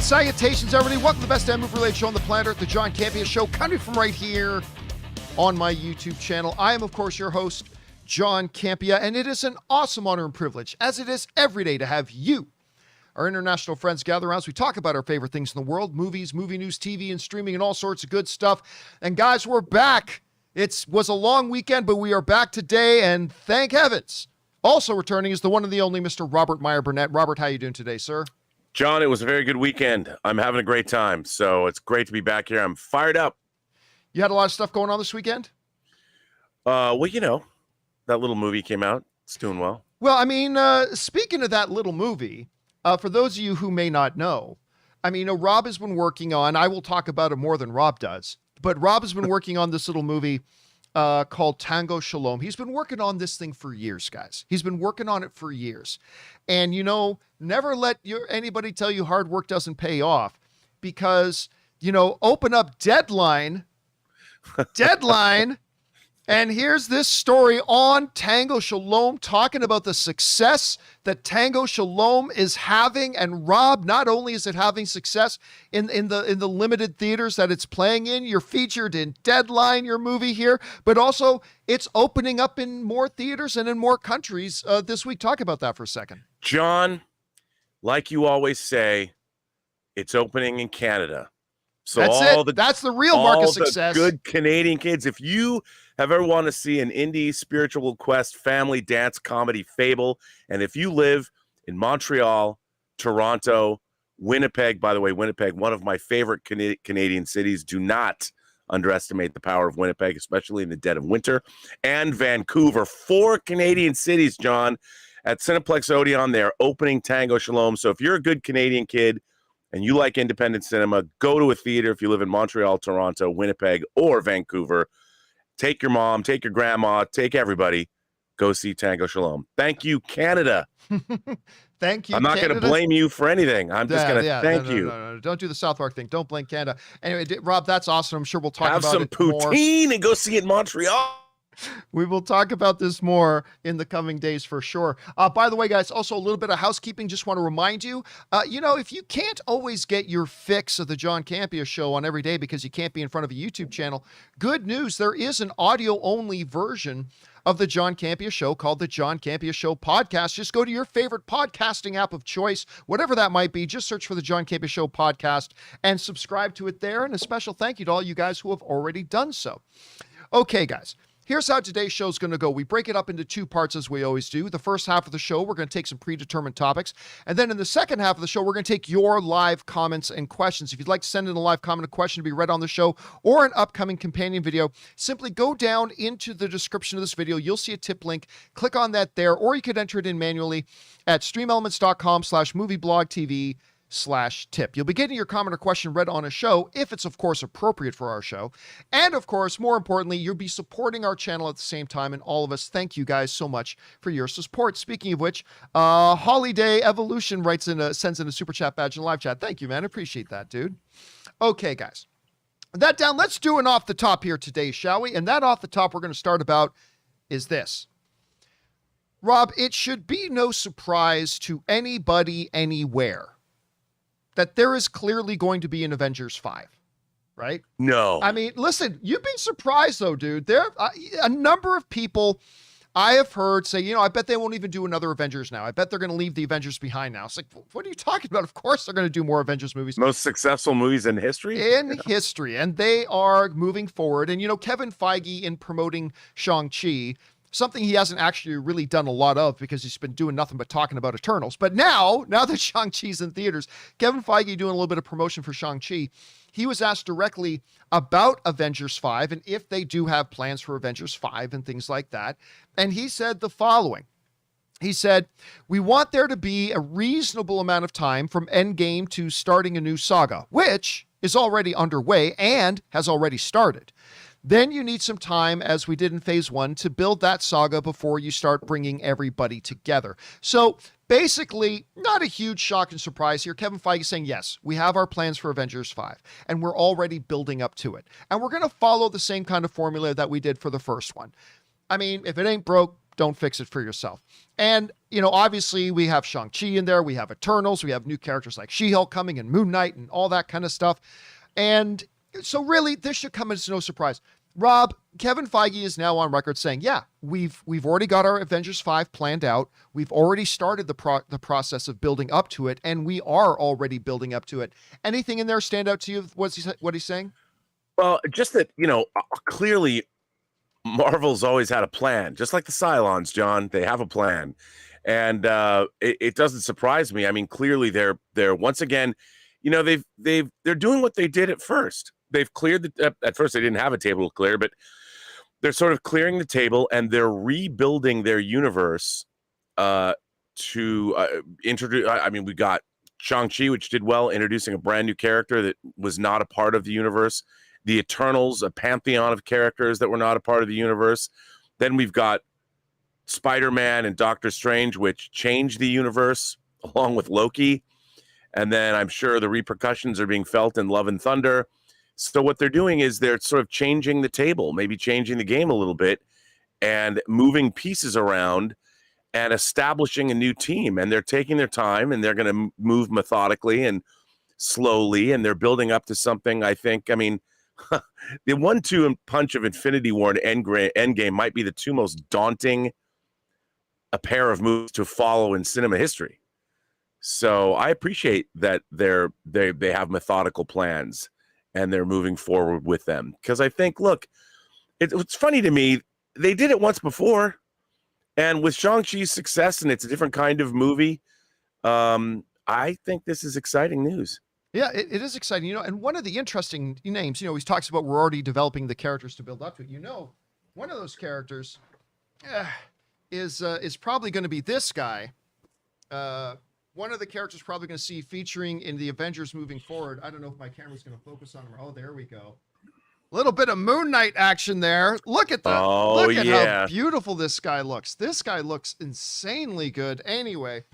Salutations, everybody. Welcome to the best damn movie-related show on the planet, the John Campea Show, coming from right here on my YouTube channel. I am, of course, your host, John Campea, and it is an awesome honor and privilege, as it is every day, to have you, our international friends, gather around as we talk about our favorite things in the world, movies, movie news, TV, and streaming, and all sorts of good stuff. And guys, we're back. It was a long weekend, but we are back today, and thank heavens. Also returning is the one and the only Mr. Robert Meyer Burnett. Robert, how you doing today, sir? John, it was a very good weekend. I'm having a great time, so it's great to be back here. I'm fired up. You had a lot of stuff going on this weekend? Well, you know, that little movie came out. It's doing well. Well, I mean, speaking of that little movie, for those of you who may not know, I mean, Rob has been working on, I will talk about it more than Rob does, but Rob has been working on this little movie called Tango Shalom. He's been working on this thing for years, guys. He's been working on it for years. And, you know, never let anybody tell you hard work doesn't pay off, because, you know, open up Deadline, and here's this story on Tango Shalom talking about the success that Tango Shalom is having. And Rob, not only is it having success in the limited theaters that it's playing in, you're featured in Deadline, your movie here, but also it's opening up in more theaters and in more countries this week. Talk about that for a second. John, like you always say, it's opening in Canada. So that's the real mark of success. Good Canadian kids. If you have ever wanted to see an indie spiritual quest family dance comedy fable, and if you live in Montreal, Toronto, Winnipeg, by the way, Winnipeg, one of my favorite Canadian cities, do not underestimate the power of Winnipeg, especially in the dead of winter, and Vancouver, 4 Canadian cities, John, at Cineplex Odeon, they're opening Tango Shalom. So if you're a good Canadian kid and you like independent cinema, go to a theater if you live in Montreal, Toronto, Winnipeg, or Vancouver. Take your mom, take your grandma, take everybody. Go see Tango Shalom. Thank you, Canada. Thank you, I'm not going to blame you for anything. I'm just going to thank you. No. Don't do the South Park thing. Don't blame Canada. Anyway, Rob, that's awesome. I'm sure we'll talk about it more. Have some poutine and go see it in Montreal. We will talk about this more in the coming days for sure. By the way, guys, also a little bit of housekeeping. Just want to remind you, you know, if you can't always get your fix of the John Campea Show on every day because you can't be in front of a YouTube channel, good news, there is an audio-only version of the John Campea Show called the John Campea Show Podcast. Just go to your favorite podcasting app of choice, whatever that might be. Just search for the John Campea Show Podcast and subscribe to it there. And a special thank you to all you guys who have already done so. Okay, guys. Here's how today's show is going to go. We break it up into 2 parts as we always do. The first half of the show, we're going to take some predetermined topics. And then in the second half of the show, we're going to take your live comments and questions. If you'd like to send in a live comment or question to be read on the show or an upcoming companion video, simply go down into the description of this video. You'll see a tip link. Click on that there, or you could enter it in manually at streamelements.com/movieblogtv/tip. You'll be getting your comment or question read on a show if it's, of course, appropriate for our show. And, of course, more importantly, you'll be supporting our channel at the same time. And all of us, thank you guys so much for your support. Speaking of which, Holiday Evolution sends in a super chat badge in live chat. Thank you, man. I appreciate that, dude. Okay, guys. That down, let's do an off the top here today, shall we? And that off the top we're going to start about is this. Rob, it should be no surprise to anybody anywhere that there is clearly going to be an Avengers 5, right? No. I mean, listen, you'd be surprised though, dude. There a number of people I have heard say, you know, I bet they won't even do another Avengers now. I bet they're going to leave the Avengers behind now. It's like, what are you talking about? Of course they're going to do more Avengers movies. Most successful movies in history? In history. And they are moving forward. And, you know, Kevin Feige, in promoting Shang-Chi, something he hasn't actually really done a lot of because he's been doing nothing but talking about Eternals. But now that Shang-Chi's in theaters, Kevin Feige doing a little bit of promotion for Shang-Chi, he was asked directly about Avengers 5 and if they do have plans for Avengers 5 and things like that. And he said the following. He said, "We want there to be a reasonable amount of time from Endgame to starting a new saga, which is already underway and has already started. Then you need some time, as we did in phase 1, to build that saga before you start bringing everybody together." So basically, not a huge shock and surprise here. Kevin Feige saying, yes, we have our plans for Avengers 5, and we're already building up to it. And we're going to follow the same kind of formula that we did for the first one. I mean, if it ain't broke, Don't fix it for yourself. And, obviously we have Shang-Chi in there. We have Eternals. We have new characters like She-Hulk coming and Moon Knight and all that kind of stuff. And so really, this should come as no surprise. Rob, Kevin Feige is now on record saying, yeah, we've already got our Avengers 5 planned out. We've already started the process of building up to it, and we are already building up to it. Anything in there stand out to you? What he's saying? Well, just that, clearly Marvel's always had a plan, just like the Cylons, John. They have a plan. And it doesn't surprise me. I mean, clearly they're once again, they're doing what they did at first. They've cleared at first they didn't have a table to clear, but they're sort of clearing the table and they're rebuilding their universe to introduce. I mean, we got Shang-Chi, which did well, introducing a brand new character that was not a part of the universe. The Eternals, a pantheon of characters that were not a part of the universe. Then we've got Spider-Man and Doctor Strange, which changed the universe along with Loki. And then I'm sure the repercussions are being felt in Love and Thunder. So what they're doing is they're sort of changing the table, maybe changing the game a little bit and moving pieces around and establishing a new team. And they're taking their time and they're going to move methodically and slowly. And they're building up to something, I think. I mean, the 1-2 punch of Infinity War and Endgame might be the two most daunting a pair of moves to follow in cinema history. So I appreciate that they have methodical plans and they're moving forward with them. Because I think, look, it's funny to me, they did it once before, and with Shang-Chi's success, and it's a different kind of movie, I think this is exciting news. Yeah, it is exciting, and one of the interesting names, he talks about we're already developing the characters to build up to it. One of those characters is probably going to be this guy. One of the characters probably going to see featuring in the Avengers moving forward. I don't know if my camera's going to focus on him. Oh, there we go. A little bit of Moon Knight action there. Look at that. Oh, Look at how beautiful this guy looks. This guy looks insanely good. Anyway,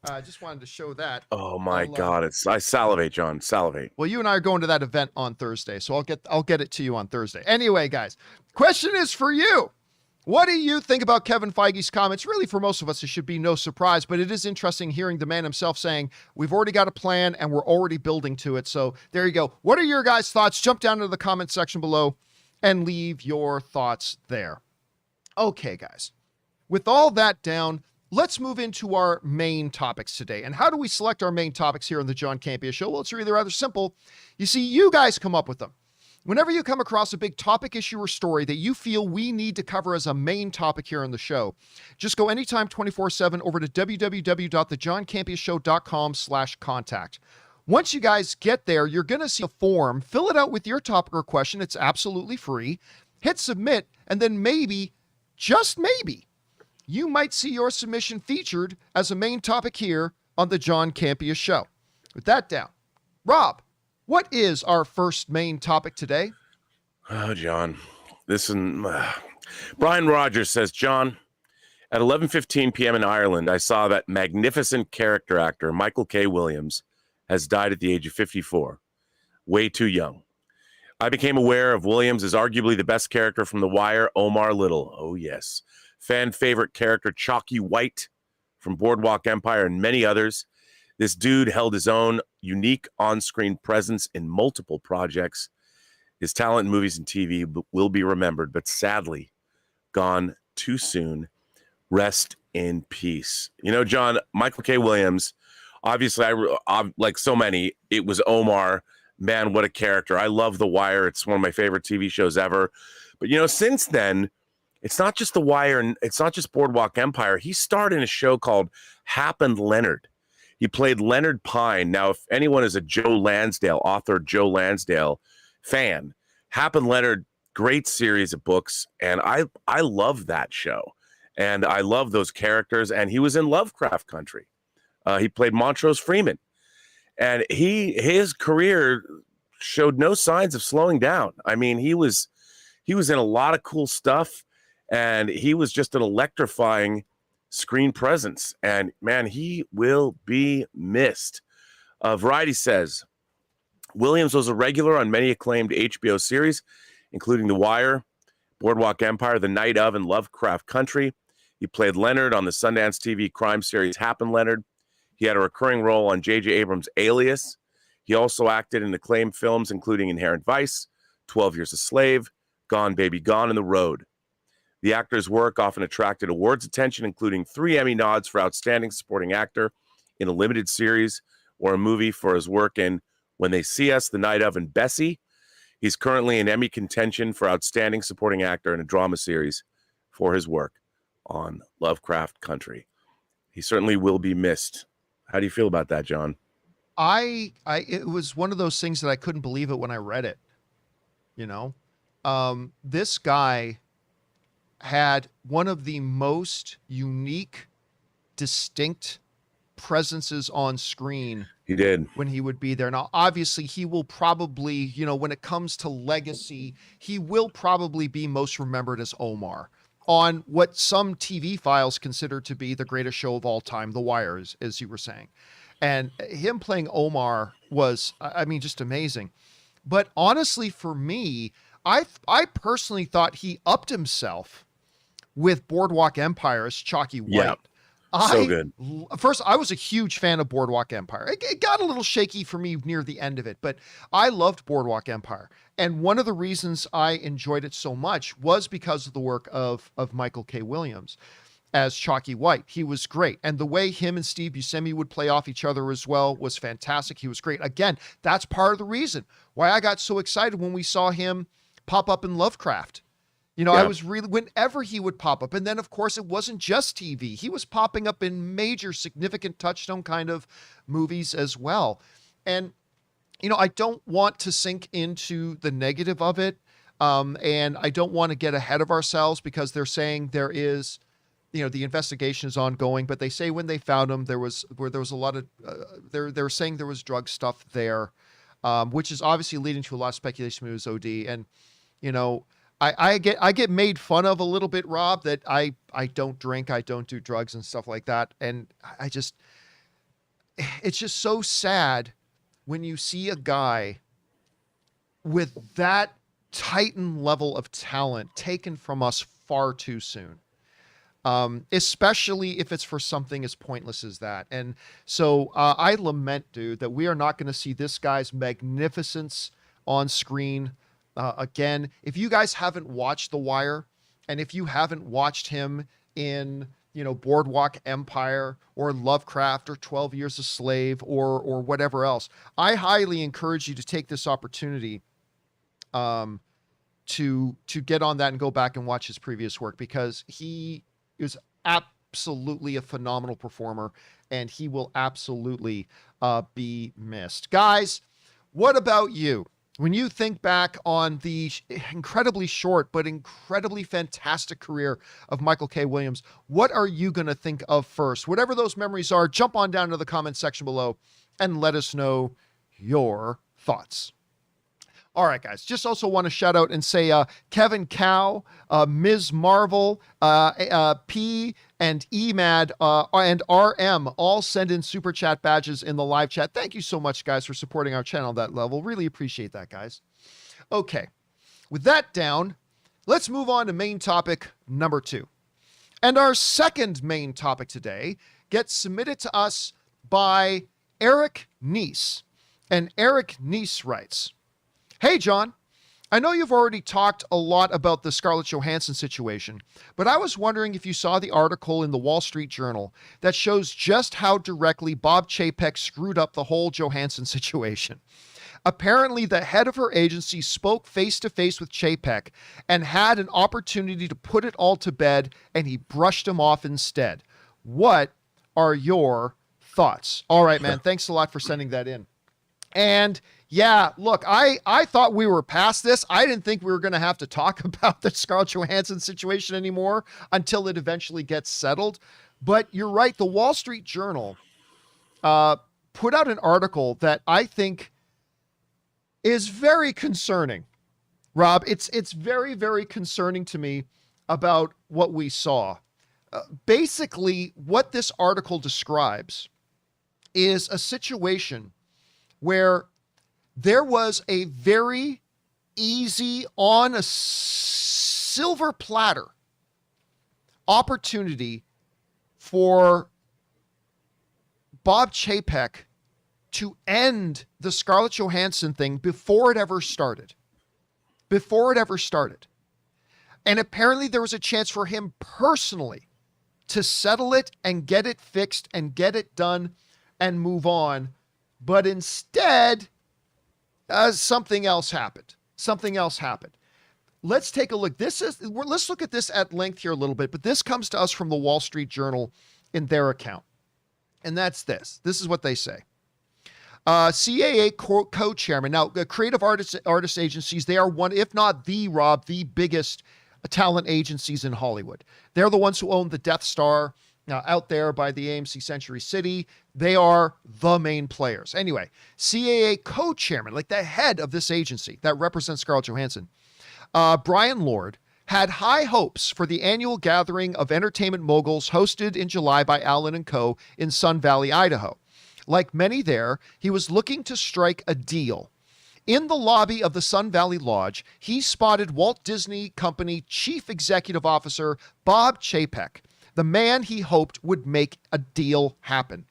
I just wanted to show that. Oh my God. I salivate, John. Salivate. Well, you and I are going to that event on Thursday, so I'll get it to you on Thursday. Anyway, guys, question is for you. What do you think about Kevin Feige's comments? Really, for most of us, it should be no surprise, but it is interesting hearing the man himself saying, we've already got a plan and we're already building to it. So there you go. What are your guys' thoughts? Jump down to the comment section below and leave your thoughts there. Okay, guys. With all that down, let's move into our main topics today. And how do we select our main topics here on the John Campea Show? Well, it's really rather simple. You see, you guys come up with them. Whenever you come across a big topic, issue, or story that you feel we need to cover as a main topic here on the show, just go anytime 24/7 over to www.thejohncampeashow.com/contact. Once you guys get there, you're going to see a form. Fill it out with your topic or question. It's absolutely free. Hit submit, and then maybe, just maybe, you might see your submission featured as a main topic here on the John Campea Show. With that down, Rob, what is our first main topic today? Oh, John, Brian Rogers says, John, at 11:15 p.m. in Ireland, I saw that magnificent character actor Michael K. Williams has died at the age of 54. Way too young. I became aware of Williams as arguably the best character from The Wire, Omar Little. Oh, yes. Fan favorite character Chalky White from Boardwalk Empire and many others. This dude held his own unique on-screen presence in multiple projects. His talent in movies and TV will be remembered, but sadly, gone too soon. Rest in peace. John, Michael K. Williams, obviously, I like so many, it was Omar. Man, what a character. I love The Wire. It's one of my favorite TV shows ever. But, since then, it's not just The Wire and it's not just Boardwalk Empire. He starred in a show called Hap and Leonard. He played Leonard Pine. Now, if anyone is a author Joe Lansdale fan, Hap and Leonard, great series of books, and I love that show. And I love those characters, and he was in Lovecraft Country. He played Montrose Freeman. And his career showed no signs of slowing down. I mean, he was in a lot of cool stuff, and he was just an electrifying screen presence, and man, he will be missed. Variety says Williams was a regular on many acclaimed HBO series, including The Wire, Boardwalk Empire, The Night of, and Lovecraft Country. He played Leonard on the Sundance TV crime series Happen Leonard. He had a recurring role on J.J. Abrams' Alias. He also acted in acclaimed films including Inherent Vice, 12 Years a Slave, Gone Baby Gone, and The Road. The actor's work often attracted awards attention, including 3 Emmy nods for Outstanding Supporting Actor in a limited series or a movie for his work in When They See Us, The Night of, and Bessie. He's currently in Emmy contention for Outstanding Supporting Actor in a drama series for his work on Lovecraft Country. He certainly will be missed. How do you feel about that, John? It was one of those things that I couldn't believe it when I read it. This guy had one of the most unique, distinct presences on screen. He did. When he would be there. Now, obviously, he will probably, when it comes to legacy, he will probably be most remembered as Omar on what some TV files consider to be the greatest show of all time, The Wire, as you were saying. And him playing Omar was, just amazing. But honestly, for me, I personally thought he upped himself with Boardwalk Empire as Chalky White. Yeah. So good. First, I was a huge fan of Boardwalk Empire. It got a little shaky for me near the end of it, but I loved Boardwalk Empire. And one of the reasons I enjoyed it so much was because of the work of Michael K. Williams as Chalky White. He was great. And the way him and Steve Buscemi would play off each other as well was fantastic. He was great. Again, that's part of the reason why I got so excited when we saw him pop up in Lovecraft. I was really, whenever he would pop up, and then of course it wasn't just TV. He was popping up in major significant touchstone kind of movies as well. And, I don't want to sink into the negative of it. And I don't want to get ahead of ourselves because they're saying there is, the investigation is ongoing, but they say when they found him, there was a lot of, they're saying there was drug stuff there, which is obviously leading to a lot of speculation it was OD. And, I get made fun of a little bit, Rob, that I don't drink, I don't do drugs and stuff like that. And it's just so sad when you see a guy with that titan level of talent taken from us far too soon. Especially if it's for something as pointless as that. And so I lament, dude, that we are not going to see this guy's magnificence on screen again. If you guys haven't watched The Wire, and if you haven't watched him in, Boardwalk Empire or Lovecraft or 12 Years a Slave or whatever else, I highly encourage you to take this opportunity to get on that and go back and watch his previous work, because he is absolutely a phenomenal performer and he will absolutely be missed. Guys, what about you? When you think back on the incredibly short but incredibly fantastic career of Michael K. Williams, what are you going to think of first? Whatever those memories are, jump on down to the comment section below and let us know your thoughts. All right, guys, just also want to shout out and say Kevin Cow, Ms. Marvel, P, and EMAD, and RM all send in super chat badges in the live chat. Thank you so much, guys, for supporting our channel at that level. Really appreciate that, guys. Okay, with that down, let's move on to main topic number 2. And our second main topic today gets submitted to us by Eric Neese. And Eric Neese writes, "Hey, John, I know you've already talked a lot about the Scarlett Johansson situation, but I was wondering if you saw the article in the Wall Street Journal that shows just how directly Bob Chapek screwed up the whole Johansson situation. Apparently, the head of her agency spoke face-to-face with Chapek and had an opportunity to put it all to bed, and he brushed him off instead. What are your thoughts?" All right, man. Thanks a lot for sending that in. And yeah, look, I thought we were past this. I didn't think we were going to have to talk about the Scarlett Johansson situation anymore until it eventually gets settled. But you're right. The Wall Street Journal put out an article that I think is very concerning. Rob, it's very, very concerning to me about what we saw. Basically, what this article describes is a situation where there was a very easy, on a silver platter, opportunity for Bob Chapek to end the Scarlett Johansson thing before it ever started. And apparently there was a chance for him personally to settle it and get it fixed and get it done and move on. But instead, something else happened. Let's take a look. Let's look at this at length here a little bit, but this comes to us from the Wall Street Journal in their account. And that's this. This is what they say. CAA co-chairman. Now, creative artist agencies, they are one, if not the biggest talent agencies in Hollywood. They're the ones who own the Death Star out there by the AMC Century City. They are the main players. Anyway, CAA co-chairman, like the head of this agency that represents Scarlett Johansson, Brian Lord, had high hopes for the annual gathering of entertainment moguls hosted in July by Allen & Co. in Sun Valley, Idaho. Like many there, he was looking to strike a deal. In the lobby of the Sun Valley Lodge, he spotted Walt Disney Company Chief Executive Officer Bob Chapek, the man he hoped would make a deal happen.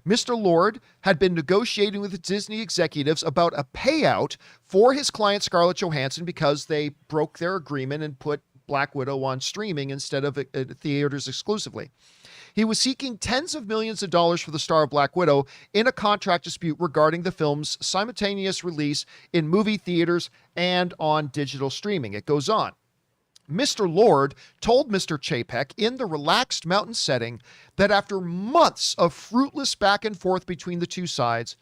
Mr. Lord had been negotiating with the Disney executives about a payout for his client Scarlett Johansson because they broke their agreement and put Black Widow on streaming instead of theaters exclusively. He was seeking tens of millions of dollars for the star of Black Widow in a contract dispute regarding the film's simultaneous release in movie theaters and on digital streaming. It goes on. Mr. Lord told Mr. Chapek in the relaxed mountain setting that after months of fruitless back and forth between the two sides,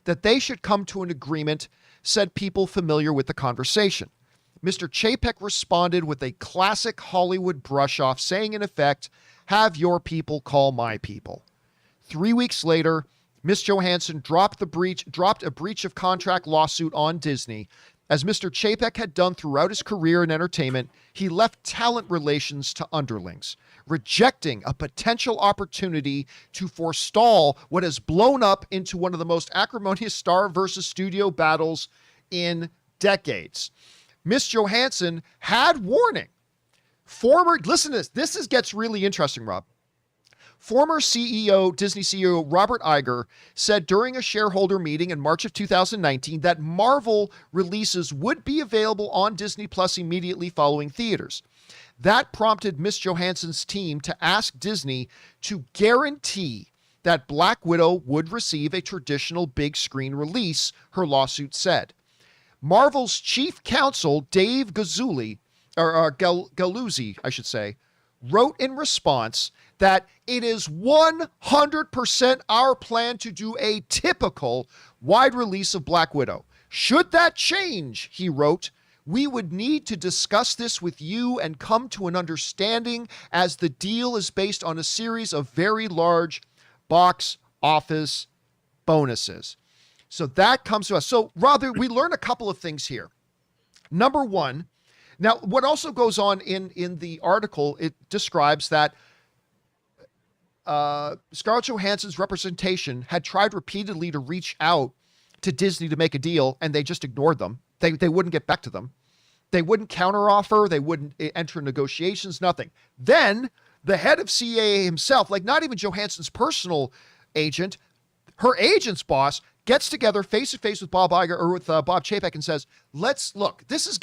that they should come to an agreement, said people familiar with the conversation. Mr. Chapek responded with a classic Hollywood brush-off, saying in effect, "Have your people call my people." 3 weeks later, Miss Johansson dropped a breach of contract lawsuit on Disney. As Mr. Chapek had done throughout his career in entertainment, he left talent relations to underlings, rejecting a potential opportunity to forestall what has blown up into one of the most acrimonious star versus studio battles in decades. Miss Johansson had warning. Listen to this gets really interesting, Rob. Former Disney CEO Robert Iger said during a shareholder meeting in March of 2019 that Marvel releases would be available on Disney Plus immediately following theaters. That prompted Miss Johansson's team to ask Disney to guarantee that Black Widow would receive a traditional big screen release, her lawsuit said. Marvel's chief counsel, Dave Galluzzi, I should say, wrote in response that it is 100% our plan to do a typical wide release of Black Widow. Should that change, he wrote, we would need to discuss this with you and come to an understanding as the deal is based on a series of very large box office bonuses. So that comes to us. So rather, we learn a couple of things here. Number one, now what also goes on in the article, it describes that Scarlett Johansson's representation had tried repeatedly to reach out to Disney to make a deal, and they just ignored them. They wouldn't get back to them. They wouldn't counteroffer. They wouldn't enter negotiations, nothing. Then the head of CAA himself, like not even Johansson's personal agent, her agent's boss, gets together face to face with Bob Iger or with Bob Chapek and says, "Let's look. This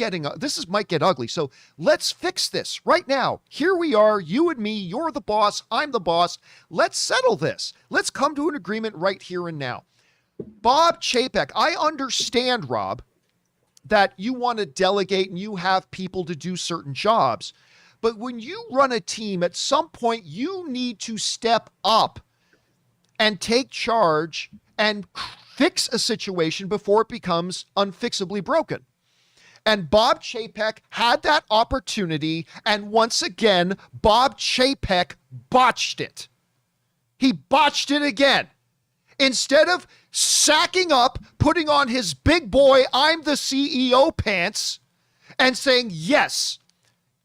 might get ugly. So let's fix this right now. Here we are, you and me. You're the boss. I'm the boss. Let's settle this. Let's come to an agreement right here and now." Bob Chapek, I understand, Rob, that you want to delegate and you have people to do certain jobs, but when you run a team, at some point you need to step up and take charge and fix a situation before it becomes unfixably broken. And Bob Chapek had that opportunity, and once again, Bob Chapek botched it. He botched it again. Instead of sacking up, putting on his big boy, I'm the CEO pants, and saying, yes,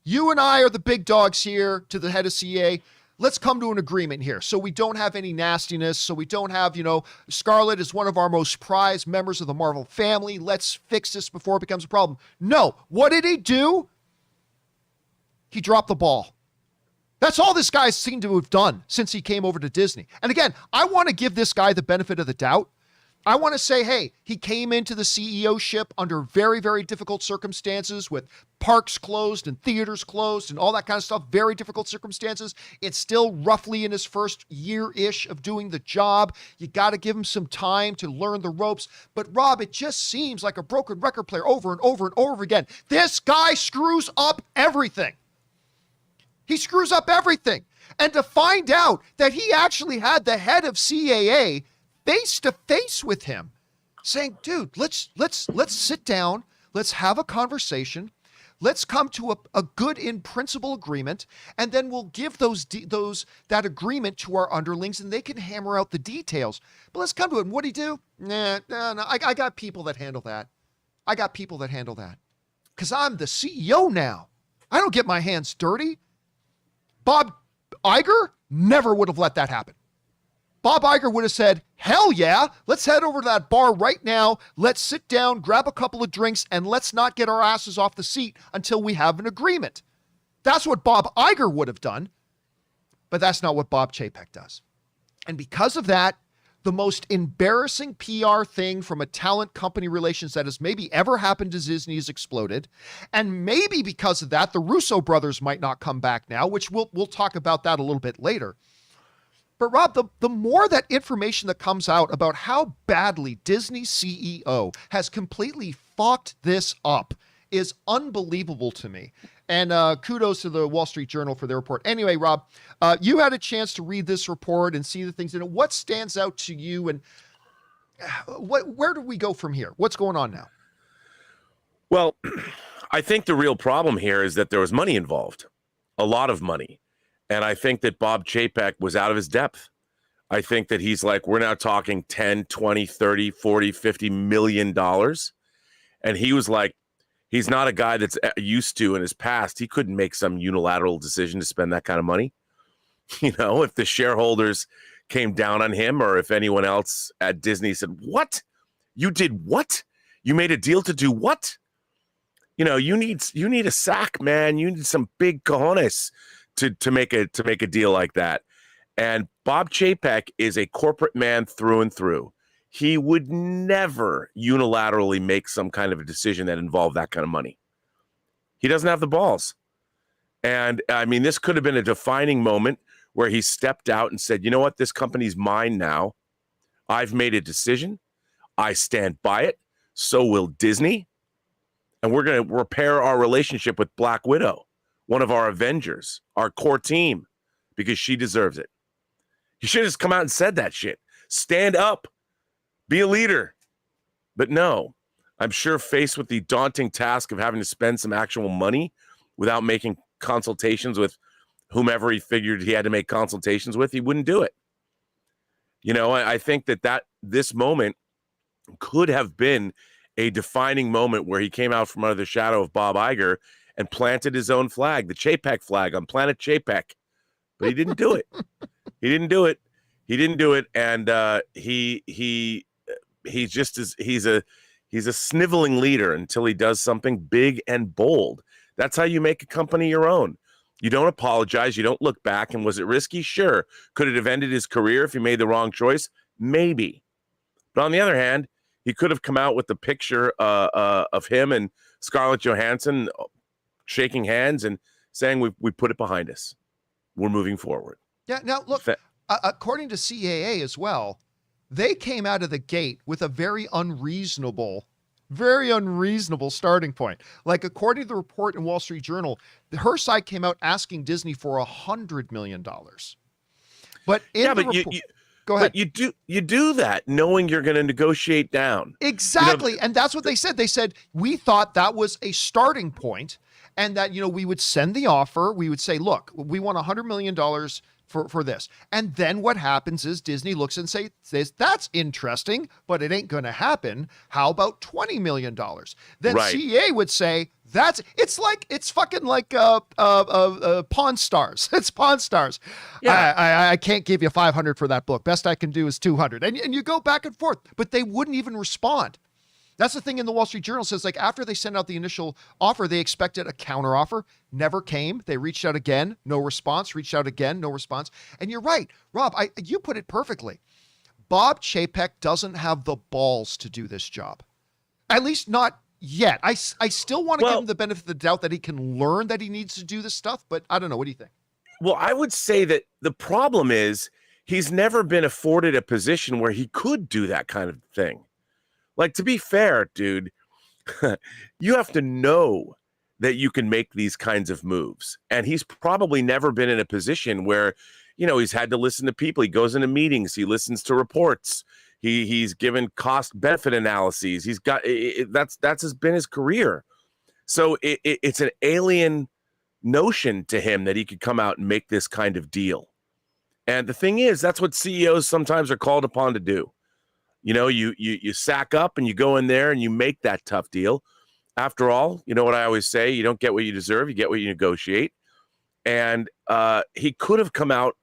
you and I are the big dogs here, to the head of CA. Let's come to an agreement here so we don't have any nastiness, so we don't have, Scarlett is one of our most prized members of the Marvel family. Let's fix this before it becomes a problem. No. What did he do? He dropped the ball. That's all this guy seemed to have done since he came over to Disney. And again, I want to give this guy the benefit of the doubt. I want to say, hey, he came into the CEO-ship under very, very difficult circumstances with parks closed and theaters closed and all that kind of stuff. Very difficult circumstances. It's still roughly in his first year-ish of doing the job. You got to give him some time to learn the ropes. But Rob, it just seems like a broken record player over and over and over again. This guy screws up everything. He screws up everything. And to find out that he actually had the head of CAA face to face with him saying, dude, let's sit down. Let's have a conversation. Let's come to a good in principle agreement. And then we'll give that agreement to our underlings and they can hammer out the details. But let's come to it. And what'd he do? No. I got people that handle that. Because I'm the CEO now. I don't get my hands dirty. Bob Iger never would have let that happen. Bob Iger would have said, hell yeah, let's head over to that bar right now. Let's sit down, grab a couple of drinks, and let's not get our asses off the seat until we have an agreement. That's what Bob Iger would have done, but that's not what Bob Chapek does. And because of that, the most embarrassing PR thing from a talent company relations that has maybe ever happened to Disney has exploded. And maybe because of that, the Russo brothers might not come back now, which we'll talk about that a little bit later. But Rob, the more that information that comes out about how badly Disney's CEO has completely fucked this up is unbelievable to me. And kudos to the Wall Street Journal for their report. Anyway, Rob, you had a chance to read this report and see the things in it. What stands out to you, and where do we go from here? What's going on now? Well, I think the real problem here is that there was money involved, a lot of money. And I think that Bob Chapek was out of his depth. I think that he's like, we're now talking 10, 20, 30, 40, 50 million dollars. And he was like, he's not a guy that's used to in his past. He couldn't make some unilateral decision to spend that kind of money. You know, if the shareholders came down on him or if anyone else at Disney said, what? You did what? You made a deal to do what? You know, you need a sack, man. You need some big cojones to make a deal like that. And Bob Chapek is a corporate man through and through. He would never unilaterally make some kind of a decision that involved that kind of money. He doesn't have the balls. And I mean, this could have been a defining moment where he stepped out and said, you know what, this company's mine now. I've made a decision. I stand by it. So will Disney. And we're going to repair our relationship with Black Widow, one of our Avengers, our core team, because she deserves it. You should have just come out and said that shit. Stand up. Be a leader. But no, I'm sure faced with the daunting task of having to spend some actual money without making consultations with whomever he figured he had to make consultations with, he wouldn't do it. You know, I think that this moment could have been a defining moment where he came out from under the shadow of Bob Iger and planted his own flag, the Chapek flag on Planet Chapek. But he didn't do it. He didn't do it. And he's a sniveling leader until he does something big and bold. That's how you make a company your own. You don't apologize. You don't look back. And was it risky? Sure. Could it have ended his career if he made the wrong choice? Maybe. But on the other hand, he could have come out with the picture of him and Scarlett Johansson shaking hands and saying, we put it behind us. We're moving forward. Yeah. Now, look, according to CAA as well, they came out of the gate with a very unreasonable starting point. Like, according to the report in Wall Street Journal, her side came out asking Disney for $100 million. But go ahead. But you do that knowing you're going to negotiate down. Exactly. And that's what they said. They said, we thought that was a starting point and that, we would send the offer. We would say, look, we want $100 million for this. And then what happens is Disney looks and says, that's interesting, but it ain't going to happen. How about $20 million? Then right. CA would say, it's fucking like Pawn Stars. It's Pawn Stars. Yeah. I can't give you 500 for that book. Best I can do is 200. And you go back and forth, but they wouldn't even respond. That's the thing in the Wall Street Journal says, like, after they sent out the initial offer, they expected a counter offer. Never came. They reached out again. No response. Reached out again. No response. And you're right, Rob, you put it perfectly. Bob Chapek doesn't have the balls to do this job. At least not yet. I still want to give him the benefit of the doubt that he can learn that he needs to do this stuff, but I don't know. What do you think? Well, I would say that the problem is he's never been afforded a position where he could do that kind of thing. Like, to be fair, dude, you have to know that you can make these kinds of moves. And he's probably never been in a position where, you know, he's had to listen to people. He goes into meetings. He listens to reports. He's given cost benefit analyses. He's got that's been his career. So it's an alien notion to him that he could come out and make this kind of deal. And the thing is, that's what CEOs sometimes are called upon to do. You know, you sack up and you go in there and you make that tough deal. After all, you know what I always say, you don't get what you deserve, you get what you negotiate. And he could have come out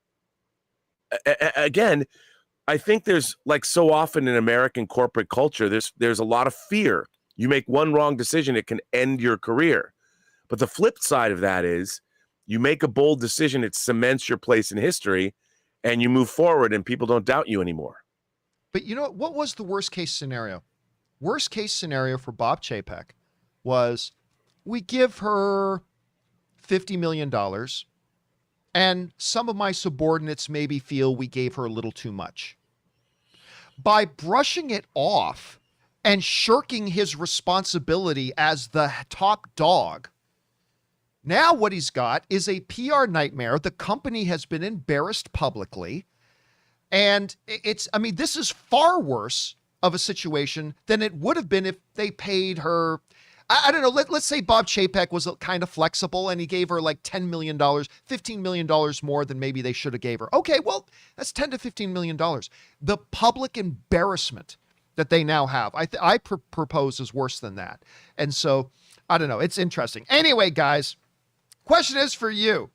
again. I think there's, like so often in American corporate culture, there's a lot of fear. You make one wrong decision, it can end your career. But the flip side of that is you make a bold decision, it cements your place in history, and you move forward and people don't doubt you anymore. But you know what was the worst case scenario? Worst case scenario for Bob Chapek was we give her $50 million and some of my subordinates maybe feel we gave her a little too much. By brushing it off and shirking his responsibility as the top dog, now what he's got is a PR nightmare. The company has been embarrassed publicly. And this is far worse of a situation than it would have been if they paid her. I don't know. Let's say Bob Chapek was kind of flexible and he gave her like $10 million, $15 million more than maybe they should have gave her. Okay, well, that's $10 to $15 million. The public embarrassment that they now have, I propose is worse than that. And so, I don't know. It's interesting. Anyway, guys, question is for you.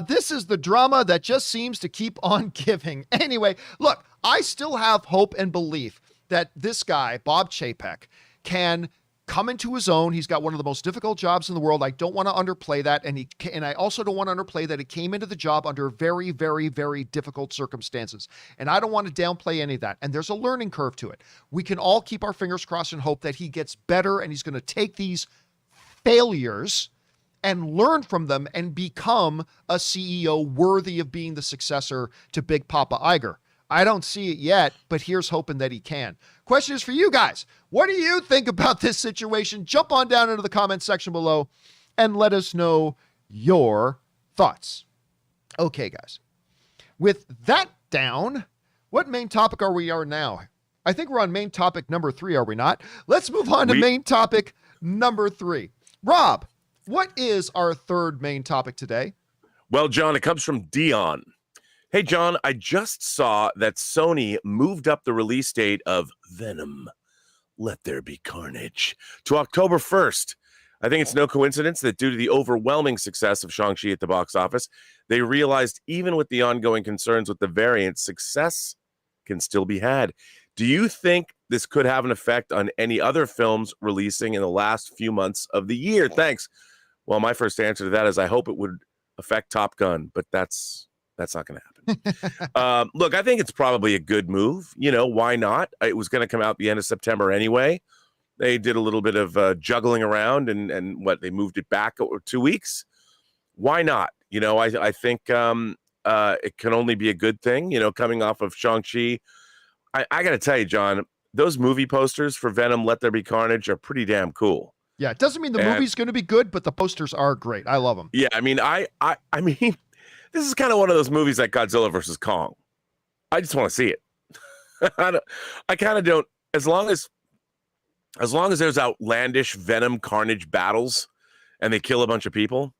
This is the drama that just seems to keep on giving. Anyway, look, I still have hope and belief that this guy, Bob Chapek, can come into his own. He's got one of the most difficult jobs in the world. I don't want to underplay that. And I also don't want to underplay that he came into the job under very, very, very difficult circumstances. And I don't want to downplay any of that. And there's a learning curve to it. We can all keep our fingers crossed and hope that he gets better and he's going to take these failures and learn from them and become a CEO worthy of being the successor to Big Papa Iger. I don't see it yet, but here's hoping that he can. Question is for you guys. What do you think about this situation? Jump on down into the comment section below and let us know your thoughts. Okay, guys. With that down, what main topic are we on now? I think we're on main topic number 3, are we not? Let's move on to main topic number 3. Rob, what is our third main topic today? Well, John, it comes from Dion. Hey, John, I just saw that Sony moved up the release date of Venom, Let There Be Carnage, to October 1st. I think it's no coincidence that due to the overwhelming success of Shang-Chi at the box office, they realized even with the ongoing concerns with the variant, success can still be had. Do you think this could have an effect on any other films releasing in the last few months of the year? Thanks. Well, my first answer to that is I hope it would affect Top Gun, but that's not going to happen. Look, I think it's probably a good move. You know, why not? It was going to come out the end of September anyway. They did a little bit of juggling around and they moved it back 2 weeks. Why not? You know, I think it can only be a good thing, you know, coming off of Shang-Chi. I got to tell you, John, those movie posters for Venom, Let There Be Carnage are pretty damn cool. Yeah, it doesn't mean the movie's going to be good, but the posters are great. I love them. Yeah, I mean, I mean, this is kind of one of those movies like Godzilla versus Kong. I just want to see it. I kind of don't. As long as there's outlandish Venom Carnage battles, and they kill a bunch of people,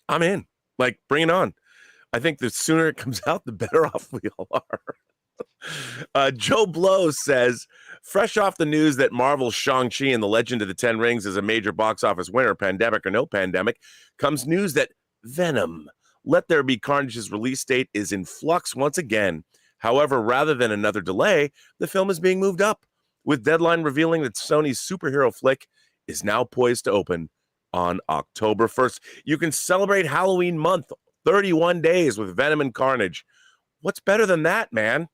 I'm in. Like, bring it on. I think the sooner it comes out, the better off we all are. Joe Blow says, fresh off the news that Marvel's Shang-Chi and the Legend of the Ten Rings is a major box office winner, pandemic or no pandemic, comes news that Venom, Let There Be Carnage's release date is in flux once again. However, rather than another delay, the film is being moved up. with Deadline revealing that Sony's superhero flick is now poised to open on October 1st. You can celebrate Halloween month, 31 days with Venom and Carnage. What's better than that, man?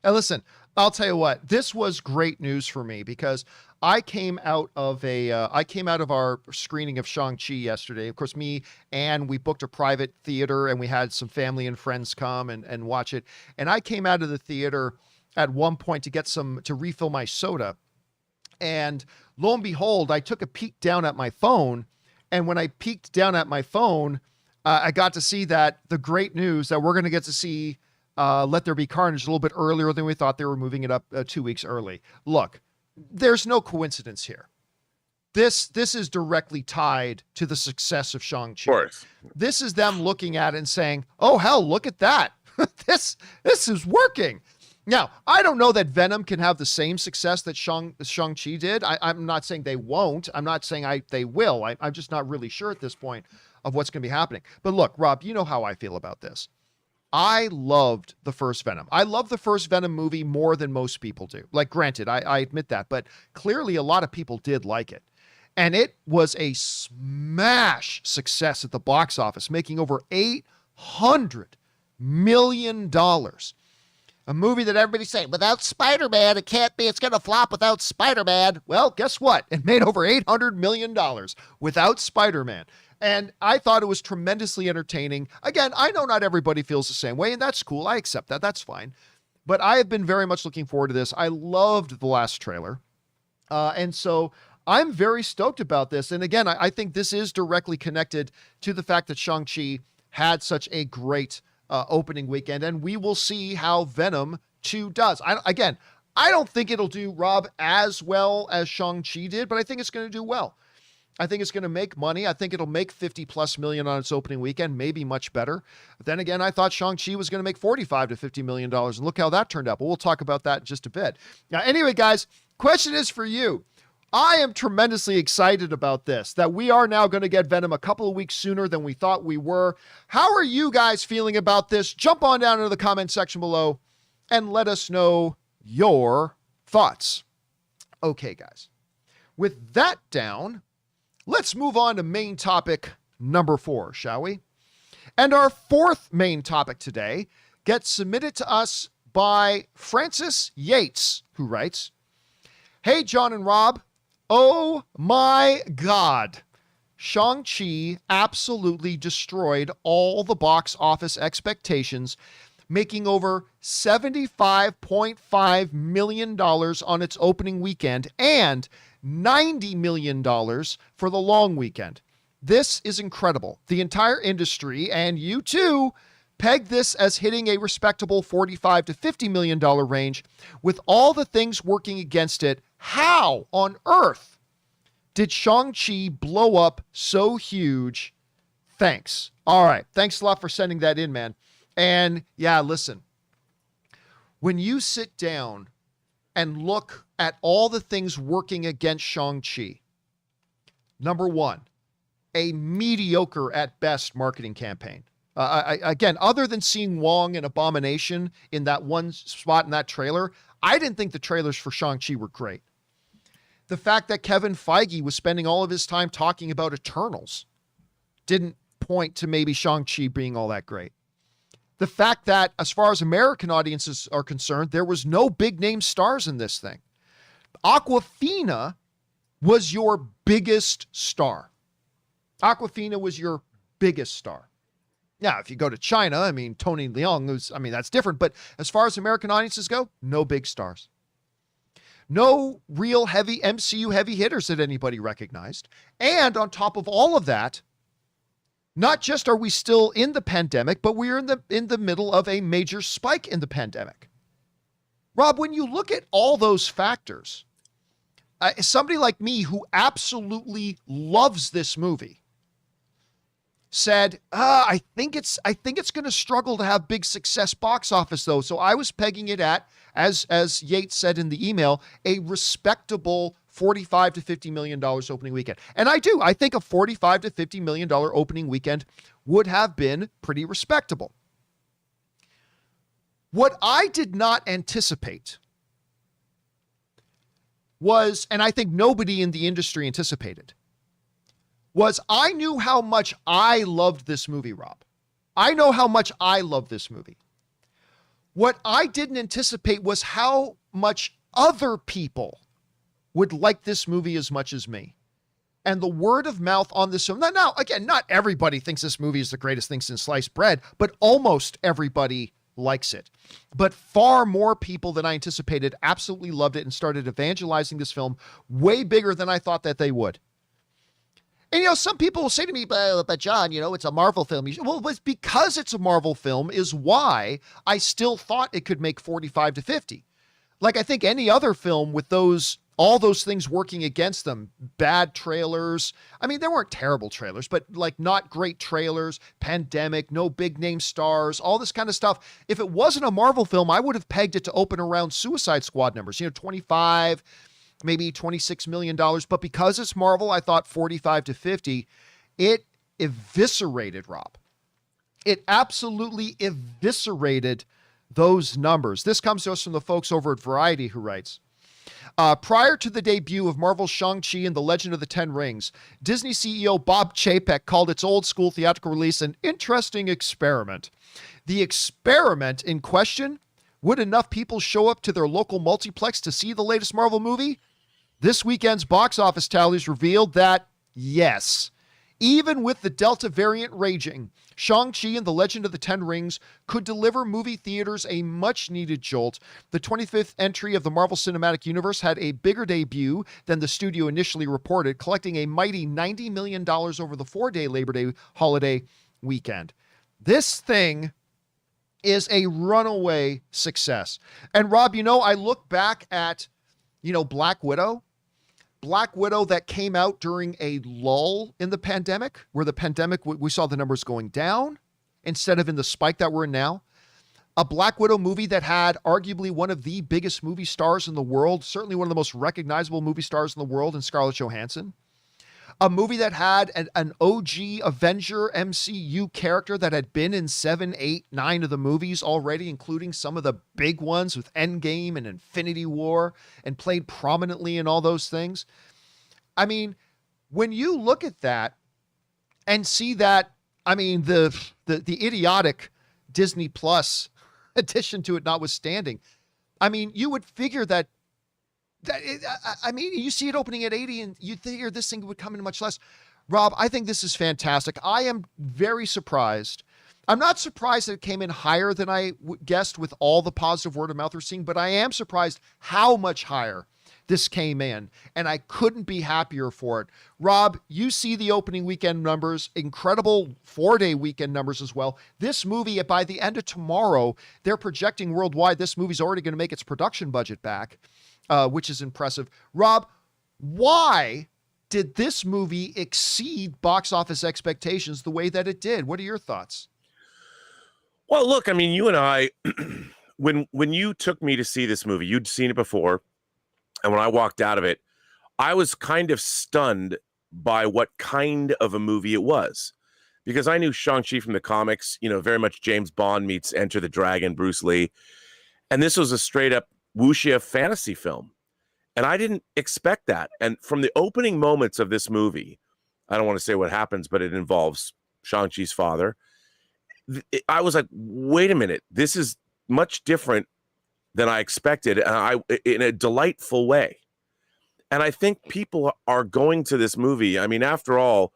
And listen, I'll tell you what, this was great news for me because I came out of our screening of Shang-Chi yesterday. Of course, we booked a private theater and we had some family and friends come and watch it. And I came out of the theater at one point to refill my soda. And lo and behold, I took a peek down at my phone. And when I peeked down at my phone, I got to see that the great news that we're going to get to see Let There Be Carnage a little bit earlier than we thought. They were moving it up 2 weeks early. Look, there's no coincidence here. This is directly tied to the success of Shang-Chi. Of course. This is them looking at it and saying, oh, hell, look at that. This is working. Now, I don't know that Venom can have the same success that Shang-Chi did. I'm not saying they won't. I'm not saying they will. I'm just not really sure at this point of what's going to be happening. But look, Rob, you know how I feel about this. I loved the first Venom. I love the first Venom movie more than most people do. Like, granted, I admit that, but clearly a lot of people did like it. And it was a smash success at the box office, making over $800 million. A movie that everybody's saying, without Spider-Man, it can't be, it's going to flop without Spider-Man. Well, guess what? It made over $800 million without Spider-Man. And I thought it was tremendously entertaining. Again, I know not everybody feels the same way, and that's cool. I accept that. That's fine. But I have been very much looking forward to this. I loved the last trailer. And so I'm very stoked about this. And again, I think this is directly connected to the fact that Shang-Chi had such a great opening weekend. And we will see how Venom 2 does. I don't think it'll do, Rob, as well as Shang-Chi did, but I think it's going to do well. I think it's going to make money. I think it'll make 50 plus million on its opening weekend, maybe much better. But then again, I thought Shang-Chi was going to make 45 to $50 million. And look how that turned out. But we'll talk about that in just a bit. Now, anyway, guys, question is for you. I am tremendously excited about this, that we are now going to get Venom a couple of weeks sooner than we thought we were. How are you guys feeling about this? Jump on down into the comment section below and let us know your thoughts. Okay, guys. With that down, let's move on to main topic number 4, shall we? And our fourth main topic today gets submitted to us by Francis Yates, who writes, "Hey, John and Rob, oh my God, Shang-Chi absolutely destroyed all the box office expectations, making over $75.5 million on its opening weekend and $90 million for the long weekend. This is incredible. The entire industry, and you too, pegged this as hitting a respectable $45 to $50 million range. With all the things working against it, how on earth did Shang-Chi blow up so huge? Thanks." All right. Thanks a lot for sending that in, man. And yeah, listen, when you sit down and look at all the things working against Shang-Chi, number one, a mediocre at best marketing campaign. Again, other than seeing Wong and Abomination in that one spot in that trailer, I didn't think the trailers for Shang-Chi were great. The fact that Kevin Feige was spending all of his time talking about Eternals didn't point to maybe Shang-Chi being all that great. The fact that, as far as American audiences are concerned, there was no big name stars in this thing. Awkwafina was your biggest star. Awkwafina was your biggest star. Now, if you go to China, I mean, Tony Leung, that's different. But as far as American audiences go, no big stars. No real heavy MCU heavy hitters that anybody recognized. And on top of all of that, not just are we still in the pandemic, but we're in the middle of a major spike in the pandemic. Rob, when you look at all those factors, somebody like me who absolutely loves this movie said, I think it's going to struggle to have big success box office though. So I was pegging it at, as Yates said in the email, a respectable $45 to $50 million opening weekend. And I think a $45 to $50 million opening weekend would have been pretty respectable. What I did not anticipate was, and I think nobody in the industry anticipated, was I knew how much I loved this movie, Rob. I know how much I love this movie. What I didn't anticipate was how much other people would like this movie as much as me. And the word of mouth on this film. Now, again, not everybody thinks this movie is the greatest thing since sliced bread, but almost everybody likes it. But far more people than I anticipated absolutely loved it and started evangelizing this film way bigger than I thought that they would. And, some people will say to me, but John, it's a Marvel film. Well, it's because it's a Marvel film is why I still thought it could make 45 to 50. Like, I think any other film with all those things working against them, bad trailers. I mean, there weren't terrible trailers, but like not great trailers, pandemic, no big name stars, all this kind of stuff. If it wasn't a Marvel film, I would have pegged it to open around Suicide Squad numbers, 25, maybe $26 million. But because it's Marvel, I thought 45 to 50. It eviscerated, Rob. It absolutely eviscerated those numbers. This comes to us from the folks over at Variety, who writes, prior to the debut of Marvel's Shang-Chi and the Legend of the Ten Rings, Disney CEO Bob Chapek called its old school theatrical release an interesting experiment. The experiment in question: would enough people show up to their local multiplex to see the latest Marvel movie? This weekend's box office tallies revealed that, yes, even with the Delta variant raging, Shang-Chi and the Legend of the Ten Rings could deliver movie theaters a much-needed jolt. The 25th entry of the Marvel Cinematic Universe had a bigger debut than the studio initially reported, collecting a mighty $90 million over the 4-day Labor Day holiday weekend. This thing is a runaway success. And Rob, I look back at, Black Widow that came out during a lull in the pandemic, where the pandemic, we saw the numbers going down instead of in the spike that we're in now. A Black Widow movie that had arguably one of the biggest movie stars in the world, certainly one of the most recognizable movie stars in the world, in Scarlett Johansson. A movie that had an OG Avenger MCU character that had been in 7, 8, 9 of the movies already, including some of the big ones with Endgame and Infinity War, and played prominently in all those things. I mean, when you look at that and see that, the idiotic Disney Plus addition to it notwithstanding, you would figure that you see it opening at 80 and you figure this thing would come in much less. Rob, I think this is fantastic. I am very surprised. I'm not surprised that it came in higher than I guessed with all the positive word of mouth we're seeing, but I am surprised how much higher this came in, and I couldn't be happier for it. Rob, you see the opening weekend numbers, incredible 4-day weekend numbers as well. This movie, by the end of tomorrow, they're projecting worldwide, this movie's already going to make its production budget back. Which is impressive. Rob, why did this movie exceed box office expectations the way that it did? What are your thoughts? Well, look, you and I, when you took me to see this movie, you'd seen it before. And when I walked out of it, I was kind of stunned by what kind of a movie it was. Because I knew Shang-Chi from the comics, very much James Bond meets Enter the Dragon, Bruce Lee. And this was a straight up wuxia fantasy film. And I didn't expect that. And from the opening moments of this movie, I don't want to say what happens, but it involves Shang-Chi's father. I was like, wait a minute, this is much different than I expected, and in a delightful way. And I think people are going to this movie. After all,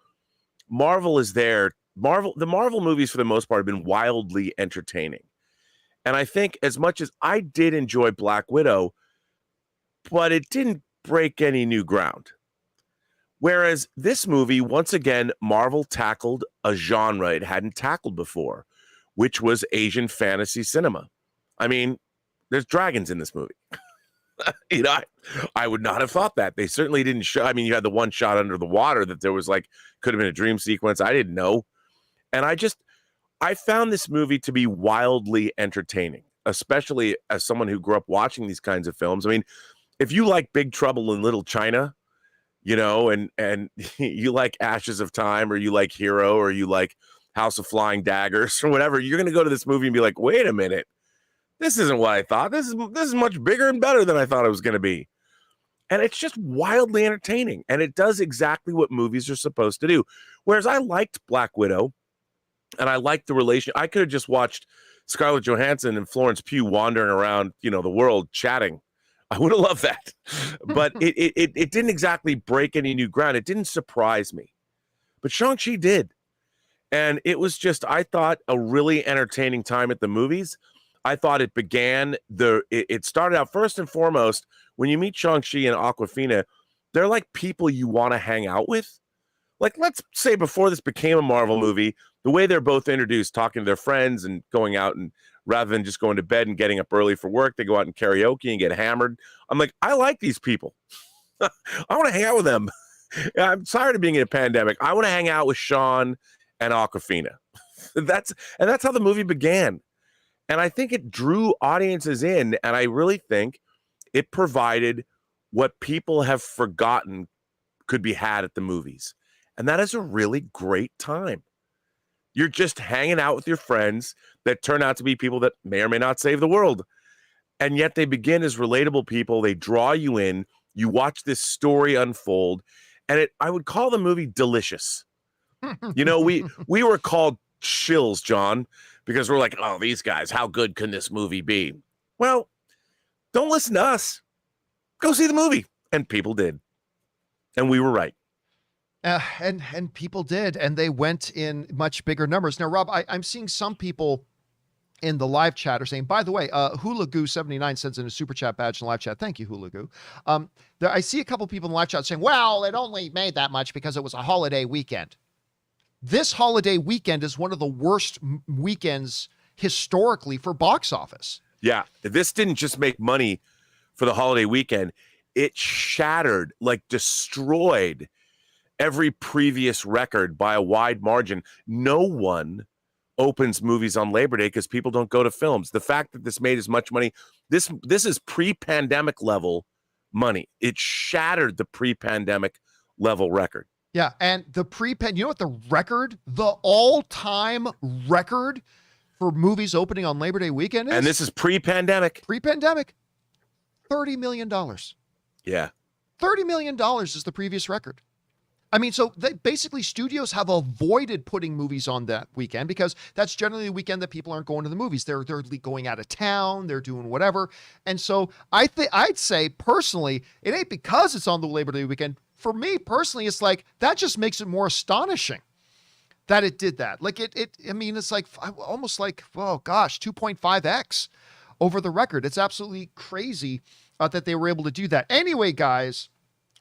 Marvel is there. The Marvel movies, for the most part, have been wildly entertaining. And I think as much as I did enjoy Black Widow, but it didn't break any new ground. Whereas this movie, once again, Marvel tackled a genre it hadn't tackled before, which was Asian fantasy cinema. There's dragons in this movie. I would not have thought that. They certainly didn't show. You had the one shot under the water that there was could have been a dream sequence. I didn't know. And I found this movie to be wildly entertaining, especially as someone who grew up watching these kinds of films. If you like Big Trouble in Little China, and you like Ashes of Time, or you like Hero, or you like House of Flying Daggers, or whatever, you're going to go to this movie and be like, wait a minute, this isn't what I thought. This is much bigger and better than I thought it was going to be. And it's just wildly entertaining. And it does exactly what movies are supposed to do. Whereas I liked Black Widow and I liked the relation. I could have just watched Scarlett Johansson and Florence Pugh wandering around, the world chatting. I would have loved that. But it didn't exactly break any new ground. It didn't surprise me. But Shang-Chi did. And it was just, I thought, a really entertaining time at the movies. I thought it began, it started out first and foremost, when you meet Shang-Chi and Awkwafina, they're like people you want to hang out with. Like, let's say before this became a Marvel movie, the way they're both introduced, talking to their friends and going out, and rather than just going to bed and getting up early for work, they go out and karaoke and get hammered. I'm like, I like these people. I want to hang out with them. I'm tired of being in a pandemic. I want to hang out with Sean and Awkwafina. That's how the movie began. And I think it drew audiences in, and I really think it provided what people have forgotten could be had at the movies. And that is a really great time. You're just hanging out with your friends that turn out to be people that may or may not save the world. And yet they begin as relatable people. They draw you in. You watch this story unfold. And I would call the movie delicious. We were called shills, John, because we're like, oh, these guys, how good can this movie be? Well, don't listen to us. Go see the movie. And people did. And we were right. And people did, and they went in much bigger numbers. Now, Rob, I'm seeing some people in the live chat are saying, by the way, Hulagoo79 sends in a super chat badge in the live chat. Thank you, Hulagoo. I see a couple people in the live chat saying, well, it only made that much because it was a holiday weekend. This holiday weekend is one of the worst weekends historically for box office. Yeah, this didn't just make money for the holiday weekend. It shattered, like destroyed every previous record by a wide margin. No one opens movies on Labor Day because people don't go to films. The fact that this made as much money, this is pre-pandemic level money. It shattered the pre-pandemic level record. Yeah, and the you know what the all-time record for movies opening on Labor Day weekend is? And this is pre-pandemic. Pre-pandemic, $30 million. Yeah. $30 million is the previous record. I mean, so basically studios have avoided putting movies on that weekend because that's generally the weekend that people aren't going to the movies. They're going out of town, they're doing whatever. And so I'd say personally, it ain't because it's on the Labor Day weekend. For me personally, it's like that just makes it more astonishing that it did that. Like I mean, it's like almost like, oh gosh, 2.5x over the record. It's absolutely crazy that they were able to do that. Anyway, guys,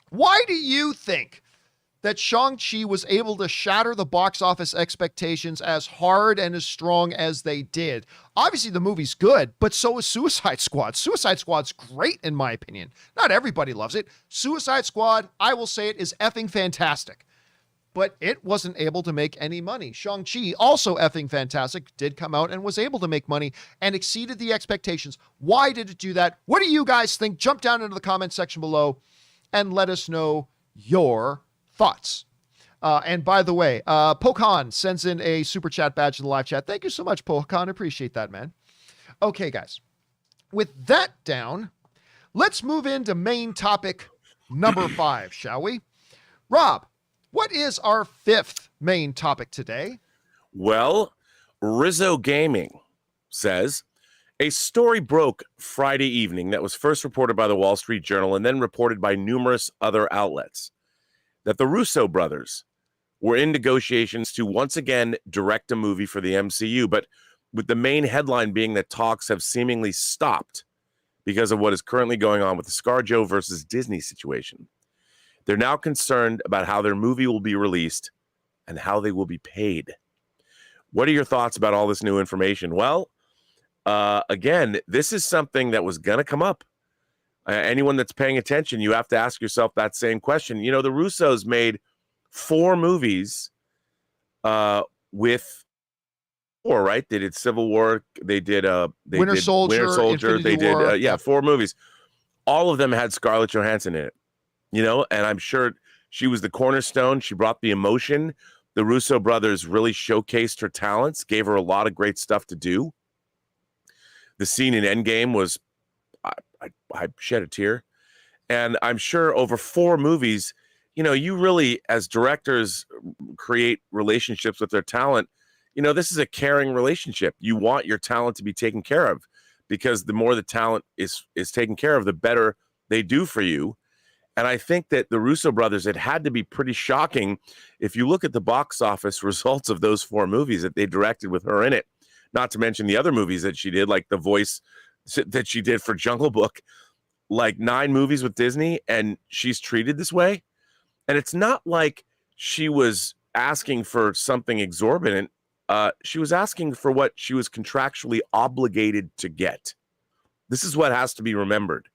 why do you think that Shang-Chi was able to shatter the box office expectations as hard and as strong as they did? Obviously, the movie's good, but so is Suicide Squad. Suicide Squad's great, in my opinion. Not everybody loves it. Suicide Squad, I will say it, is effing fantastic. But it wasn't able to make any money. Shang-Chi, also effing fantastic, did come out and was able to make money and exceeded the expectations. Why did it do that? What do you guys think? Jump down into the comment section below and let us know your thoughts. And by the way, Pokhan sends in a super chat badge in the live chat. Thank you so much, Pokhan. Appreciate that, man. Okay, guys. With that down, let's move into main topic number 5, shall we? Rob, what is our 5th main topic today? Well, Rizzo Gaming says, a story broke Friday evening that was first reported by the Wall Street Journal and then reported by numerous other outlets, that the Russo brothers were in negotiations to once again direct a movie for the MCU, but with the main headline being that talks have seemingly stopped because of what is currently going on with the ScarJo versus Disney situation. They're now concerned about how their movie will be released and how they will be paid. What are your thoughts about all this new information? Well, again, this is something that was going to come up. Anyone that's paying attention, you have to ask yourself that same question. You know, the Russos made 4 movies with 4, right? They did Civil War. They did Winter Soldier. They did War. 4 movies. All of them had Scarlett Johansson in it. You know, and I'm sure she was the cornerstone. She brought the emotion. The Russo brothers really showcased her talents, gave her a lot of great stuff to do. The scene in Endgame was, I shed a tear. And I'm sure over 4 movies, you really, as directors, create relationships with their talent. This is a caring relationship. You want your talent to be taken care of, because the more the talent is taken care of, the better they do for you. And I think that the Russo brothers, it had to be pretty shocking if you look at the box office results of those 4 movies that they directed with her in it, not to mention the other movies that she did, like the voice that she did for Jungle Book, like 9 movies with Disney, and she's treated this way. And it's not like she was asking for something exorbitant. She was asking for what she was contractually obligated to get. This is what has to be remembered.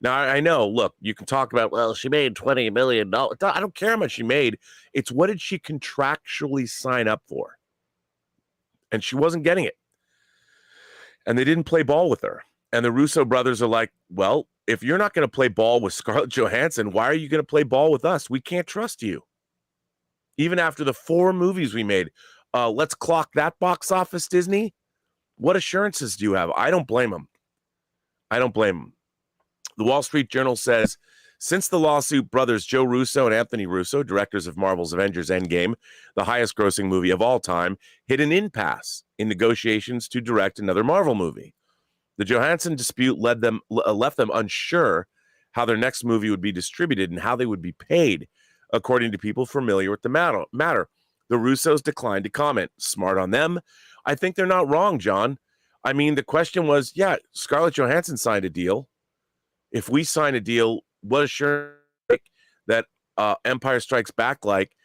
Now, I know, look, you can talk about, well, she made $20 million. I don't care how much she made. It's what did she contractually sign up for? And she wasn't getting it. And they didn't play ball with her. And the Russo brothers are like, well, if you're not going to play ball with Scarlett Johansson, why are you going to play ball with us? We can't trust you. Even after the 4 movies we made, let's clock that box office, Disney. What assurances do you have? I don't blame them. The Wall Street Journal says, since the lawsuit, brothers Joe Russo and Anthony Russo, directors of Marvel's Avengers Endgame, the highest grossing movie of all time, hit an impasse in negotiations to direct another Marvel movie. The Johansson dispute left them unsure how their next movie would be distributed and how they would be paid, according to people familiar with the matter. The Russos declined to comment. Smart on them. I think they're not wrong, John. I mean, the question was, yeah, Scarlett Johansson signed a deal. If we sign a deal, what assurance that Empire Strikes Back, like,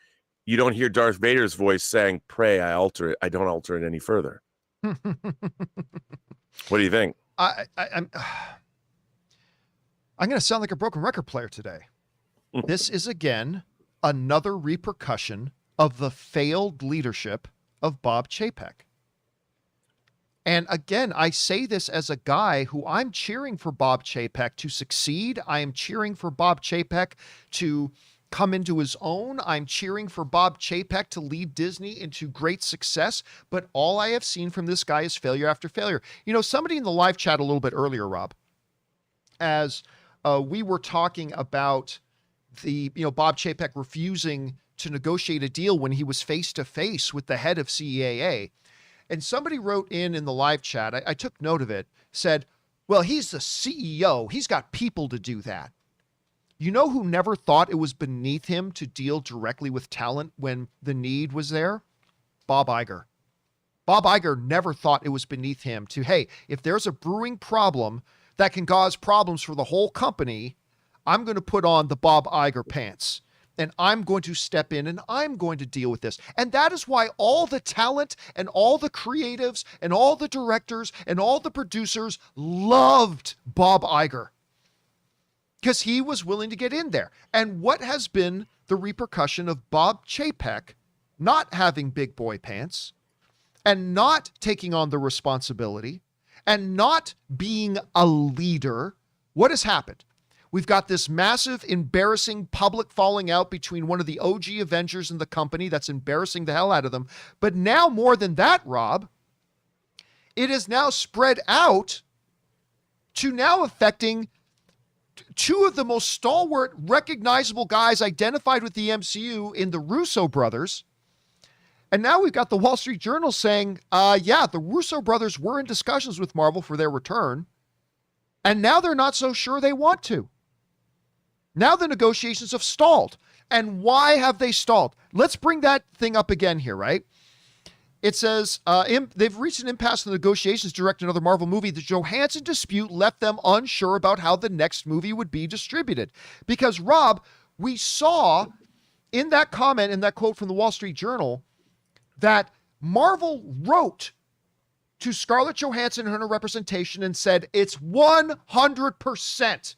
you don't hear Darth Vader's voice saying, pray I alter it. I don't alter it any further. What do you think? I'm going to sound like a broken record player today. This is, again, another repercussion of the failed leadership of Bob Chapek. And again, I say this as a guy who I'm cheering for Bob Chapek to succeed. I am cheering for Bob Chapek to come into his own. I'm cheering for Bob Chapek to lead Disney into great success. But all I have seen from this guy is failure after failure. Somebody in the live chat a little bit earlier, Rob, as we were talking about the, Bob Chapek refusing to negotiate a deal when he was face to face with the head of CEAA. And somebody wrote in the live chat, I took note of it, said, well, he's the CEO. He's got people to do that. You know who never thought it was beneath him to deal directly with talent when the need was there? Bob Iger. Bob Iger never thought it was beneath him to, hey, if there's a brewing problem that can cause problems for the whole company, I'm going to put on the Bob Iger pants. And I'm going to step in and I'm going to deal with this. And that is why all the talent and all the creatives and all the directors and all the producers loved Bob Iger, because he was willing to get in there. And what has been the repercussion of Bob Chapek not having big boy pants and not taking on the responsibility and not being a leader? What has happened? We've got this massive, embarrassing public falling out between one of the OG Avengers and the company that's embarrassing the hell out of them. But now, more than that, Rob, it is now spread out to now affecting 2 of the most stalwart, recognizable guys identified with the MCU in the Russo brothers. And now we've got the Wall Street Journal saying, the Russo brothers were in discussions with Marvel for their return. And now they're not so sure they want to. Now the negotiations have stalled. And why have they stalled? Let's bring that thing up again here, right? It says, they've reached an impasse in the negotiations to direct another Marvel movie. The Johansson dispute left them unsure about how the next movie would be distributed. Because, Rob, we saw in that comment, in that quote from the Wall Street Journal, that Marvel wrote to Scarlett Johansson and her representation and said, it's 100%.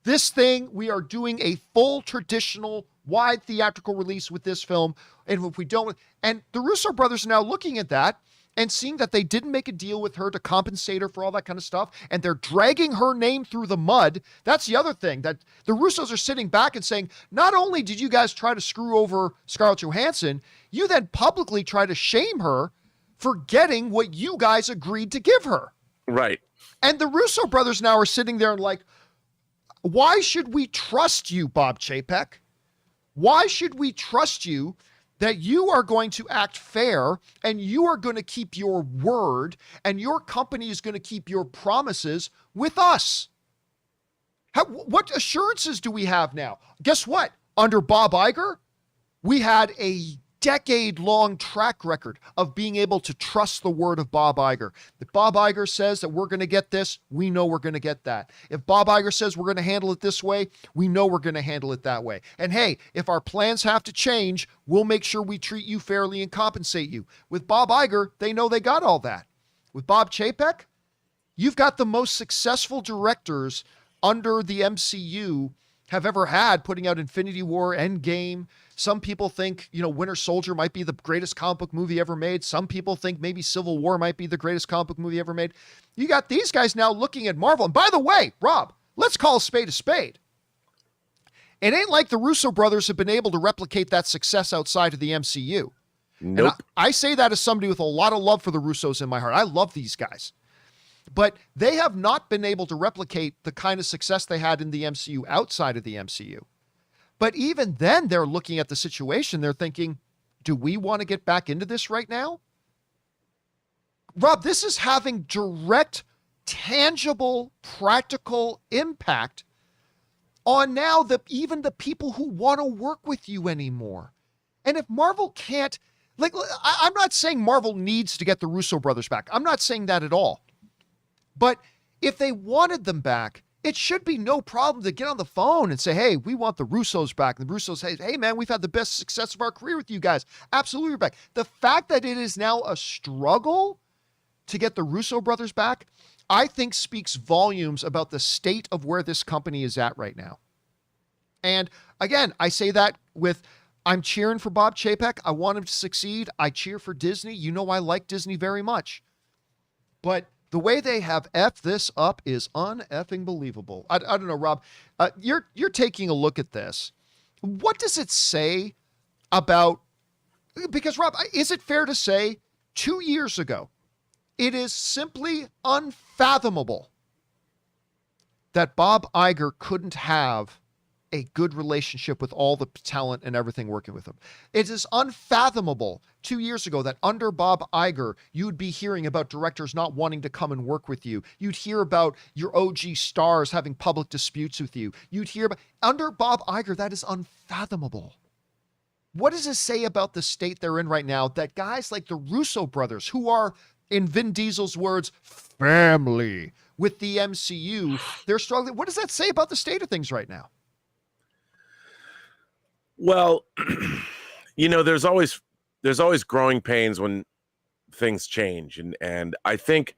This thing, we are doing a full traditional wide theatrical release with this film. And if we don't, and the Russo brothers are now looking at that and seeing that they didn't make a deal with her to compensate her for all that kind of stuff. And they're dragging her name through the mud. That's the other thing, that the Russos are sitting back and saying, not only did you guys try to screw over Scarlett Johansson, you then publicly try to shame her for getting what you guys agreed to give her. Right. And the Russo brothers now are sitting there and like, Why should we trust you, Bob Chapek? Why should we trust you that you are going to act fair and you are going to keep your word and your company is going to keep your promises with us? What assurances do we have now? Guess what? Under Bob Iger, we had a decade-long track record of being able to trust the word of Bob Iger. If Bob Iger says that we're going to get this, we know we're going to get that. If Bob Iger says we're going to handle it this way, we know we're going to handle it that way. And hey, if our plans have to change, we'll make sure we treat you fairly and compensate you. With Bob Iger, they know they got all that. With Bob Chapek, you've got the most successful directors under the MCU have ever had, putting out Infinity War, Endgame. Some people think, Winter Soldier might be the greatest comic book movie ever made. Some people think maybe Civil War might be the greatest comic book movie ever made. You got these guys now looking at Marvel. And by the way, Rob, let's call a spade a spade. It ain't like the Russo brothers have been able to replicate that success outside of the MCU. Nope. And I say that as somebody with a lot of love for the Russos in my heart. I love these guys. But they have not been able to replicate the kind of success they had in the MCU outside of the MCU. But even then, they're looking at the situation. They're thinking, do we want to get back into this right now? Rob, this is having direct, tangible, practical impact on now even the people who want to work with you anymore. And if Marvel can't, I'm not saying Marvel needs to get the Russo brothers back. I'm not saying that at all. But if they wanted them back, it should be no problem to get on the phone and say, hey, we want the Russos back. And the Russos say, hey, man, we've had the best success of our career with you guys. Absolutely back. The fact that it is now a struggle to get the Russo brothers back, I think speaks volumes about the state of where this company is at right now. And again, I say that I'm cheering for Bob Chapek. I want him to succeed. I cheer for Disney. I like Disney very much. But the way they have effed this up is un-effing believable. I don't know, Rob. You're taking a look at this. What does it say about... Because, Rob, is it fair to say 2 years ago, it is simply unfathomable that Bob Iger couldn't have a good relationship with all the talent and everything working with him. It is unfathomable 2 years ago that under Bob Iger, you'd be hearing about directors not wanting to come and work with you. You'd hear about your OG stars having public disputes with you. You'd hear about, under Bob Iger, that is unfathomable. What does it say about the state they're in right now that guys like the Russo brothers, who are, in Vin Diesel's words, family with the MCU, they're struggling? What does that say about the state of things right now? Well, there's always growing pains when things change. And I think,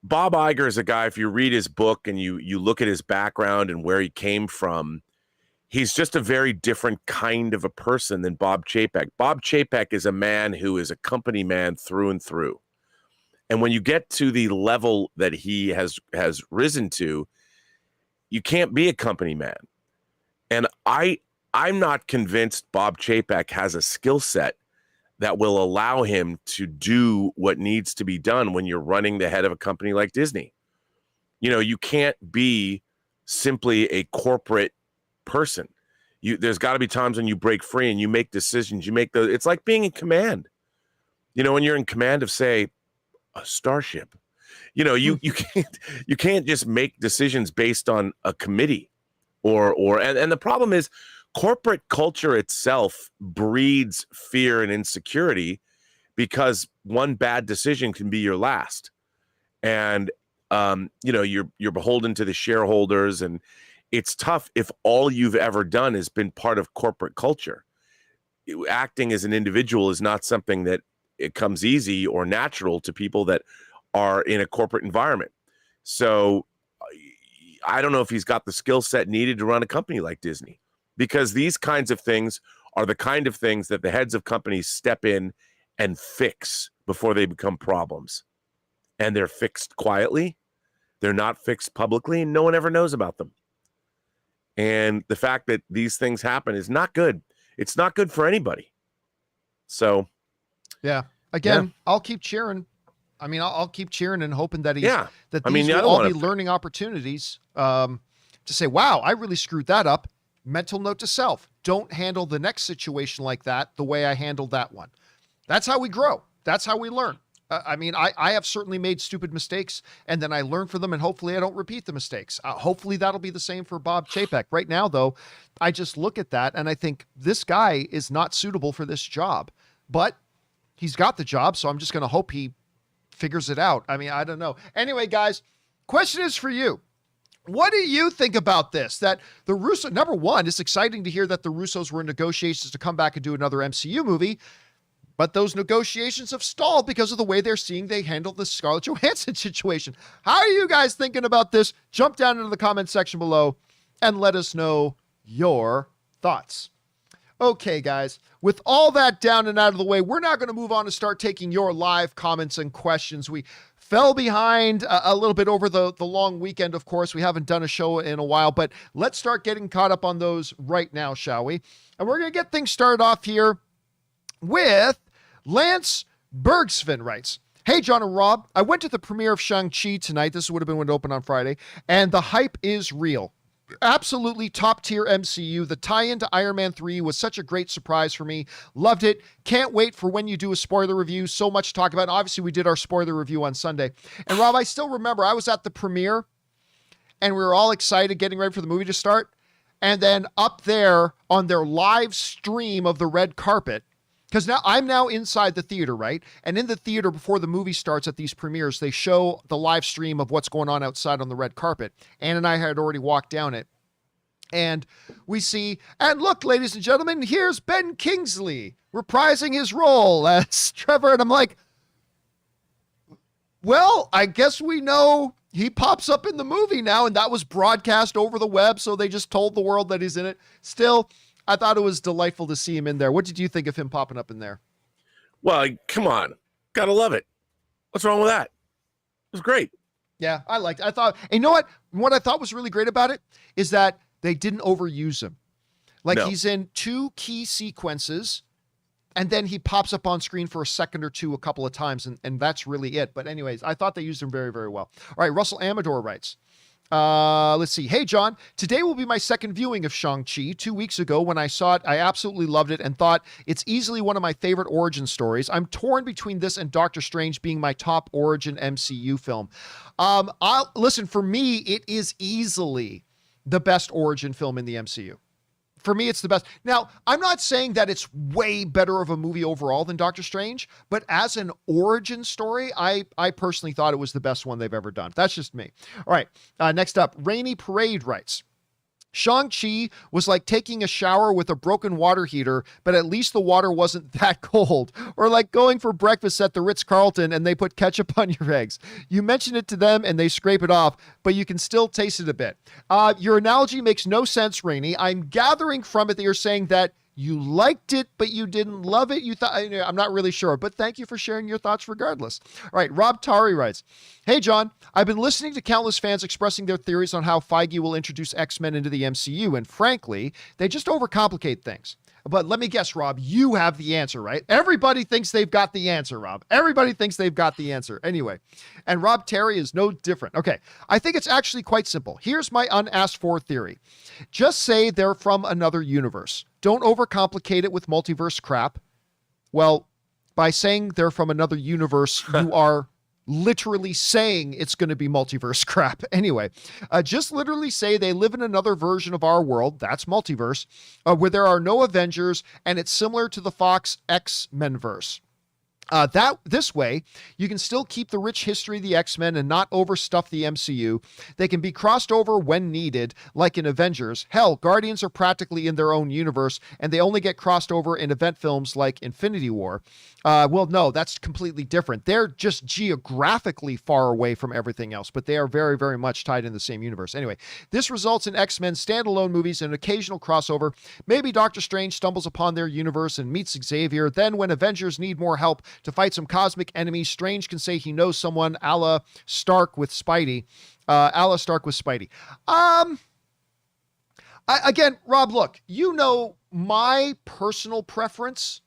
Bob Iger is a guy, if you read his book and you look at his background and where he came from, he's just a very different kind of a person than Bob Chapek. Bob Chapek is a man who is a company man through and through. And when you get to the level that he has risen to, you can't be a company man. And I'm not convinced Bob Chapek has a skill set that will allow him to do what needs to be done when you're running the head of a company like Disney. You can't be simply a corporate person. There's got to be times when you break free and you make decisions. It's like being in command. When you're in command of, say, a starship, you can't just make decisions based on a committee. And the problem is corporate culture itself breeds fear and insecurity because one bad decision can be your last. And, you're beholden to the shareholders, and it's tough if all you've ever done has been part of corporate culture. Acting as an individual is not something that it comes easy or natural to people that are in a corporate environment. So I don't know if he's got the skill set needed to run a company like Disney, because these kinds of things are the kind of things that the heads of companies step in and fix before they become problems. And they're fixed quietly. They're not fixed publicly, and no one ever knows about them. And the fact that these things happen is not good. It's not good for anybody. So, yeah. Again, I'll keep cheering. I mean, I'll keep cheering and hoping that Yeah. that I mean, these the will other all one- be learning opportunities to say, wow, I really screwed that up. Mental note to self: don't handle the next situation like that the way I handled that one. That's how we grow. That's how we learn. I mean, I have certainly made stupid mistakes, and then I learn from them, and hopefully I don't repeat the mistakes. Hopefully that'll be the same for Bob Chapek. Right now, though, I just look at that, and I think this guy is not suitable for this job. But he's got the job, so I'm just going to hope he figures it out. I mean, I don't know. Anyway, guys, question is for you. What do you think about this? That the Russo, number one, it's exciting to hear that the Russos were in negotiations to come back and do another MCU movie. But those negotiations have stalled because of the way they're seeing they handle the Scarlett Johansson situation. How are you guys thinking about this? Jump down into the comment section below and let us know your thoughts. Okay, guys, with all that down and out of the way, we're now going to move on to start taking your live comments and questions. We fell behind a little bit over the long weekend, of course. We haven't done a show in a while, but let's start getting caught up on those right now, shall we? And we're going to get things started off here with Lance Bergsvin writes, "Hey, John and Rob, I went to the premiere of Shang-Chi tonight. This would have been when it opened on Friday, and the hype is real. Absolutely top tier MCU. The tie-in to Iron Man 3 was such a great surprise for me. Loved it. Can't wait for when you do a spoiler review. So much to talk about. And obviously, we did our spoiler review on Sunday. And Rob, I still remember I was at the premiere, and we were all excited getting ready for the movie to start. And then up there on their live stream of the red carpet, because now I'm inside the theater, right? And in the theater, before the movie starts at these premieres, they show the live stream of what's going on outside on the red carpet. Ann and I had already walked down it. And we see, and look, ladies and gentlemen, here's Ben Kingsley reprising his role as Trevor. And I'm like, well, I guess we know he pops up in the movie now, and that was broadcast over the web, so they just told the world that he's in it. Still, I thought it was delightful to see him in there. What did you think of him popping up in there? Well, come on. Gotta love it. What's wrong with that? It was great. Yeah, I liked it. I thought, and you know what? What I thought was really great about it is that they didn't overuse him. Like, No. he's in two key sequences, and then he pops up on screen for a second or two a couple of times, and that's really it. But anyways, I thought they used him very, very well. All right, Russell Amador writes, let's see. Hey, John, today will be my second viewing of Shang-Chi. 2 weeks ago when I saw it, I absolutely loved it and thought it's easily one of my favorite origin stories. I'm torn between this and Doctor Strange being my top origin MCU film. Listen, for me, it is easily the best origin film in the MCU. For me, it's the best. Now, I'm not saying that it's way better of a movie overall than Doctor Strange, but as an origin story, I personally thought it was the best one they've ever done. That's just me. All right, next up, Rainy Parade writes, Shang-Chi was like taking a shower with a broken water heater, but at least the water wasn't that cold. Or like going for breakfast at the Ritz-Carlton and they put ketchup on your eggs. You mention it to them and they scrape it off, but you can still taste it a bit. Your analogy makes no sense, Rainey. I'm gathering from it that you're saying that you liked it, but you didn't love it. You thought, I'm not really sure, but thank you for sharing your thoughts regardless. All right, Rob Tari writes, hey, John, I've been listening to countless fans expressing their theories on how Feige will introduce X-Men into the MCU, and frankly, they just overcomplicate things. But let me guess, Rob, you have the answer, right? Everybody thinks they've got the answer, Rob. Everybody thinks they've got the answer. Anyway, and Rob Terry is no different. Okay, I think it's actually quite simple. Here's my unasked for theory. Just say they're from another universe. Don't overcomplicate it with multiverse crap. Well, by saying they're from another universe, you are literally saying it's going to be multiverse crap. Anyway, just literally say they live in another version of our world, that's multiverse, where there are no Avengers, and it's similar to the Fox X-Men verse. This way, you can still keep the rich history of the X-Men and not overstuff the MCU. They can be crossed over when needed, like in Avengers. Hell, Guardians are practically in their own universe, and they only get crossed over in event films like Infinity War. Well, no, that's completely different. They're just geographically far away from everything else, but they are very, very much tied in the same universe. Anyway, this results in X-Men standalone movies and an occasional crossover. Maybe Doctor Strange stumbles upon their universe and meets Xavier. Then when Avengers need more help to fight some cosmic enemies, Strange can say he knows someone, a la Stark with Spidey. Again, Rob, look, you know my personal preference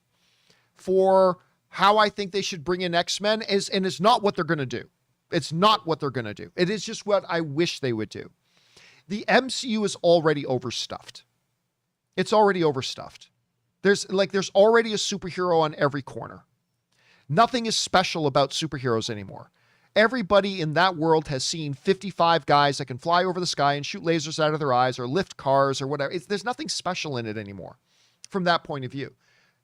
for how I think they should bring in X-Men is, and it's not what they're going to do. It's not what they're going to do. It is just what I wish they would do. The MCU is already overstuffed. It's already overstuffed. There's already a superhero on every corner. Nothing is special about superheroes anymore. Everybody in that world has seen 55 guys that can fly over the sky and shoot lasers out of their eyes or lift cars or whatever. There's nothing special in it anymore from that point of view.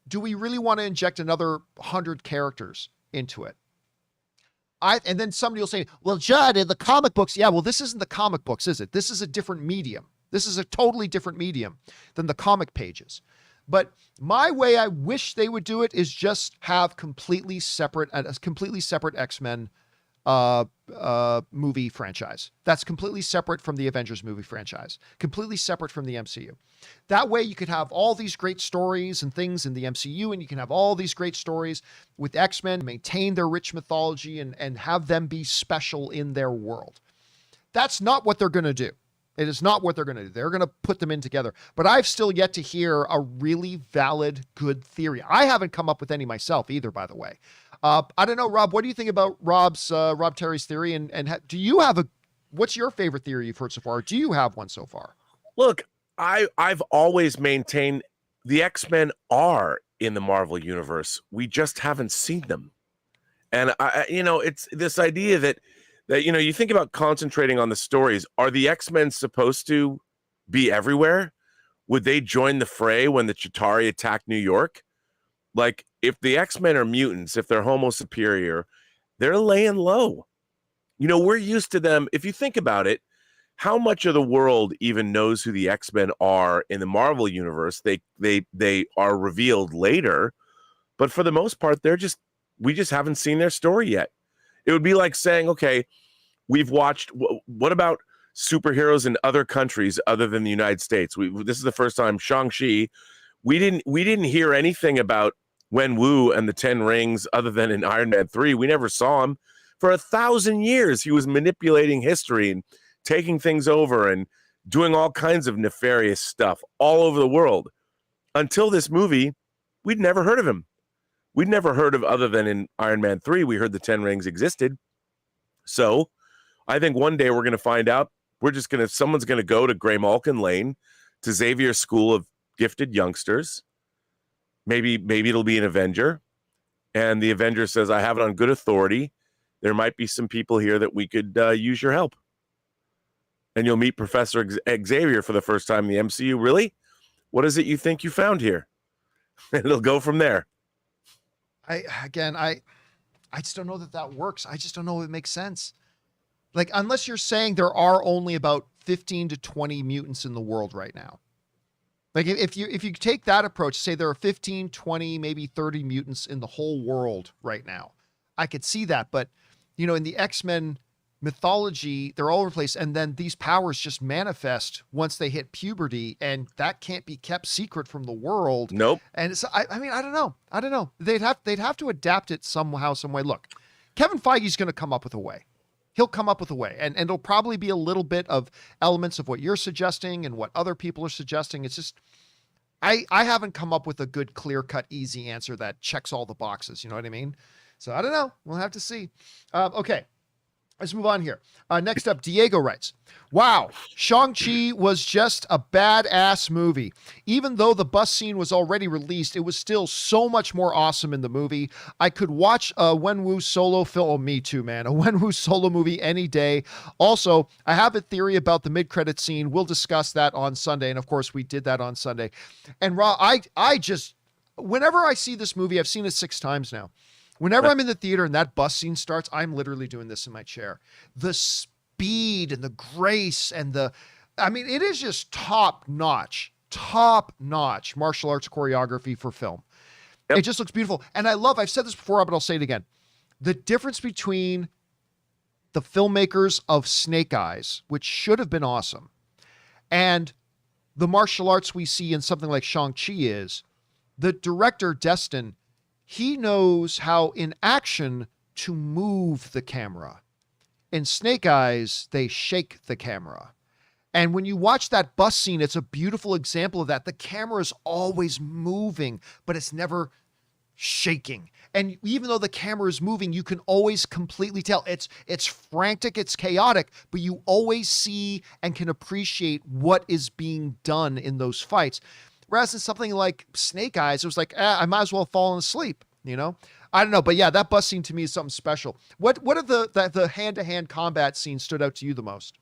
Do we really want to inject another 100 characters into it? And then somebody will say, well, Judd, in the comic books, yeah, well, this isn't the comic books, is it? This is a different medium. This is a totally different medium than the comic pages. But my way I wish they would do it is just have a completely separate X-Men movie franchise. That's completely separate from the Avengers movie franchise, completely separate from the MCU. That way you could have all these great stories and things in the MCU, and you can have all these great stories with X-Men, maintain their rich mythology and have them be special in their world. That's not what they're going to do. It is not what they're going to do. They're going to put them in together. But I've still yet to hear a really valid, good theory. I haven't come up with any myself either, by the way. I don't know, Rob, what do you think about Rob Terry's theory? Do you have what's your favorite theory you've heard so far? Do you have one so far? Look, I've always maintained the X-Men are in the Marvel universe. We just haven't seen them. And it's this idea that you think about concentrating on the stories. Are the X-Men supposed to be everywhere? Would they join the fray when the Chitauri attacked New York? Like, if the X-Men are mutants, if they're Homo superior, they're laying low. We're used to them. If you think about it, how much of the world even knows who the X-Men are in the Marvel universe? They are revealed later, but for the most part, we just haven't seen their story yet. It would be like saying, okay, we've watched, what about superheroes in other countries other than the United States? This is the first time Shang-Chi, we didn't hear anything about Wenwu and the 10 Rings other than in Iron Man 3. We never saw him. For 1,000 years, he was manipulating history and taking things over and doing all kinds of nefarious stuff all over the world. Until this movie, we'd never heard of him. We'd never heard of, other than in Iron Man 3, we heard the 10 Rings existed. So I think one day we're going to find out. Someone's going to go to Graymalkin Lane, to Xavier's School of Gifted Youngsters. Maybe it'll be an Avenger. And the Avenger says, I have it on good authority. There might be some people here that we could use your help. And you'll meet Professor Xavier for the first time in the MCU. Really? What is it you think you found here? And it'll go from there. I just don't know that works. I just don't know if it makes sense. Like, unless you're saying there are only about 15 to 20 mutants in the world right now. Like, if you take that approach, say there are 15, 20, maybe 30 mutants in the whole world right now, I could see that. But, in the X-Men mythology, they're all over the place. And then these powers just manifest once they hit puberty, and that can't be kept secret from the world. Nope. And it's, I mean, I don't know. They'd have to adapt it somehow, some way. Look, Kevin Feige's going to come up with a way. He'll come up with a way, and it'll probably be a little bit of elements of what you're suggesting and what other people are suggesting. It's just, I haven't come up with a good, clear-cut, easy answer that checks all the boxes. You know what I mean? So I don't know. We'll have to see. Okay. Let's move on here. Next up, Diego writes, wow, Shang-Chi was just a badass movie. Even though the bus scene was already released, it was still so much more awesome in the movie. I could watch a Wenwu solo film. Oh, me too, man. A Wenwu solo movie any day. Also, I have a theory about the mid-credit scene. We'll discuss that on Sunday. And of course, we did that on Sunday. And Rob, I just, whenever I see this movie, I've seen it 6 times now. Whenever I'm in the theater and that bus scene starts, I'm literally doing this in my chair. The speed and the grace and it is just top notch martial arts choreography for film. Yep. It just looks beautiful. And I've said this before, but I'll say it again. The difference between the filmmakers of Snake Eyes, which should have been awesome, and the martial arts we see in something like Shang-Chi is the director, Destin, he knows how in action to move the camera. In Snake Eyes, they shake the camera. And when you watch that bus scene, it's a beautiful example of that. The camera is always moving, but it's never shaking. And even though the camera is moving, you can always completely tell it's frantic, it's chaotic, but you always see and can appreciate what is being done in those fights. Whereas in something like Snake Eyes, it was like, I might as well have fallen asleep, you know? I don't know, but yeah, that bus scene to me is something special. What of the hand-to-hand combat scenes stood out to you the most?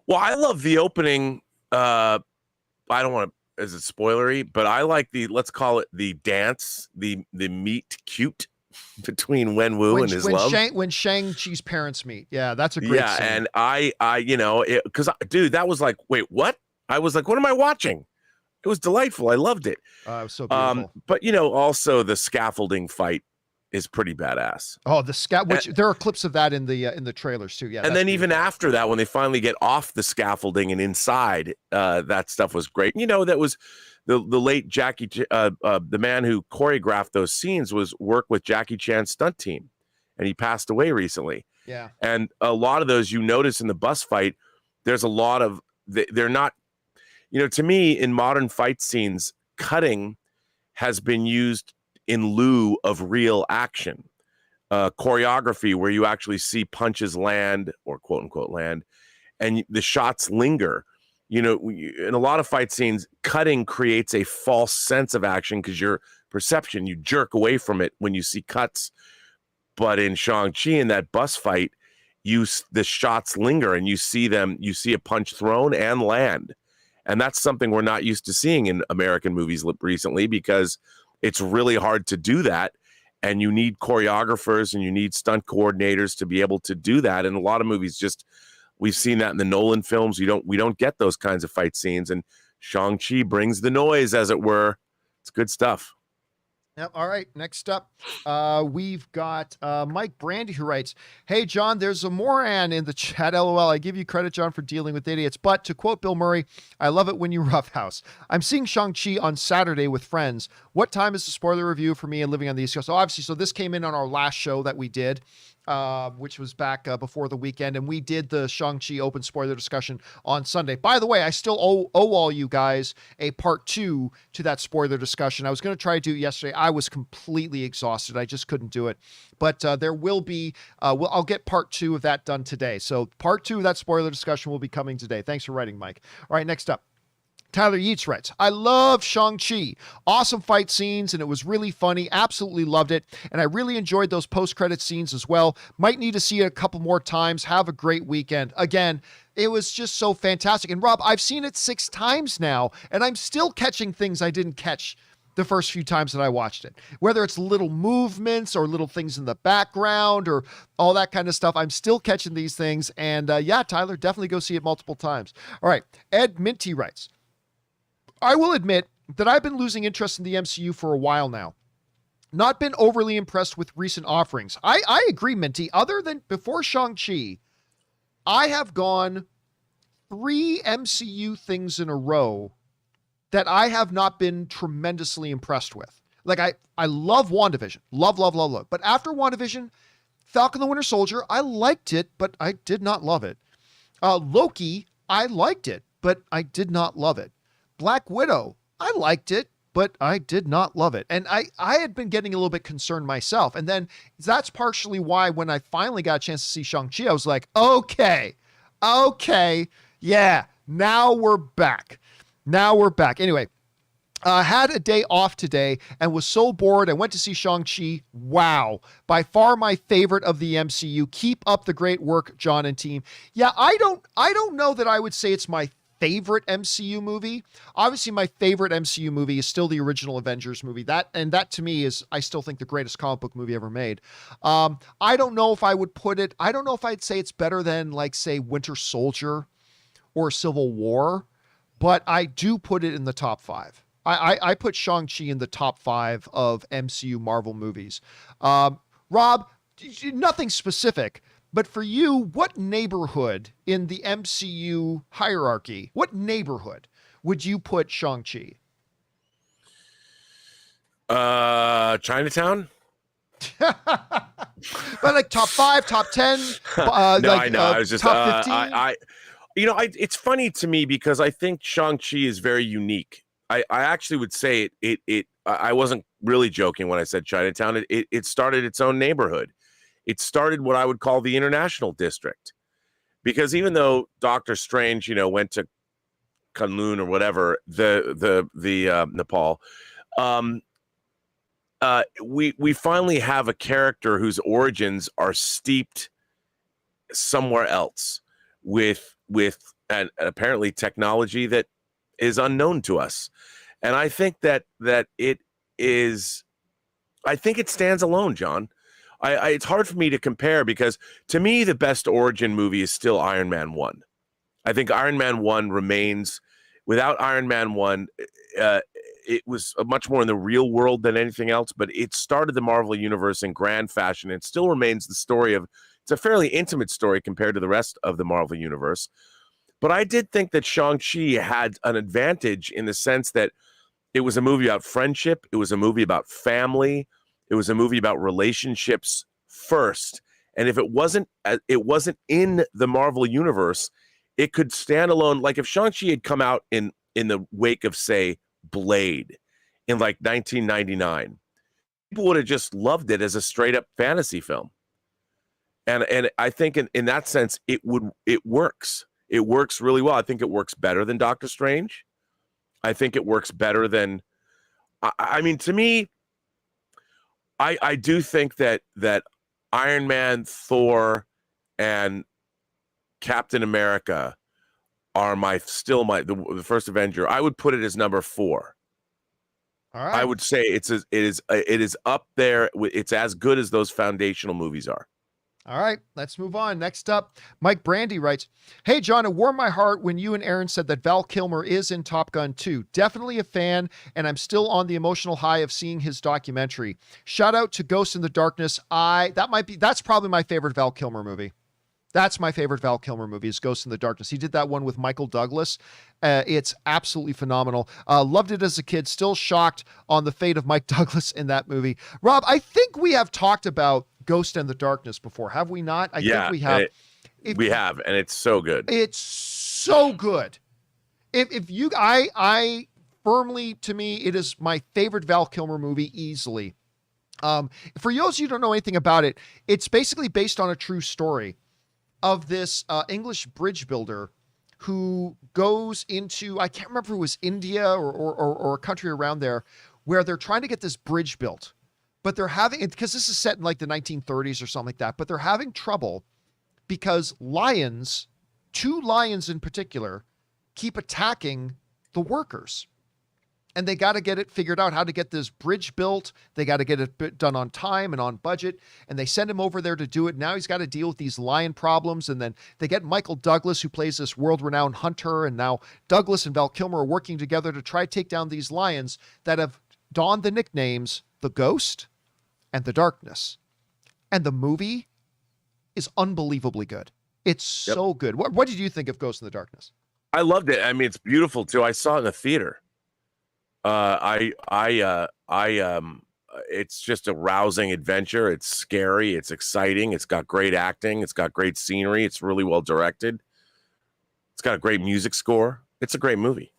Well, I love the opening. I don't want to, is it spoilery? But I like let's call it the dance, the meet cute between Wenwu and his love. When Shang-Chi's parents meet. Yeah, that's a great scene. And I because dude, that was like, wait, what? I was like, what am I watching? It was delightful. I loved it. It was so beautiful. But also the scaffolding fight is pretty badass. Oh, which there are clips of that in the trailers too. Yeah. And then even after that, when they finally get off the scaffolding and inside, that stuff was great. That was the late Jackie, the man who choreographed those scenes was work with Jackie Chan's stunt team, and he passed away recently. Yeah. And a lot of those you notice in the bus fight, there's a lot of they're not. To me, in modern fight scenes, cutting has been used in lieu of real action. Choreography, where you actually see punches land, or quote unquote land, and the shots linger. In a lot of fight scenes, cutting creates a false sense of action because your perception, you jerk away from it when you see cuts. But in Shang-Chi, in that bus fight, the shots linger and you see a punch thrown and land. And that's something we're not used to seeing in American movies recently, because it's really hard to do that. And you need choreographers and you need stunt coordinators to be able to do that. And a lot of movies we've seen that in the Nolan films. We don't get those kinds of fight scenes. And Shang-Chi brings the noise, as it were. It's good stuff. Yep. All right. Next up, we've got Mike Brandy, who writes, "Hey, John, there's a Moran in the chat. LOL. I give you credit, John, for dealing with idiots. But to quote Bill Murray, I love it when you roughhouse. I'm seeing Shang-Chi on Saturday with friends. What time is the spoiler review for me and living on the East Coast?" So obviously, this came in on our last show that we did, which was back before the weekend. And we did the Shang-Chi open spoiler discussion on Sunday. By the way, I still owe all you guys a part 2 to that spoiler discussion. I was going to try to do it yesterday. I was completely exhausted. I just couldn't do it. But there will be, I'll get part 2 of that done today. So part 2 of that spoiler discussion will be coming today. Thanks for writing, Mike. All right, next up. Tyler Yeats writes, "I love Shang-Chi. Awesome fight scenes, and it was really funny. Absolutely loved it. And I really enjoyed those post-credit scenes as well. Might need to see it a couple more times. Have a great weekend." Again, it was just so fantastic. And Rob, I've seen it 6 times now, and I'm still catching things I didn't catch the first few times that I watched it. Whether it's little movements or little things in the background or all that kind of stuff, I'm still catching these things. And yeah, Tyler, definitely go see it multiple times. All right. Ed Minty writes, "I will admit that I've been losing interest in the MCU for a while now. Not been overly impressed with recent offerings." I agree, Minty. Other than before Shang-Chi, I have gone 3 MCU things in a row that I have not been tremendously impressed with. Like, I love WandaVision. Love. But after WandaVision, Falcon the Winter Soldier, I liked it, but I did not love it. Loki, I liked it, but I did not love it. Black Widow, I liked it, but I did not love it. And I had been getting a little bit concerned myself. And then that's partially why when I finally got a chance to see Shang-Chi, I was like, okay, yeah, now we're back. Anyway, had a day off today and was so bored. I went to see Shang-Chi. Wow. By far my favorite of the MCU. Keep up the great work, John and team. Yeah, I don't know that I would say it's my favorite MCU movie. Obviously, my favorite MCU movie is still the original Avengers movie. That to me is, I still think, the greatest comic book movie ever made. I don't know if I would put it, I don't know if I'd say it's better than, like, say, Winter Soldier or Civil War, but I do put it in the top 5. I put Shang-Chi in the top 5 of MCU Marvel movies. Rob, nothing specific, but for you, what neighborhood in the MCU hierarchy, what neighborhood would you put Shang-Chi? Chinatown? But like top 5, top 10? No, I know. I was just top 15? It's funny to me because I think Shang-Chi is very unique. I actually would say I wasn't really joking when I said Chinatown. It started its own neighborhood. It started what I would call the international district, because even though Doctor Strange, went to Kunlun or whatever, the Nepal, we finally have a character whose origins are steeped somewhere else with and apparently technology that is unknown to us. And I think that it is, I think it stands alone, John. It's hard for me to compare, because to me, the best origin movie is still Iron Man 1. I think Iron Man 1 remains, without Iron Man 1, it was much more in the real world than anything else, but it started the Marvel Universe in grand fashion. It still remains the story of, it's a fairly intimate story compared to the rest of the Marvel Universe. But I did think that Shang-Chi had an advantage in the sense that it was a movie about friendship. It was a movie about family. It was a movie about relationships first. And if it wasn't in the Marvel Universe, it could stand alone. Like if Shang-Chi had come out in the wake of, say, Blade in like 1999, people would have just loved it as a straight up fantasy film. And I think in that sense, it works. It works really well. I think it works better than Doctor Strange. I think it works better than, I mean, to me, I do think that Iron Man, Thor, and Captain America are the first Avenger. I would put it as number 4. All right. I would say it is up there. It's as good as those foundational movies are. All right, let's move on. Next up, Mike Brandy writes, "Hey, John, it warmed my heart when you and Aaron said that Val Kilmer is in Top Gun 2. Definitely a fan, and I'm still on the emotional high of seeing his documentary. Shout out to Ghost in the Darkness. That's probably my favorite Val Kilmer movie. That's my favorite Val Kilmer movie is Ghost in the Darkness. He did that one with Michael Douglas. It's absolutely phenomenal. Loved it as a kid. Still shocked on the fate of Mike Douglas in that movie. Rob, I think we have talked about Ghost in the Darkness before, have we not? I think we have. We have, and it's so good. It's so good. I firmly, to me, it is my favorite Val Kilmer movie easily. For those of you who don't know anything about it, it's basically based on a true story of this English bridge builder who goes into, I can't remember if it was India or a country around there, where they're trying to get this bridge built. But they're having, because this is set in like the 1930s or something like that, but they're having trouble because lions, 2 lions in particular, keep attacking the workers. And they got to get it figured out how to get this bridge built. They got to get it done on time and on budget. And they send him over there to do it. Now he's got to deal with these lion problems. And then they get Michael Douglas, who plays this world-renowned hunter. And now Douglas and Val Kilmer are working together to try to take down these lions that have donned the nicknames The Ghost and The Darkness. And the movie is unbelievably good. It's so good. What did you think of Ghost in the Darkness? I loved it. I mean, it's beautiful too. I saw it in the theater. It's just a rousing adventure. It's scary. It's exciting. It's got great acting. It's got great scenery. It's really well directed. It's got a great music score. It's a great movie.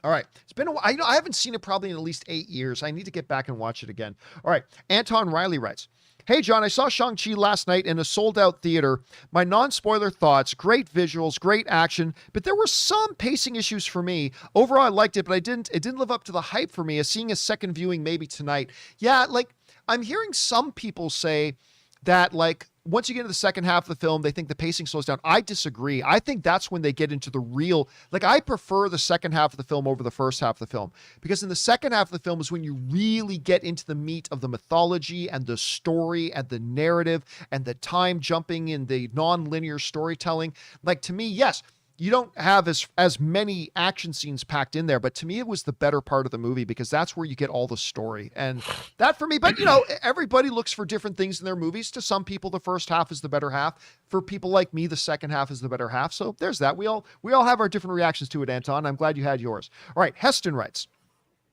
All right. It's been a while. I haven't seen it probably in at least 8 years. I need to get back and watch it again. All right. Anton Riley writes, "Hey, John, I saw Shang-Chi last night in a sold-out theater. My non-spoiler thoughts, great visuals, great action, but there were some pacing issues for me. Overall, I liked it, but it didn't live up to the hype for me. Seeing a second viewing maybe tonight." Yeah, like, I'm hearing some people say that, like, once you get into the second half of the film, they think the pacing slows down. I disagree. I think that's when they get into the real, like, I prefer the second half of the film over the first half of the film, because in the second half of the film is when you really get into the meat of the mythology and the story and the narrative and the time jumping in the non-linear storytelling. Like, to me, yes, you don't have as many action scenes packed in there, but to me, it was the better part of the movie because that's where you get all the story. And that for me, but you know, everybody looks for different things in their movies. To some people, the first half is the better half. For people like me, the second half is the better half. So there's that. We all have our different reactions to it, Anton. I'm glad you had yours. All right. Heston writes,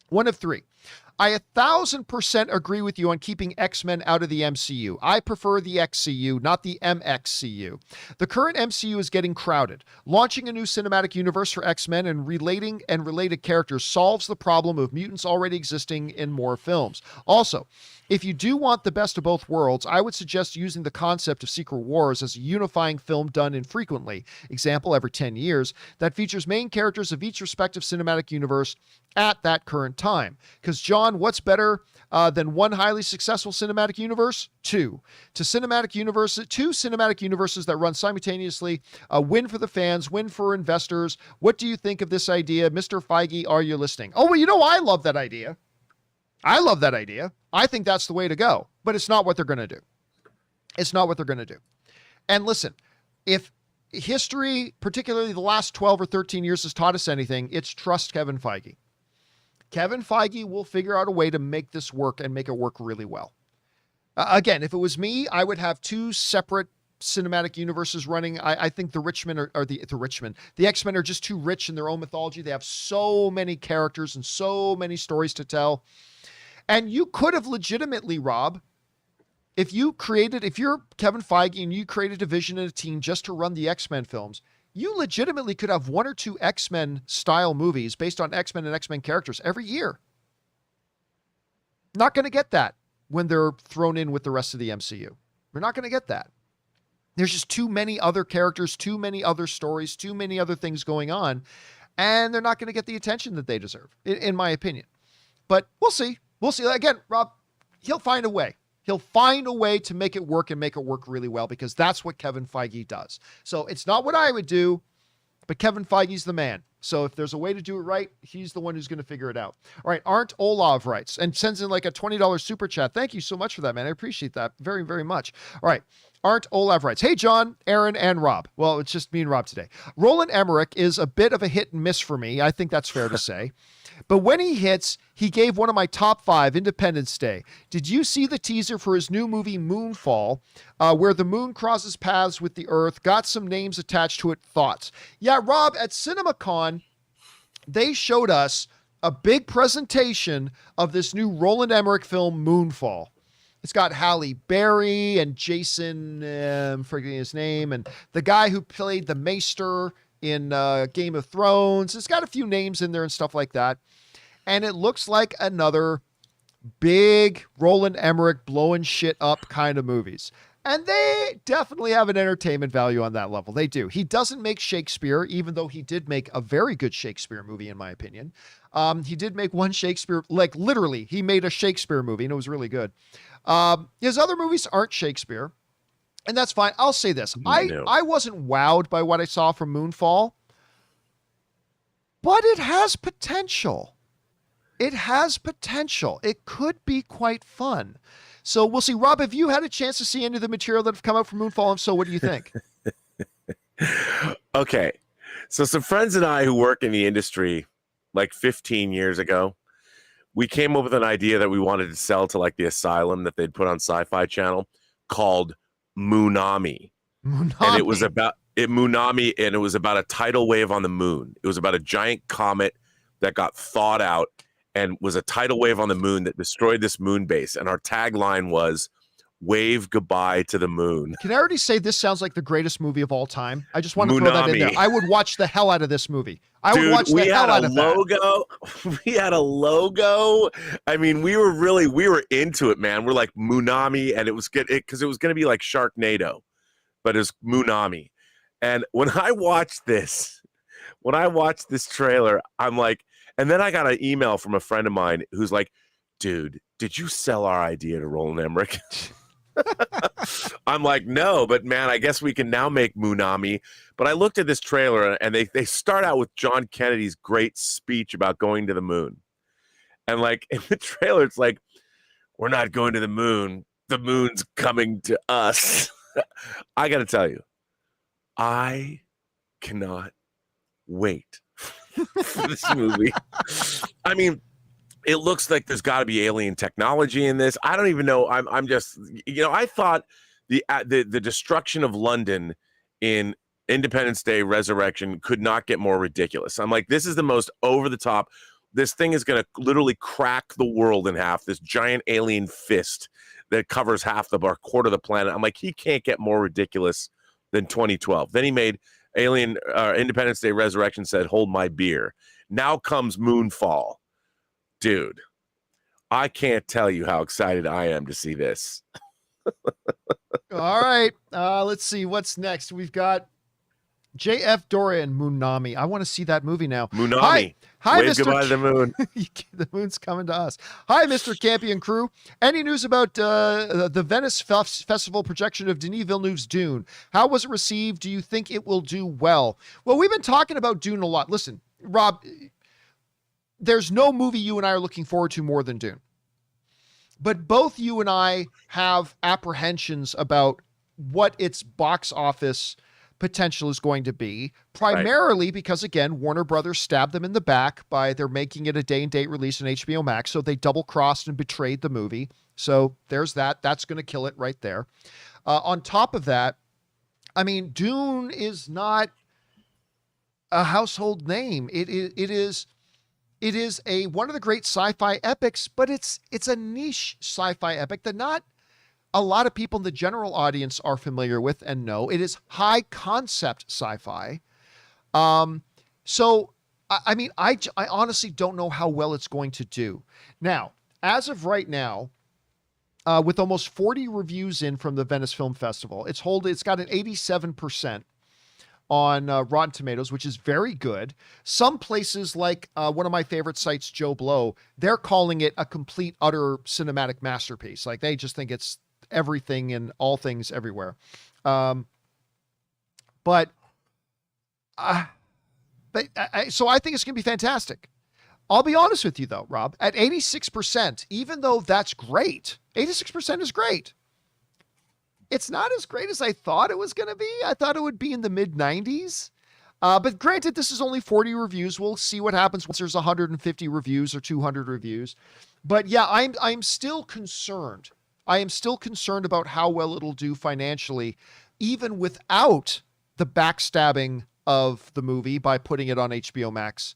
"One of 3. I 1,000% agree with you on keeping X-Men out of the MCU. I prefer the XCU, not the MXCU. The current MCU is getting crowded. Launching a new cinematic universe for X-Men and related characters solves the problem of mutants already existing in more films. Also, if you do want the best of both worlds, I would suggest using the concept of Secret Wars as a unifying film done infrequently, example every 10 years, that features main characters of each respective cinematic universe at that current time. Because, John, what's better than one highly successful cinematic universe? Two cinematic universes that run simultaneously, win for the fans, win for investors. What do you think of this idea? Mr. Feige, are you listening? Oh, well, I love that idea. I think that's the way to go, but it's not what they're going to do. And listen, if history, particularly the last 12 or 13 years, has taught us anything, it's trust Kevin Feige. Kevin Feige will figure out a way to make this work and make it work really well. Again, if it was me, I would have two separate cinematic universes running. I think the X-Men are just too rich in their own mythology. They have so many characters and so many stories to tell. And you could have legitimately, Rob, if you're Kevin Feige and you created a division and a team just to run the X-Men films, you legitimately could have one or two X-Men style movies based on X-Men and X-Men characters every year. Not going to get that when they're thrown in with the rest of the MCU. We're not going to get that. There's just too many other characters, too many other stories, too many other things going on, and they're not going to get the attention that they deserve, in my opinion. But we'll see. We'll see. Again, Rob, he'll find a way. He'll find a way to make it work and make it work really well, because that's what Kevin Feige does. So it's not what I would do, but Kevin Feige's the man. So if there's a way to do it right, he's the one who's going to figure it out. All right. Arndt Olav writes and sends in like a $20 super chat. Thank you so much for that, man. I appreciate that very, very much. All right. Arndt Olav writes, hey, John, Aaron, and Rob. Well, it's just me and Rob today. Roland Emmerich is a bit of a hit and miss for me. I think that's fair to say. But when he hits, he gave one of my top 5, Independence Day. Did you see the teaser for his new movie, Moonfall, where the moon crosses paths with the Earth? Got some names attached to it. Thoughts? Yeah, Rob, at CinemaCon, they showed us a big presentation of this new Roland Emmerich film, Moonfall. It's got Halle Berry and Jason, I'm forgetting his name, and the guy who played the Maester in Game of Thrones. It's got a few names in there and stuff like that. And it looks like another big Roland Emmerich blowing shit up kind of movies. And they definitely have an entertainment value on that level. They do. He doesn't make Shakespeare, even though he did make a very good Shakespeare movie, in my opinion. He did make one Shakespeare, like literally, he made a Shakespeare movie, and it was really good. His other movies aren't Shakespeare, and that's fine. I'll say this. I wasn't wowed by what I saw from Moonfall, but it has potential. It could be quite fun. So we'll see. Rob, have you had a chance to see any of the material that have come out from Moonfall? And so what do you think? Okay. So some friends and I who work in the industry like 15 years ago, we came up with an idea that we wanted to sell to like the Asylum that they'd put on Sci-Fi Channel called Moonami. And it was about Moonami, and it was about a tidal wave on the moon. It was about a giant comet that got thawed out and was a tidal wave on the moon that destroyed this moon base. And our tagline was, wave goodbye to the moon. Can I already say this sounds like the greatest movie of all time? I just want to throw that in there. I would watch the hell out of this movie. We had a logo. I mean, we were into it, man. We're like Moonami, and it was good because it was going to be like Sharknado, but it's Moonami. And when I watched this trailer, I'm like, and then I got an email from a friend of mine who's like, dude, did you sell our idea to Roland Emmerich? I'm like, no, but man, I guess we can now make Moonami. But I looked at this trailer, and they start out with John Kennedy's great speech about going to the moon. And like in the trailer, it's like, we're not going to the moon. The moon's coming to us. I got to tell you, I cannot wait for this movie. I mean, it looks like there's got to be alien technology in this. I don't even know. I'm just, I thought the destruction of London in Independence Day Resurrection could not get more ridiculous. I'm like, this is the most over the top. this thing is going to literally crack the world in half. This giant alien fist that covers half the or quarter of the planet. I'm like, he can't get more ridiculous than 2012. Then he made Alien Independence Day Resurrection, said, hold my beer. Now comes Moonfall. Dude, I can't tell you how excited I am to see this. All right. Let's see what's next. We've got J.F. Dorian, Moonami. I want to see that movie now. Moonami. Hi, Wave Mr. goodbye to the moon. The moon's coming to us. Hi, Mr. Campea and crew. Any news about the Venice Festival projection of Denis Villeneuve's Dune? How was it received? Do you think it will do well? Well, we've been talking about Dune a lot. Listen, Rob, there's no movie you and I are looking forward to more than Dune. But both you and I have apprehensions about what its box office potential is going to be, primarily because, again, Warner Brothers stabbed them in the back by they're making it a day-and-date release on HBO Max, so they double-crossed and betrayed the movie. So there's that. That's going to kill it right there. On top of that, I mean, Dune is not a household name. It is one of the great sci-fi epics, but it's a niche sci-fi epic that not a lot of people in the general audience are familiar with and know. It is high concept sci-fi. So, I mean, I honestly don't know how well it's going to do. Now, as of right now, with almost 40 reviews in from the Venice Film Festival, it's got an 87% on Rotten Tomatoes, which is very good. Some places, like one of my favorite sites, Joe Blow, they're calling it a complete, utter cinematic masterpiece. Like, they just think it's everything and all things everywhere. So I think it's going to be fantastic. I'll be honest with you though, Rob, at 86%, even though that's great, 86% is great. It's not as great as I thought it was going to be. I thought it would be in the mid 90s. But granted, this is only 40 reviews. We'll see what happens once there's 150 reviews or 200 reviews. But yeah, I'm still concerned. I am still concerned about how well it'll do financially, even without the backstabbing of the movie by putting it on HBO Max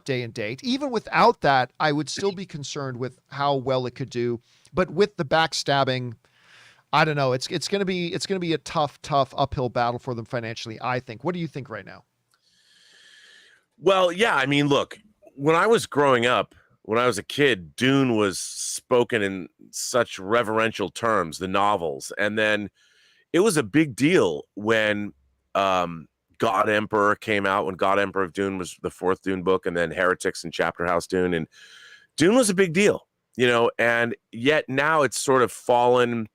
day and date. Even without that, I would still be concerned with how well it could do. But with the backstabbing, I don't know. It's going to be a tough uphill battle for them financially, I think. What do you think right now? Well, yeah, I mean, look, when I was growing up, when I was a kid, Dune was spoken in such reverential terms, the novels. And then it was a big deal when God Emperor came out, when God Emperor of Dune was the fourth Dune book, and then Heretics and Chapter House Dune. And Dune was a big deal, you know, and yet now it's sort of fallen.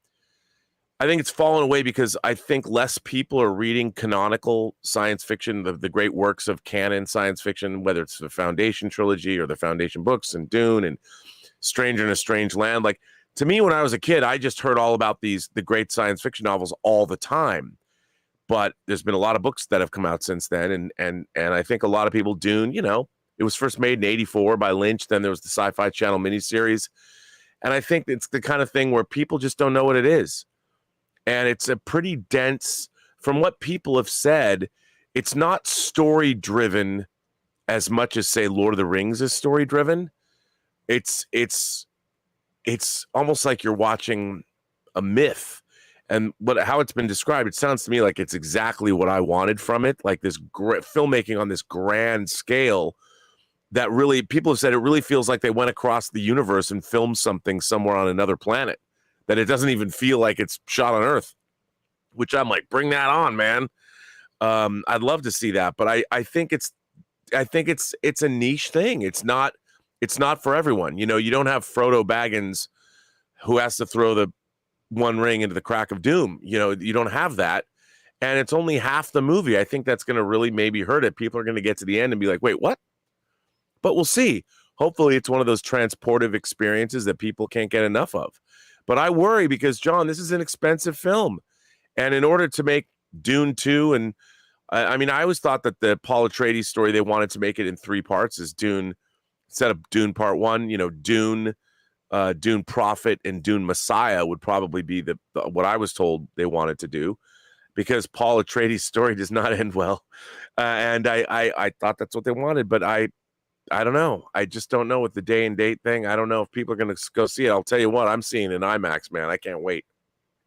I think it's fallen away because I think less people are reading canonical science fiction, the great works of canon science fiction, whether it's the Foundation trilogy or the Foundation books and Dune and Stranger in a Strange Land. Like, to me, when I was a kid, I just heard all about the great science fiction novels all the time. But there's been a lot of books that have come out since then. And I think a lot of people, Dune, you know, it was first made in 1984 by Lynch. Then there was the Sci-Fi Channel miniseries. And I think it's the kind of thing where people just don't know what it is. And it's a pretty dense, from what people have said, it's not story-driven as much as, say, Lord of the Rings is story-driven. It's almost like you're watching a myth. And how it's been described, it sounds to me like it's exactly what I wanted from it, like this filmmaking on this grand scale that really, people have said it really feels like they went across the universe and filmed something somewhere on another planet, that it doesn't even feel like it's shot on Earth, which I'm like, bring that on, man. I'd love to see that, but I think it's a niche thing. It's not for everyone. You know, you don't have Frodo Baggins who has to throw the one ring into the crack of doom. You know, you don't have that. And it's only half the movie. I think that's going to really maybe hurt it. People are going to get to the end and be like, wait, what? But we'll see. Hopefully it's one of those transportive experiences that people can't get enough of. But I worry because, John, this is an expensive film. And in order to make Dune 2, and I mean, I always thought that the Paul Atreides story, they wanted to make it in 3 parts, is Dune, instead of Dune Part 1, you know, Dune Prophet and Dune Messiah would probably be the what I was told they wanted to do, because Paul Atreides' story does not end well. And I thought that's what they wanted, but I don't know. I just don't know with the day and date thing. I don't know if people are going to go see it. I'll tell you what, I'm seeing in IMAX, man. I can't wait.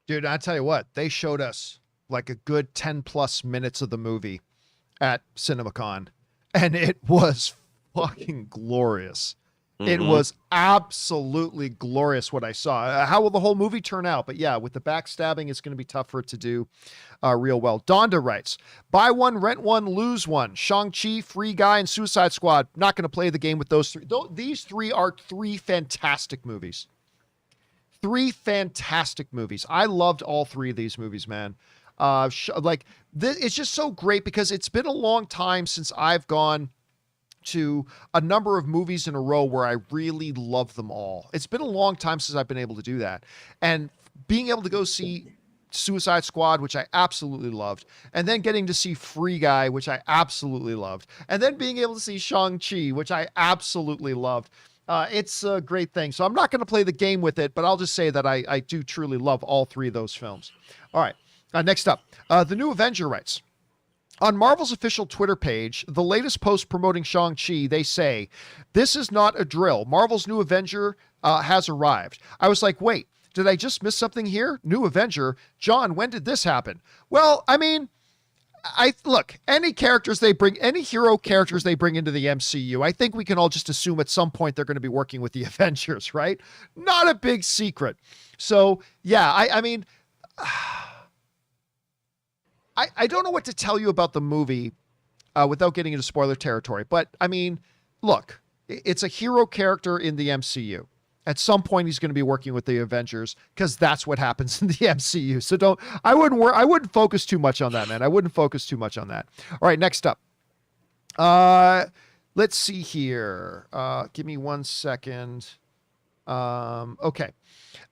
Dude, I tell you what, they showed us like a good 10 plus minutes of the movie at CinemaCon, and it was fucking glorious. It was absolutely glorious what I saw. How will the whole movie turn out? But yeah, with the backstabbing, it's going to be tough for it to do real well. Donda writes, buy one, rent one, lose one. Shang-Chi, Free Guy, and Suicide Squad. Not going to play the game with those three. These three are three fantastic movies. Three fantastic movies. I loved all three of these movies, man. It's just so great because it's been a long time since I've gone to a number of movies in a row where I really love them all. It's been a long time since I've been able to do that. And being able to go see Suicide Squad, which I absolutely loved, and then getting to see Free Guy, which I absolutely loved, and then being able to see Shang-Chi, which I absolutely loved. It's a great thing. So I'm not going to play the game with it, but I'll just say that I do truly love all three of those films. All right. Next up, The New Avenger writes, on Marvel's official Twitter page, the latest post promoting Shang-Chi, they say, this is not a drill. Marvel's New Avenger has arrived. I was like, wait, did I just miss something here? New Avenger? John, when did this happen? Well, I mean, look, any hero characters they bring into the MCU, I think we can all just assume at some point they're going to be working with the Avengers, right? Not a big secret. So, yeah, I mean... I don't know what to tell you about the movie without getting into spoiler territory. But, I mean, look, it's a hero character in the MCU. At some point, he's going to be working with the Avengers because that's what happens in the MCU. So I wouldn't focus too much on that, man. I wouldn't focus too much on that. All right, next up. Let's see here. Give me 1 second. Okay.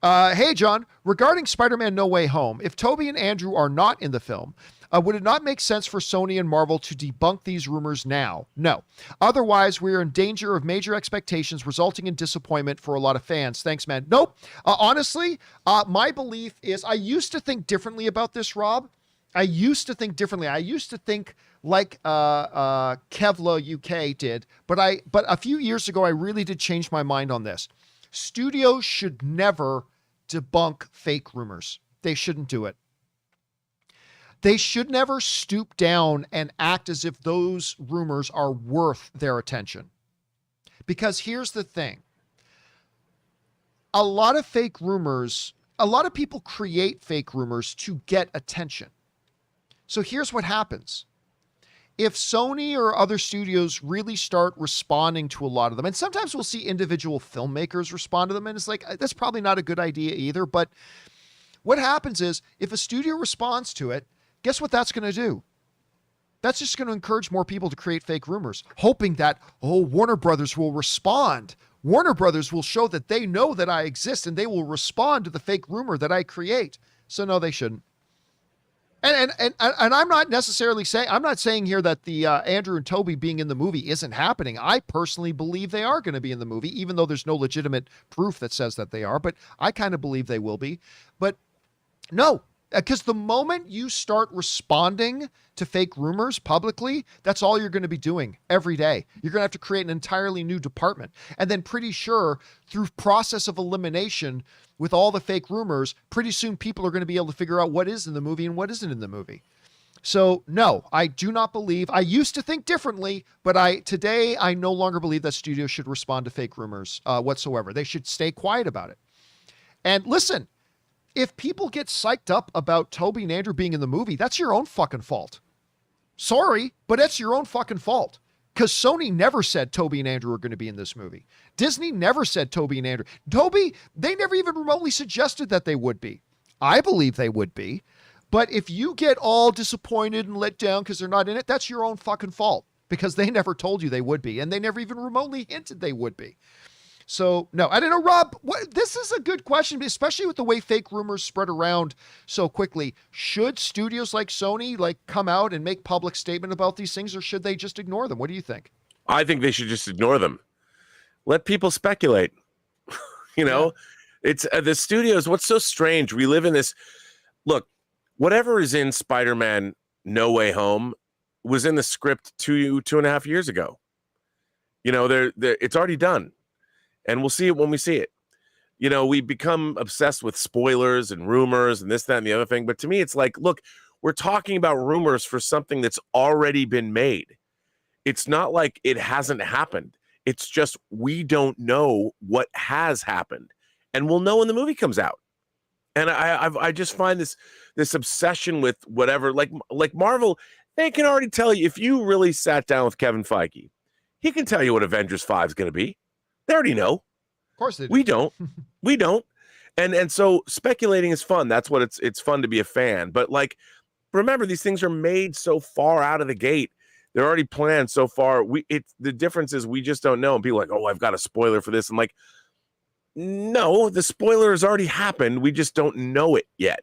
Hey, John, regarding Spider-Man No Way Home, if Tobey and Andrew are not in the film, would it not make sense for Sony and Marvel to debunk these rumors now? No. Otherwise, we are in danger of major expectations resulting in disappointment for a lot of fans. Thanks, man. Nope. Honestly, my belief is I used to think differently about this, Rob. I used to think differently. I used to think like Kevla UK did, but a few years ago, I really did change my mind on this. Studios should never debunk fake rumors. They shouldn't do it. They should never stoop down and act as if those rumors are worth their attention. Because here's the thing. A lot of people create fake rumors to get attention. So here's what happens. If Sony or other studios really start responding to a lot of them, and sometimes we'll see individual filmmakers respond to them, and it's like, that's probably not a good idea either. But what happens is if a studio responds to it, guess what that's going to do? That's just going to encourage more people to create fake rumors, hoping that, Warner Brothers will respond. Warner Brothers will show that they know that I exist and they will respond to the fake rumor that I create. So no, they shouldn't. And I'm not necessarily saying, I'm not saying here that the Andrew and Tobey being in the movie isn't happening. I personally believe they are going to be in the movie, even though there's no legitimate proof that says that they are, but I kind of believe they will be. But no, because the moment you start responding to fake rumors publicly, that's all you're going to be doing every day. You're going to have to create an entirely new department. And then pretty sure through process of elimination with all the fake rumors, pretty soon people are going to be able to figure out what is in the movie and what isn't in the movie. So no, I do not believe, I used to think differently, but today I no longer believe that studios should respond to fake rumors whatsoever. They should stay quiet about it. And listen, if people get psyched up about Tobey and Andrew being in the movie, that's your own fucking fault. Sorry, but that's your own fucking fault. Because Sony never said Tobey and Andrew are going to be in this movie. Disney never said Tobey and Andrew. They never even remotely suggested that they would be. I believe they would be. But if you get all disappointed and let down because they're not in it, that's your own fucking fault. Because they never told you they would be. And they never even remotely hinted they would be. So, no, I don't know, Rob, this is a good question, especially with the way fake rumors spread around so quickly. Should studios like Sony come out and make public statement about these things, or should they just ignore them? What do you think? I think they should just ignore them. Let people speculate. It's the studios. What's so strange? We live in this. Look, whatever is in Spider-Man No Way Home was in the script 2.5 years ago. You know, it's already done, and we'll see it when we see it. You know, we become obsessed with spoilers and rumors and this, that, and the other thing. But to me, it's like, look, we're talking about rumors for something that's already been made. It's not like it hasn't happened. It's just we don't know what has happened, and we'll know when the movie comes out. And I just find this obsession with whatever, like Marvel, they can already tell you. If you really sat down with Kevin Feige, he can tell you what Avengers 5 is going to be. They already know. Of course they do. We don't. We don't. And so speculating is fun. That's what it's fun to be a fan. But like, remember, these things are made so far out of the gate. They're already planned so far. The difference is we just don't know. And people are like, oh, I've got a spoiler for this. I'm like, no, the spoiler has already happened. We just don't know it yet.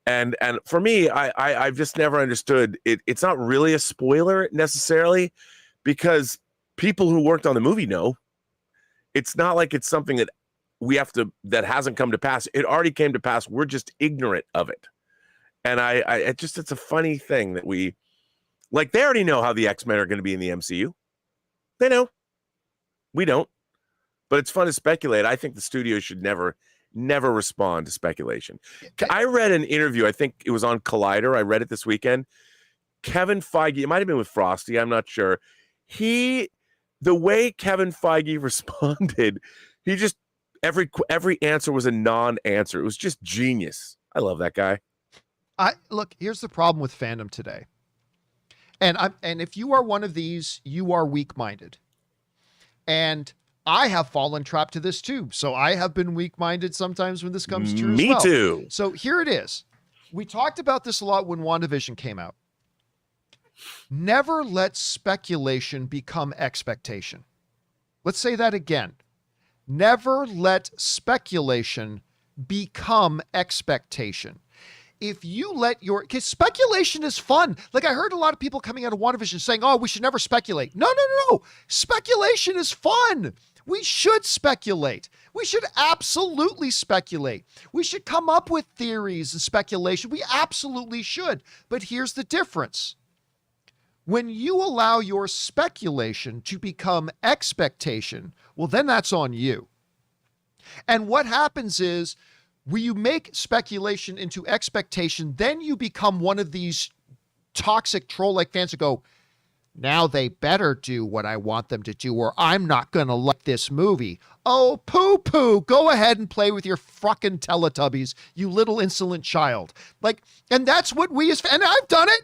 And for me, I've just never understood it. It's not really a spoiler necessarily, because people who worked on the movie know. It's not like it's something that that hasn't come to pass. It already came to pass. We're just ignorant of it. And it's a funny thing that they already know how the X-Men are going to be in the MCU. They know. We don't. But it's fun to speculate. I think the studio should never respond to speculation. I read an interview. I think it was on Collider. I read it this weekend. Kevin Feige, it might have been with Frosty. I'm not sure. The way Kevin Feige responded, he just, every answer was a non-answer. It was just genius. I love that guy. Look, here's the problem with fandom today. And if you are one of these, you are weak-minded. And I have fallen trapped to this too. So I have been weak-minded sometimes when this comes true as well. Me too. So here it is. We talked about this a lot when WandaVision came out. Never let speculation become expectation. Let's say that again. Never let speculation become expectation. If you let because speculation is fun. Like, I heard a lot of people coming out of WandaVision saying, oh, we should never speculate. No. Speculation is fun. We should speculate. We should absolutely speculate. We should come up with theories and speculation. We absolutely should. But here's the difference. When you allow your speculation to become expectation, well, then that's on you. And what happens is, when you make speculation into expectation, then you become one of these toxic troll-like fans who go, now they better do what I want them to do, or I'm not going to like this movie. Oh, poo-poo, go ahead and play with your fucking Teletubbies, you little insolent child. Like, and that's what and I've done it.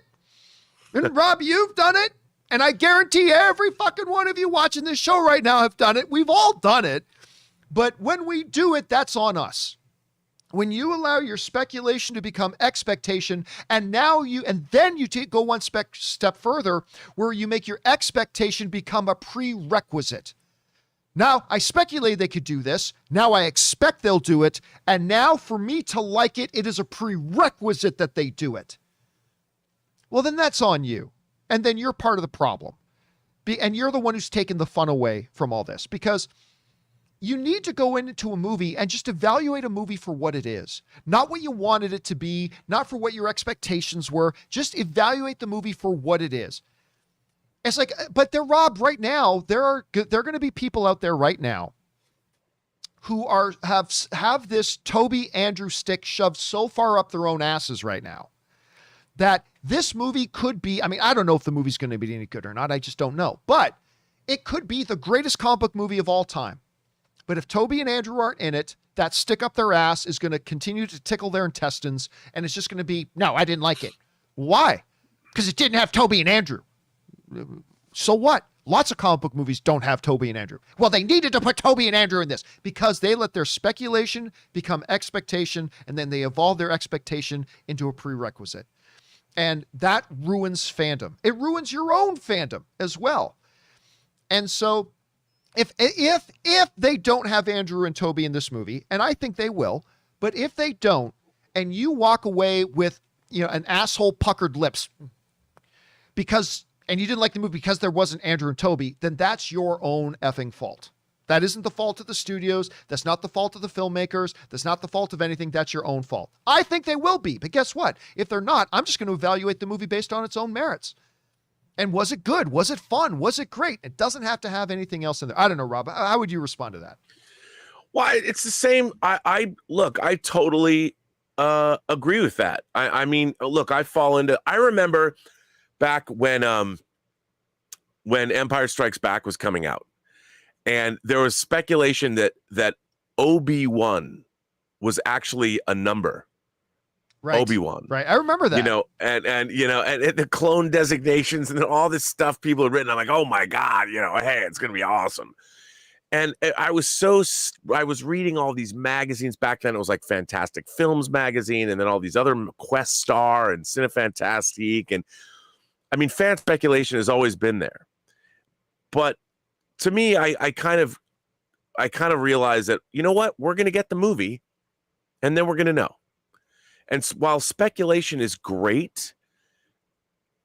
And Rob, you've done it. And I guarantee every fucking one of you watching this show right now have done it. We've all done it. But when we do it, that's on us. When you allow your speculation to become expectation, and then you go one step further, where you make your expectation become a prerequisite. Now, I speculated they could do this. Now I expect they'll do it. And now for me to like it, it is a prerequisite that they do it. Well, then that's on you. And then you're part of the problem. And you're the one who's taken the fun away from all this, because you need to go into a movie and just evaluate a movie for what it is. Not what you wanted it to be, not for what your expectations were. Just evaluate the movie for what it is. It's like, but Rob, right now, there are going to be people out there right now who have this Toby Andrew stick shoved so far up their own asses right now that this movie could be, I mean, I don't know if the movie's going to be any good or not. I just don't know. But it could be the greatest comic book movie of all time. But if Toby and Andrew aren't in it, that stick up their ass is going to continue to tickle their intestines, and it's just going to be, no, I didn't like it. Why? Because it didn't have Toby and Andrew. So what? Lots of comic book movies don't have Toby and Andrew. Well, they needed to put Toby and Andrew in this because they let their speculation become expectation, and then they evolve their expectation into a prerequisite. And that ruins fandom. It ruins your own fandom as well. And so if they don't have Andrew and Toby in this movie, and I think they will, but if they don't, and you walk away with, an asshole puckered lips and you didn't like the movie because there wasn't Andrew and Toby, then that's your own effing fault. That isn't the fault of the studios. That's not the fault of the filmmakers. That's not the fault of anything. That's your own fault. I think they will be, but guess what? If they're not, I'm just going to evaluate the movie based on its own merits. And was it good? Was it fun? Was it great? It doesn't have to have anything else in there. I don't know, Rob. How would you respond to that? Well, it's the same. I look, I totally agree with that. I mean, look, I remember back when Empire Strikes Back was coming out, and there was speculation that Obi-Wan was actually a number. Right. Obi-Wan. Right. I remember that. You know, and the clone designations and all this stuff people had written. I'm like, oh my God, hey, it's gonna be awesome. And I was reading all these magazines back then. It was like Fantastic Films magazine, and then all these other Quest Star and Cinefantastique. And I mean, fan speculation has always been there. But to me, I kind of realized that, you know what, we're going to get the movie, and then we're going to know. And while speculation is great,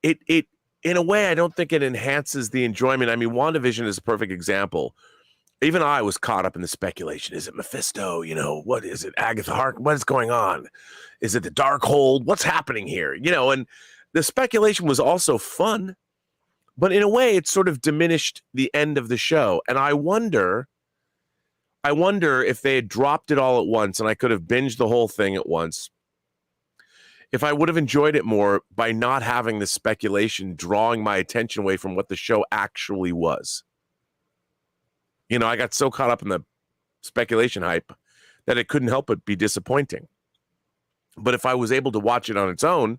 it in a way, I don't think it enhances the enjoyment. I mean, WandaVision is a perfect example. Even I was caught up in the speculation. Is it Mephisto? What is it? Agatha Harkness? What is going on? Is it the Darkhold? What's happening here? And the speculation was also fun, but in a way, it sort of diminished the end of the show. And I wonder if they had dropped it all at once and I could have binged the whole thing at once, if I would have enjoyed it more by not having the speculation drawing my attention away from what the show actually was. I got so caught up in the speculation hype that it couldn't help but be disappointing. But if I was able to watch it on its own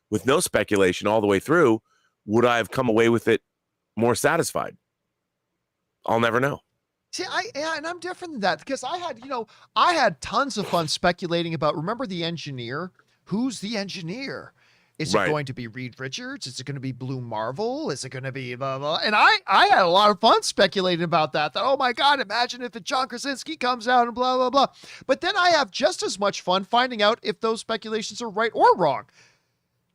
with no speculation all the way through, would I have come away with it more satisfied? I'll never know. See, and I'm different than that because I had tons of fun speculating about, remember the engineer? Who's the engineer? Is it going to be Reed Richards? Is it going to be Blue Marvel? Is it going to be blah, blah? And I had a lot of fun speculating about that. That, oh my God, imagine if John Krasinski comes out and blah, blah, blah. But then I have just as much fun finding out if those speculations are right or wrong.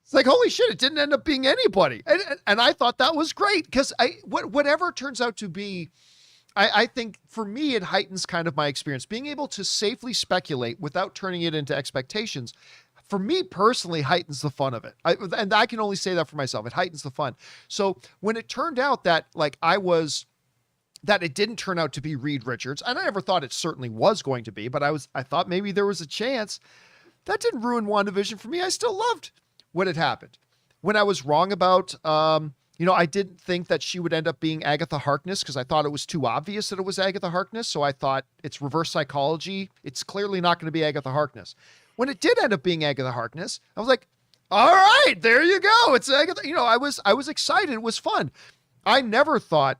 It's like, holy shit, it didn't end up being anybody. And I thought that was great because whatever it turns out to be, I think for me, it heightens kind of my experience. Being able to safely speculate without turning it into expectations, for me personally, heightens the fun of it. And I can only say that for myself. It heightens the fun. So when it turned out that that it didn't turn out to be Reed Richards, and I never thought it certainly was going to be, but I thought maybe there was a chance. That didn't ruin WandaVision for me. I still loved what had happened. When I was wrong about, I didn't think that she would end up being Agatha Harkness because I thought it was too obvious that it was Agatha Harkness. So I thought it's reverse psychology. It's clearly not going to be Agatha Harkness. When it did end up being Agatha Harkness, I was like, all right, there you go. It's Agatha. I was excited. It was fun. I never thought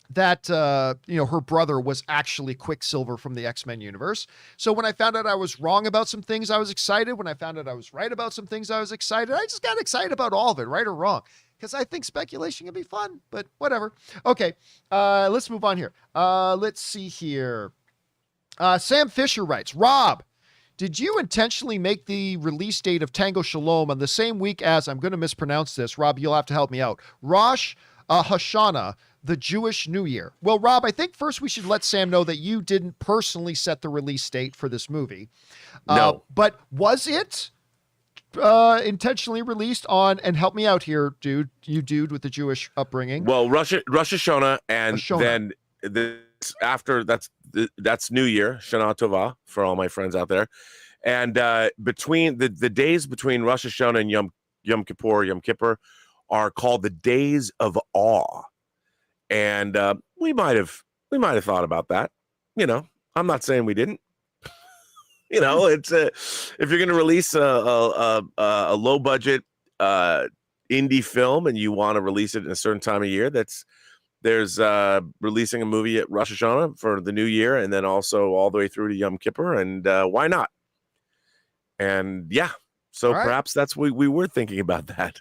that, her brother was actually Quicksilver from the X-Men universe. So when I found out I was wrong about some things, I was excited. When I found out I was right about some things, I was excited. I just got excited about all of it, right or wrong, because I think speculation can be fun, but whatever. Okay, let's move on here. Let's see here. Sam Fisher writes, Rob, did you intentionally make the release date of Tango Shalom on the same week as, I'm going to mispronounce this, Rob, you'll have to help me out, Rosh Hashanah, the Jewish New Year? Well, Rob, I think first we should let Sam know that you didn't personally set the release date for this movie. No. But was it intentionally released on, and help me out here, dude with the Jewish upbringing? Well, Rosh Hashanah, and Hashanah. Then after that's New Year, Shana Tova, for all my friends out there. And between the days between Rosh Hashanah and Yom Kippur are called the days of awe. And we might have thought about that. I'm not saying we didn't. It's if you're going to release a low budget indie film and you want to release it in a certain time of year, there's releasing a movie at Rosh Hashanah for the new year, and then also all the way through to Yom Kippur, and why not? And yeah, so perhaps that's what we were thinking about that.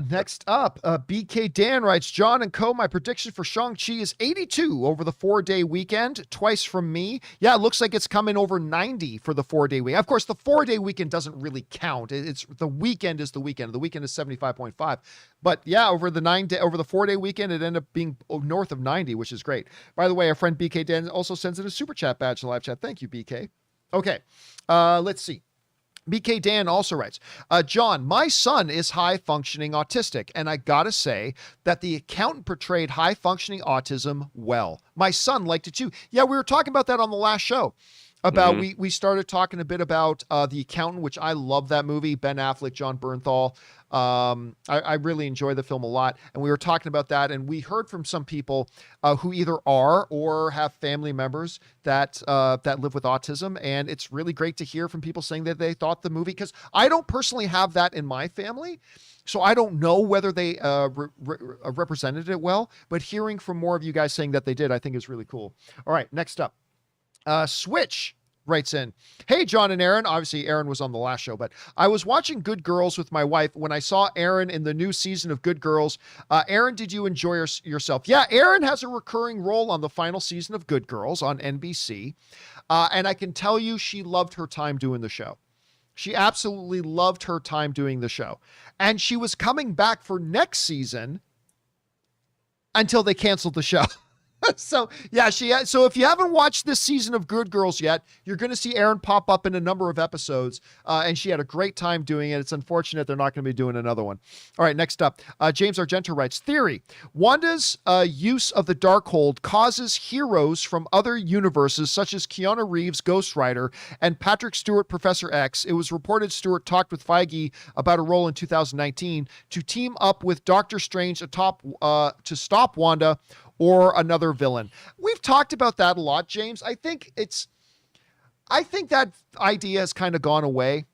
Next up, BK Dan writes, John and Co, my prediction for Shang-Chi is 82 over the 4-day weekend, twice from me. Yeah, it looks like it's coming over 90 for the 4-day week. Of course, the 4-day weekend doesn't really count. It's the weekend is the weekend. The weekend is 75.5. But yeah, over the 4-day weekend, it ended up being north of 90, which is great. By the way, our friend BK Dan also sends in a super chat badge in the live chat. Thank you, BK. Okay, let's see. BK Dan also writes, John, my son is high-functioning autistic, and I gotta say that the accountant portrayed high-functioning autism well. My son liked it too. Yeah, we were talking about that on the last show. About we started talking a bit about The Accountant, which I love that movie. Ben Affleck, John Bernthal. I really enjoy the film a lot, and we were talking about that, and we heard from some people who either are or have family members that live with autism, and it's really great to hear from people saying that they thought the movie, because I don't personally have that in my family, so I don't know whether they represented it well, but hearing from more of you guys saying that they did, I think is really cool. All right, next up. Switch writes in, hey, John and Aaron. Obviously, Aaron was on the last show, but I was watching Good Girls with my wife when I saw Aaron in the new season of Good Girls. Aaron, did you enjoy yourself? Yeah, Aaron has a recurring role on the final season of Good Girls on NBC. And I can tell you she loved her time doing the show. She absolutely loved her time doing the show. And she was coming back for next season until they canceled the show. So yeah, so if you haven't watched this season of Good Girls yet, you're going to see Aaron pop up in a number of episodes, and she had a great time doing it. It's unfortunate they're not going to be doing another one. All right, next up, James Argento writes, theory: Wanda's use of the Darkhold causes heroes from other universes, such as Keanu Reeves, Ghost Rider, and Patrick Stewart, Professor X. It was reported Stewart talked with Feige about a role in 2019 to team up with Doctor Strange to stop Wanda or another villain. We've talked about that a lot, James. I think that idea has kind of gone away.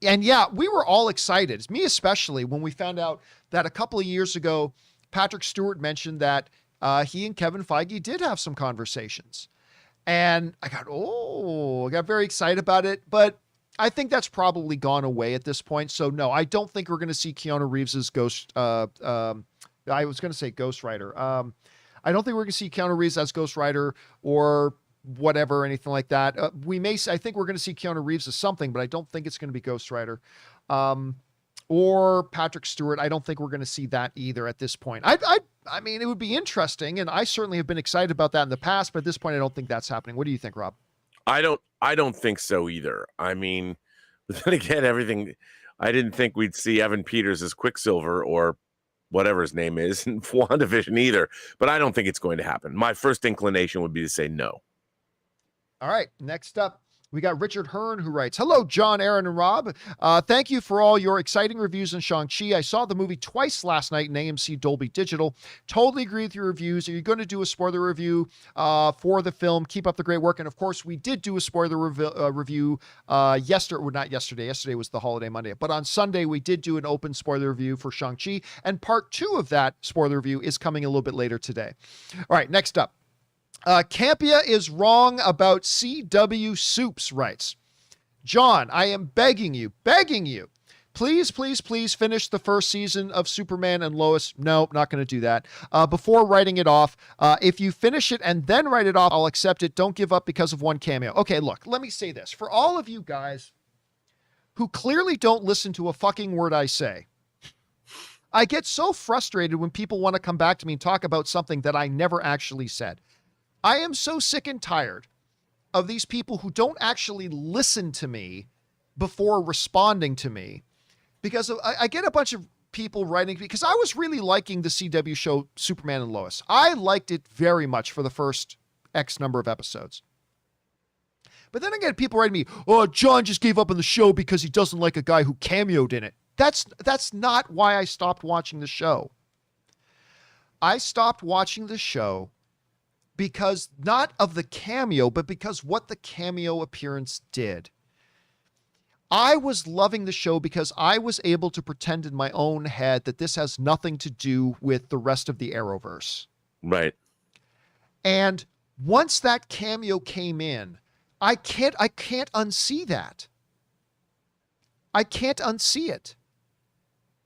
And yeah, we were all excited, me especially, when we found out that a couple of years ago, Patrick Stewart mentioned that he and Kevin Feige did have some conversations. And I got very excited about it, but I think that's probably gone away at this point. So no, I don't think we're going to see Keanu Reeves's I was going to say Ghost Rider. I don't think we're going to see Keanu Reeves as Ghost Rider or whatever, anything like that. I think we're going to see Keanu Reeves as something, but I don't think it's going to be Ghost Rider. Or Patrick Stewart. I don't think we're going to see that either at this point. I mean, it would be interesting, and I certainly have been excited about that in the past, but at this point, I don't think that's happening. What do you think, Rob? I don't think so either. I mean, then again, I didn't think we'd see Evan Peters as Quicksilver or whatever his name is in WandaVision either, but I don't think it's going to happen. My first inclination would be to say no. All right, next up, we got Richard Hearn, who writes, hello, John, Aaron, and Rob. Thank you for all your exciting reviews on Shang-Chi. I saw the movie twice last night in AMC Dolby Digital. Totally agree with your reviews. Are you going to do a spoiler review for the film? Keep up the great work. And of course, we did do a spoiler review yesterday. Well, not yesterday. Yesterday was the holiday Monday. But on Sunday, we did do an open spoiler review for Shang-Chi. And part 2 of that spoiler review is coming a little bit later today. All right, next up. Campea is wrong about CW Soups writes, John, I am begging you, please finish the first season of Superman and Lois. No, not going to do that. Before writing it off, if you finish it and then write it off, I'll accept it. Don't give up because of one cameo. Okay, look, let me say this. For all of you guys who clearly don't listen to a fucking word I say, I get so frustrated when people want to come back to me and talk about something that I never actually said. I am so sick and tired of these people who don't actually listen to me before responding to me, because I get a bunch of people writing, because I was really liking the CW show Superman and Lois. I liked it very much for the first X number of episodes. But then I get people writing me, oh, John just gave up on the show because he doesn't like a guy who cameoed in it. That's not why I stopped watching the show. I stopped watching the show because not of the cameo, but because what the cameo appearance did. I was loving the show because I was able to pretend in my own head that this has nothing to do with the rest of the Arrowverse. Right. And once that cameo came in, I can't unsee that. I can't unsee it.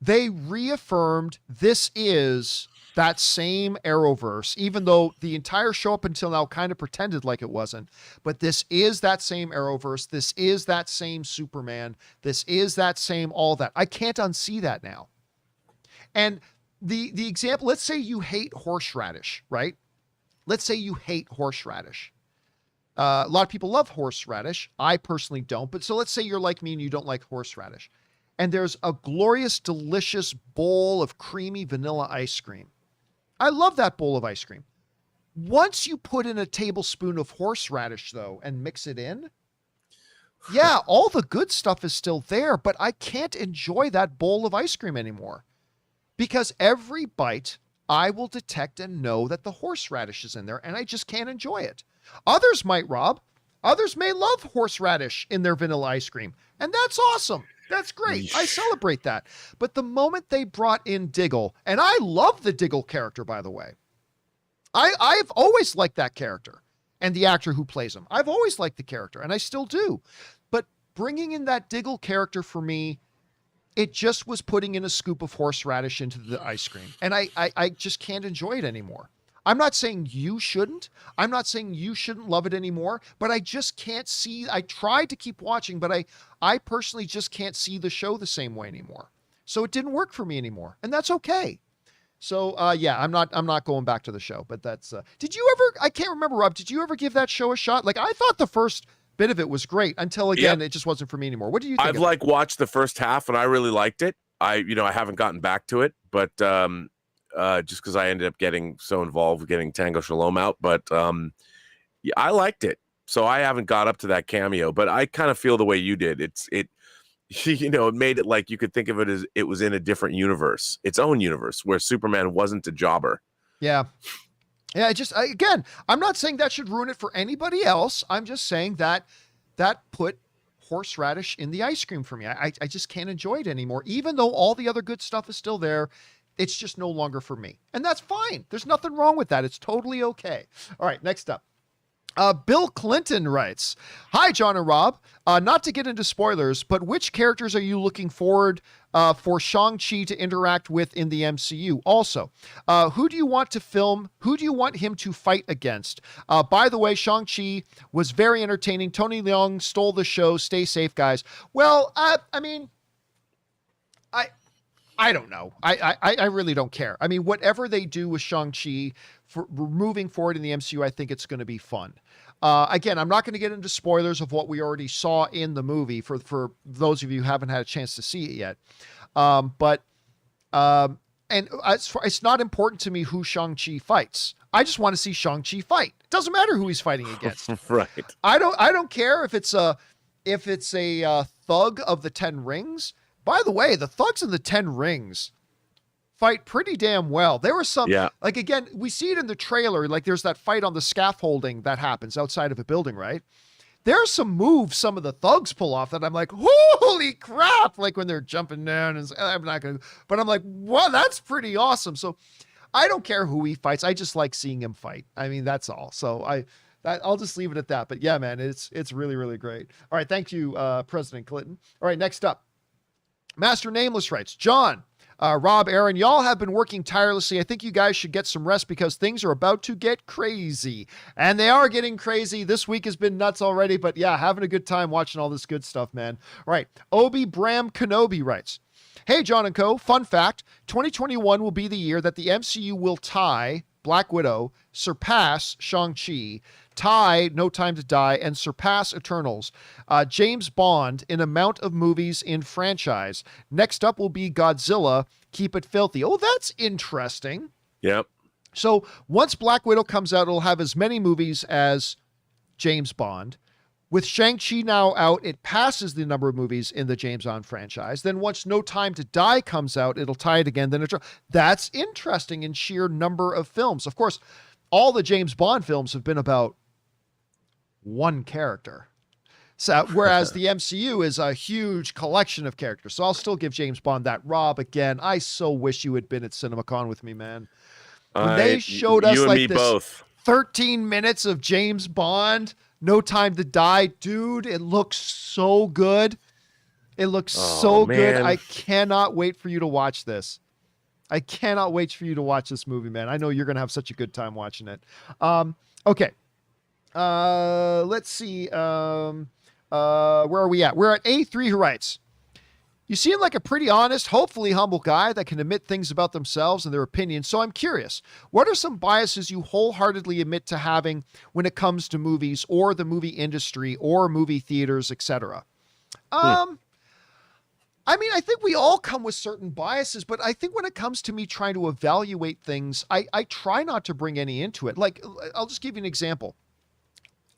They reaffirmed this is that same Arrowverse, even though the entire show up until now kind of pretended like it wasn't. But this is that same Arrowverse. This is that same Superman. This is that same all that. I can't unsee that now. And the example, let's say you hate horseradish, right? Let's say you hate horseradish. A lot of people love horseradish. I personally don't. But so let's say you're like me and you don't like horseradish. And there's a glorious, delicious bowl of creamy vanilla ice cream. I love that bowl of ice cream. Once you put in a tablespoon of horseradish, though, and mix it in, yeah, all the good stuff is still there, but I can't enjoy that bowl of ice cream anymore. Because every bite, I will detect and know that the horseradish is in there, and I just can't enjoy it. Others might, Rob. Others may love horseradish in their vanilla ice cream, and that's awesome. That's great. I celebrate that. But the moment they brought in Diggle, and I love the Diggle character, by the way. I've always liked that character and the actor who plays him. I've always liked the character, and I still do. But bringing in that Diggle character for me, it just was putting in a scoop of horseradish into the ice cream. And I just can't enjoy it anymore. I'm not saying you shouldn't. I'm not saying you shouldn't love it anymore, but I just can't see. I tried to keep watching, but I personally just can't see the show the same way anymore. So it didn't work for me anymore, and that's okay. So yeah, I'm not going back to the show, but that's did you ever, I can't remember, Rob, did you ever give that show a shot? Like, I thought the first bit of it was great until again, It just wasn't for me anymore. What do you think? I've like watched the first half and I really liked it. I haven't gotten back to it, but just because I ended up getting so involved with getting Tango Shalom out, but yeah, I liked it. So I haven't got up to that cameo, but I kind of feel the way you did. It made it like you could think of it as it was in a different universe, its own universe, where Superman wasn't a jobber. Yeah. Yeah, again, I'm not saying that should ruin it for anybody else. I'm just saying that put horseradish in the ice cream for me. I just can't enjoy it anymore. Even though all the other good stuff is still there, it's just no longer for me. And that's fine. There's nothing wrong with that. It's totally okay. All right, next up. Bill Clinton writes, "Hi, John and Rob. Not to get into spoilers, but which characters are you looking forward for Shang-Chi to interact with in the MCU? Also, who do you want to film? Who do you want him to fight against? By the way, Shang-Chi was very entertaining. Tony Leung stole the show. Stay safe, guys." Well, I don't know. I really don't care. I mean, whatever they do with Shang-Chi for moving forward in the MCU, I think it's going to be fun. Again, I'm not going to get into spoilers of what we already saw in the movie for those of you who haven't had a chance to see it yet. It's not important to me who Shang-Chi fights. I just want to see Shang-Chi fight. It doesn't matter who he's fighting against. Right. I don't care if it's a thug of the Ten Rings. By the way, the thugs in the Ten Rings fight pretty damn well. There was some, like, again, we see it in the trailer. Like, there's that fight on the scaffolding that happens outside of a building, right? There's some moves some of the thugs pull off that I'm like, holy crap! Like when they're jumping down, and I'm not gonna, but I'm like, wow, that's pretty awesome. So I don't care who he fights. I just like seeing him fight. I mean, that's all. So I'll just leave it at that. But yeah, man, it's really, really great. All right, thank you, President Clinton. All right, next up. Master Nameless writes, "John, Rob, Aaron, y'all have been working tirelessly. I think you guys should get some rest because things are about to get crazy." And they are getting crazy. This week has been nuts already, but yeah, having a good time watching all this good stuff, man. All right. Obi Bram Kenobi writes, "Hey, John and Co. Fun fact, 2021 will be the year that the MCU will tie Black Widow, surpass Shang-Chi, tie No Time to Die, and surpass Eternals. James Bond in amount of movies in franchise. Next up will be Godzilla. Keep it filthy." Oh, that's interesting. Yep. So once Black Widow comes out, it'll have as many movies as James Bond. With Shang-Chi now out, it passes the number of movies in the James Bond franchise. Then once No Time to Die comes out, it'll tie it again. Then that's interesting in sheer number of films. Of course, all the James Bond films have been about one character. So, whereas the MCU is a huge collection of characters. So I'll still give James Bond that. Rob, again, I so wish you had been at CinemaCon with me, man. When they showed us like this both. 13 minutes of James Bond, No Time to Die, dude, it looks so good. It looks so good. I cannot wait for you to watch this. I cannot wait for you to watch this movie, man. I know you're going to have such a good time watching it. Okay. Let's see. Where are we at? We're at A3, who writes, You seem like a pretty honest, hopefully humble guy that can admit things about themselves and their opinions. So I'm curious, what are some biases you wholeheartedly admit to having when it comes to movies or the movie industry or movie theaters, etc.? I mean, I think we all come with certain biases, but I think when it comes to me trying to evaluate things, I try not to bring any into it. Like, I'll just give you an example.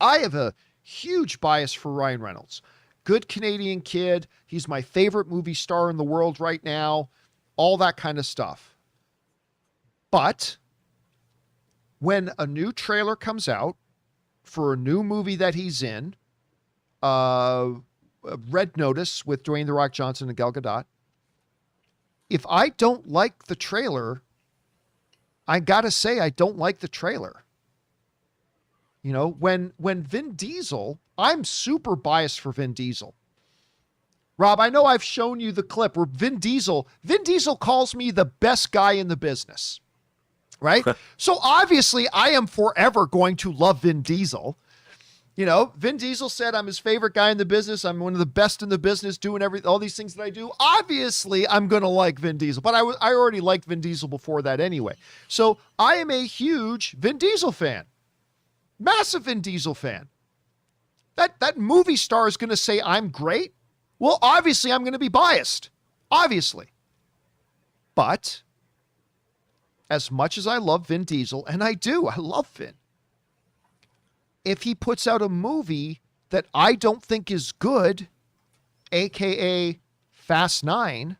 I have a huge bias for Ryan Reynolds. Good Canadian kid. He's my favorite movie star in the world right now. All that kind of stuff. But when a new trailer comes out for a new movie that he's in, Red Notice with Dwayne "The Rock" Johnson and Gal Gadot, if I don't like the trailer, I gotta say I don't like the trailer. You know, when Vin Diesel, I'm super biased for Vin Diesel. Rob, I know I've shown you the clip where Vin Diesel calls me the best guy in the business, right? So obviously I am forever going to love Vin Diesel. You know, Vin Diesel said I'm his favorite guy in the business. I'm one of the best in the business doing all these things that I do. Obviously, I'm going to like Vin Diesel, but I already liked Vin Diesel before that anyway. So I am a huge Vin Diesel fan. Massive Vin Diesel fan. That movie star is going to say I'm great. Well, obviously, I'm going to be biased. Obviously. But as much as I love Vin Diesel, and I do, I love Vin. If he puts out a movie that I don't think is good, aka Fast 9,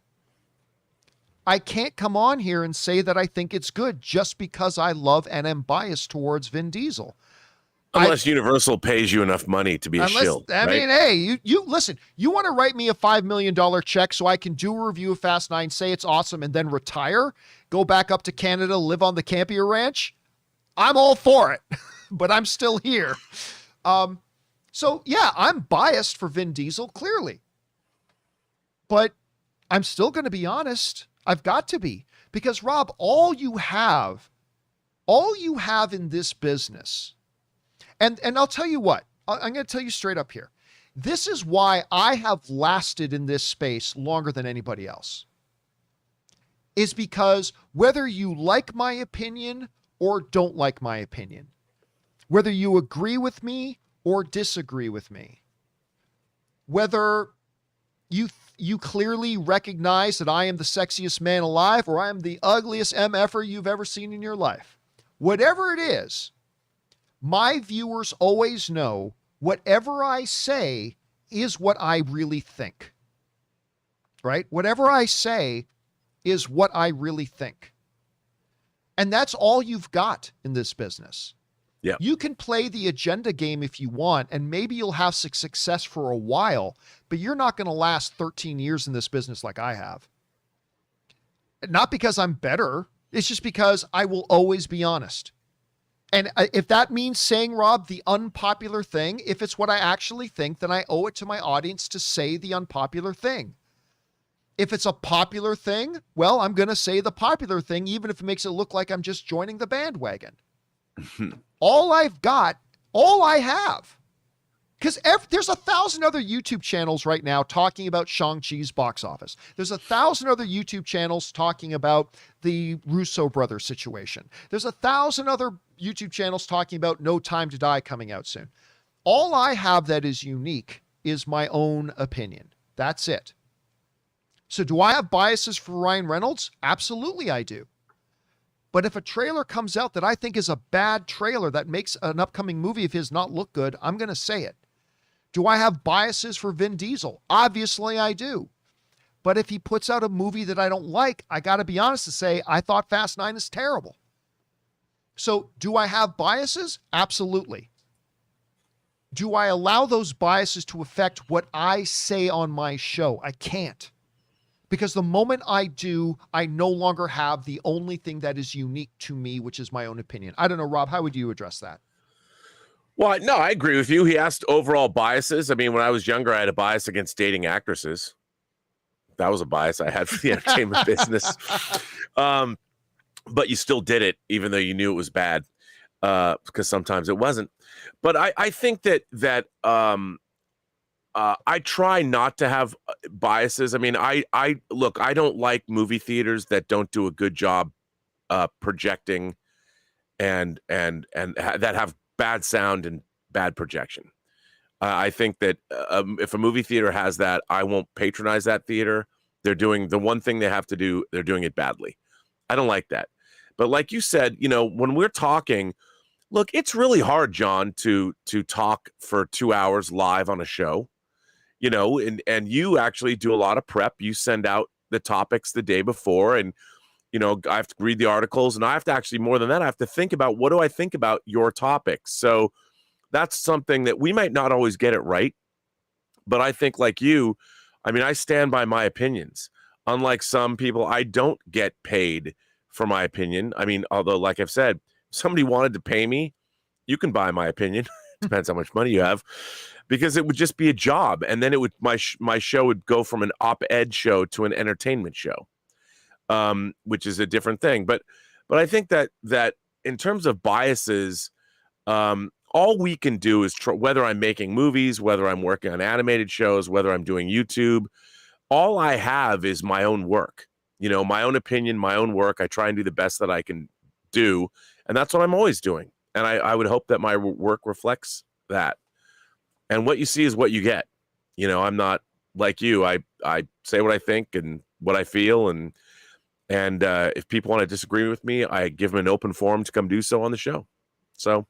I can't come on here and say that I think it's good just because I love and am biased towards Vin Diesel. Unless Universal pays you enough money to be a shill. I mean, hey, you listen, you want to write me a $5 million check so I can do a review of Fast 9, say it's awesome, and then retire, go back up to Canada, live on the Campea Ranch? I'm all for it. But I'm still here. So yeah, I'm biased for Vin Diesel, clearly. But I'm still going to be honest. I've got to be. Because Rob, all you have in this business, and I'll tell you what, I'm going to tell you straight up here. This is why I have lasted in this space longer than anybody else. Is because whether you like my opinion or don't like my opinion, whether you agree with me or disagree with me, whether you clearly recognize that I am the sexiest man alive or I am the ugliest MFer you've ever seen in your life, whatever it is, my viewers always know whatever I say is what I really think, right? Whatever I say is what I really think. And that's all you've got in this business. Yeah. You can play the agenda game if you want, and maybe you'll have success for a while, but you're not going to last 13 years in this business like I have. Not because I'm better. It's just because I will always be honest. And if that means saying, Rob, the unpopular thing, if it's what I actually think, then I owe it to my audience to say the unpopular thing. If it's a popular thing, well, I'm going to say the popular thing, even if it makes it look like I'm just joining the bandwagon. All I've got, all I have, because there's 1,000 other YouTube channels right now talking about Shang-Chi's box office. There's 1,000 other YouTube channels talking about the Russo brothers situation. There's 1,000 other YouTube channels talking about No Time to Die coming out soon. All I have that is unique is my own opinion. That's it. So do I have biases for Ryan Reynolds? Absolutely I do. But if a trailer comes out that I think is a bad trailer that makes an upcoming movie of his not look good, I'm going to say it. Do I have biases for Vin Diesel? Obviously I do. But if he puts out a movie that I don't like, I got to be honest to say, I thought Fast 9 is terrible. So do I have biases? Absolutely. Do I allow those biases to affect what I say on my show? I can't. Because the moment I do, I no longer have the only thing that is unique to me, which is my own opinion. I don't know, Rob, how would you address that? Well, no, I agree with you. He asked overall biases. I mean, when I was younger, I had a bias against dating actresses. That was a bias I had for the entertainment business. But you still did it, even though you knew it was bad, because sometimes it wasn't. But I think that I try not to have biases. I mean, I look, I don't like movie theaters that don't do a good job projecting and that have bad sound and bad projection. I think that if a movie theater has that, I won't patronize that theater. They're doing the one thing they have to do. They're doing it badly. I don't like that. But like you said, when we're talking, look, it's really hard, John, to talk for 2 hours live on a show, and you actually do a lot of prep. You send out the topics the day before, and I have to read the articles, and I have to actually, more than that, I have to think about what do I think about your topics. So that's something that we might not always get it right. But I think like you, I mean, I stand by my opinions. Unlike some people, I don't get paid for my opinion. I mean, although, like I've said, if somebody wanted to pay me, you can buy my opinion. Depends how much money you have, because it would just be a job. And then it would, my show would go from an op-ed show to an entertainment show. Which is a different thing. But I think that in terms of biases, all we can do is whether I'm making movies, whether I'm working on animated shows, whether I'm doing YouTube, all I have is my own work, my own opinion, my own work. I try and do the best that I can do. And that's what I'm always doing. And I would hope that my work reflects that. And what you see is what you get. I'm not like you. I say what I think and what I feel, and if people want to disagree with me, I give them an open forum to come do so on the show. So,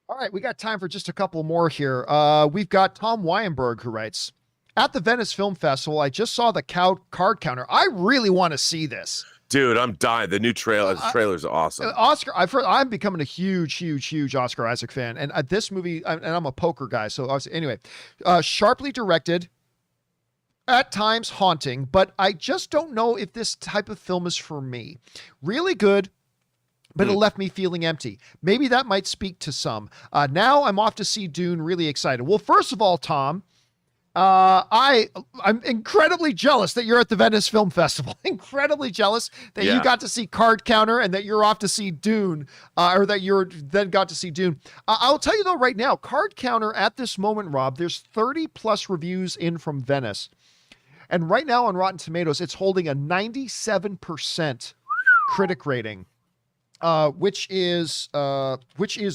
all right, we got time for just a couple more here. We've got Tom Weinberg, who writes, at the Venice Film Festival, I just saw the card counter. I really want to see this. Dude, I'm dying. The new trailer, the trailer's awesome. I'm becoming a huge Oscar Isaac fan. And this movie, and I'm a poker guy. So anyway, sharply directed, at times haunting, but I just don't know if this type of film is for me. Really good, but it left me feeling empty. Maybe that might speak to some. Now I'm off to see Dune, really excited. Well, first of all, Tom, I'm incredibly jealous that you're at the Venice Film Festival. Incredibly jealous that you got to see Card Counter and that you're off to see Dune, or that you're then got to see Dune. I'll tell you though, right now, Card Counter at this moment, Rob, there's 30 plus reviews in from Venice. And right now on Rotten Tomatoes, it's holding a 97% critic rating, which is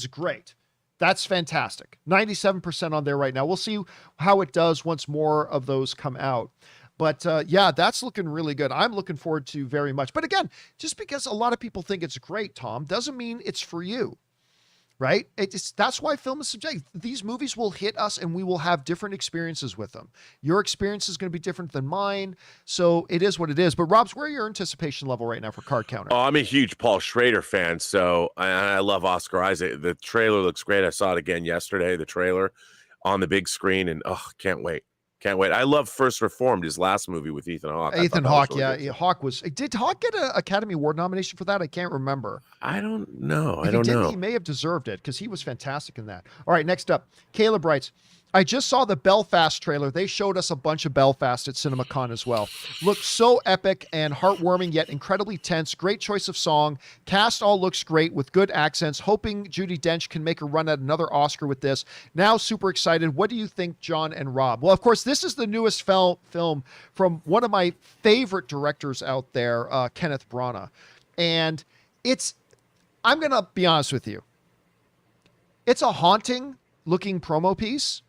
great. That's fantastic. 97% on there right now. We'll see how it does once more of those come out. But yeah, that's looking really good. I'm looking forward to very much. But again, just because a lot of people think it's great, Tom, doesn't mean it's for you. Right? That's why film is subjective. These movies will hit us and we will have different experiences with them. Your experience is going to be different than mine. So it is what it is. But Rob's, where are your anticipation level right now for Card Counter? Oh, I'm a huge Paul Schrader fan. So I love Oscar Isaac. The trailer looks great. I saw it again yesterday, the trailer on the big screen, and can't wait. Can't wait. I love First Reformed, his last movie with Ethan Hawke. Ethan Hawke, really Hawke was. Did Hawke get an Academy Award nomination for that? I can't remember. I don't know. If I don't know. He may have deserved it because he was fantastic in that. All right, next up, Caleb writes, I just saw the Belfast trailer. They showed us a bunch of Belfast at CinemaCon as well. Looked so epic and heartwarming, yet incredibly tense. Great choice of song. Cast all looks great with good accents. Hoping Judi Dench can make a run at another Oscar with this. Now super excited. What do you think, John and Rob? Well, of course, this is the newest film from one of my favorite directors out there, Kenneth Branagh. And I'm going to be honest with you. It's a haunting looking promo piece.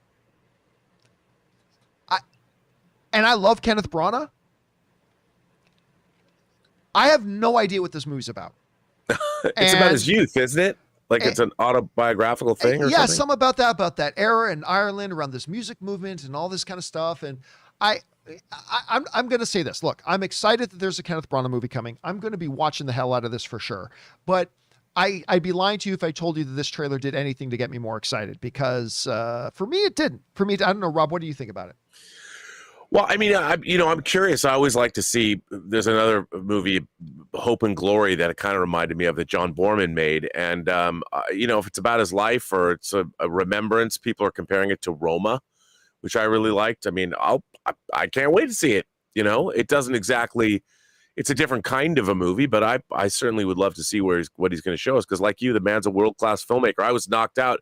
And I love Kenneth Branagh. I have no idea what this movie's about. It's about his youth, isn't it? Like it's an autobiographical thing or something? Yeah, some about that era in Ireland around this music movement and all this kind of stuff. And I'm going to say this. Look, I'm excited that there's a Kenneth Branagh movie coming. I'm going to be watching the hell out of this for sure. But I'd be lying to you if I told you that this trailer did anything to get me more excited, because for me, it didn't. For me, I don't know, Rob, what do you think about it? Well, I mean, I'm curious. I always like to see. There's another movie, Hope and Glory, that it kind of reminded me of that John Borman made. And if it's about his life or it's a remembrance, people are comparing it to Roma, which I really liked. I mean, I can't wait to see it. It doesn't exactly. It's a different kind of a movie, but I certainly would love to see what he's going to show us. Because like you, the man's a world-class filmmaker. I was knocked out.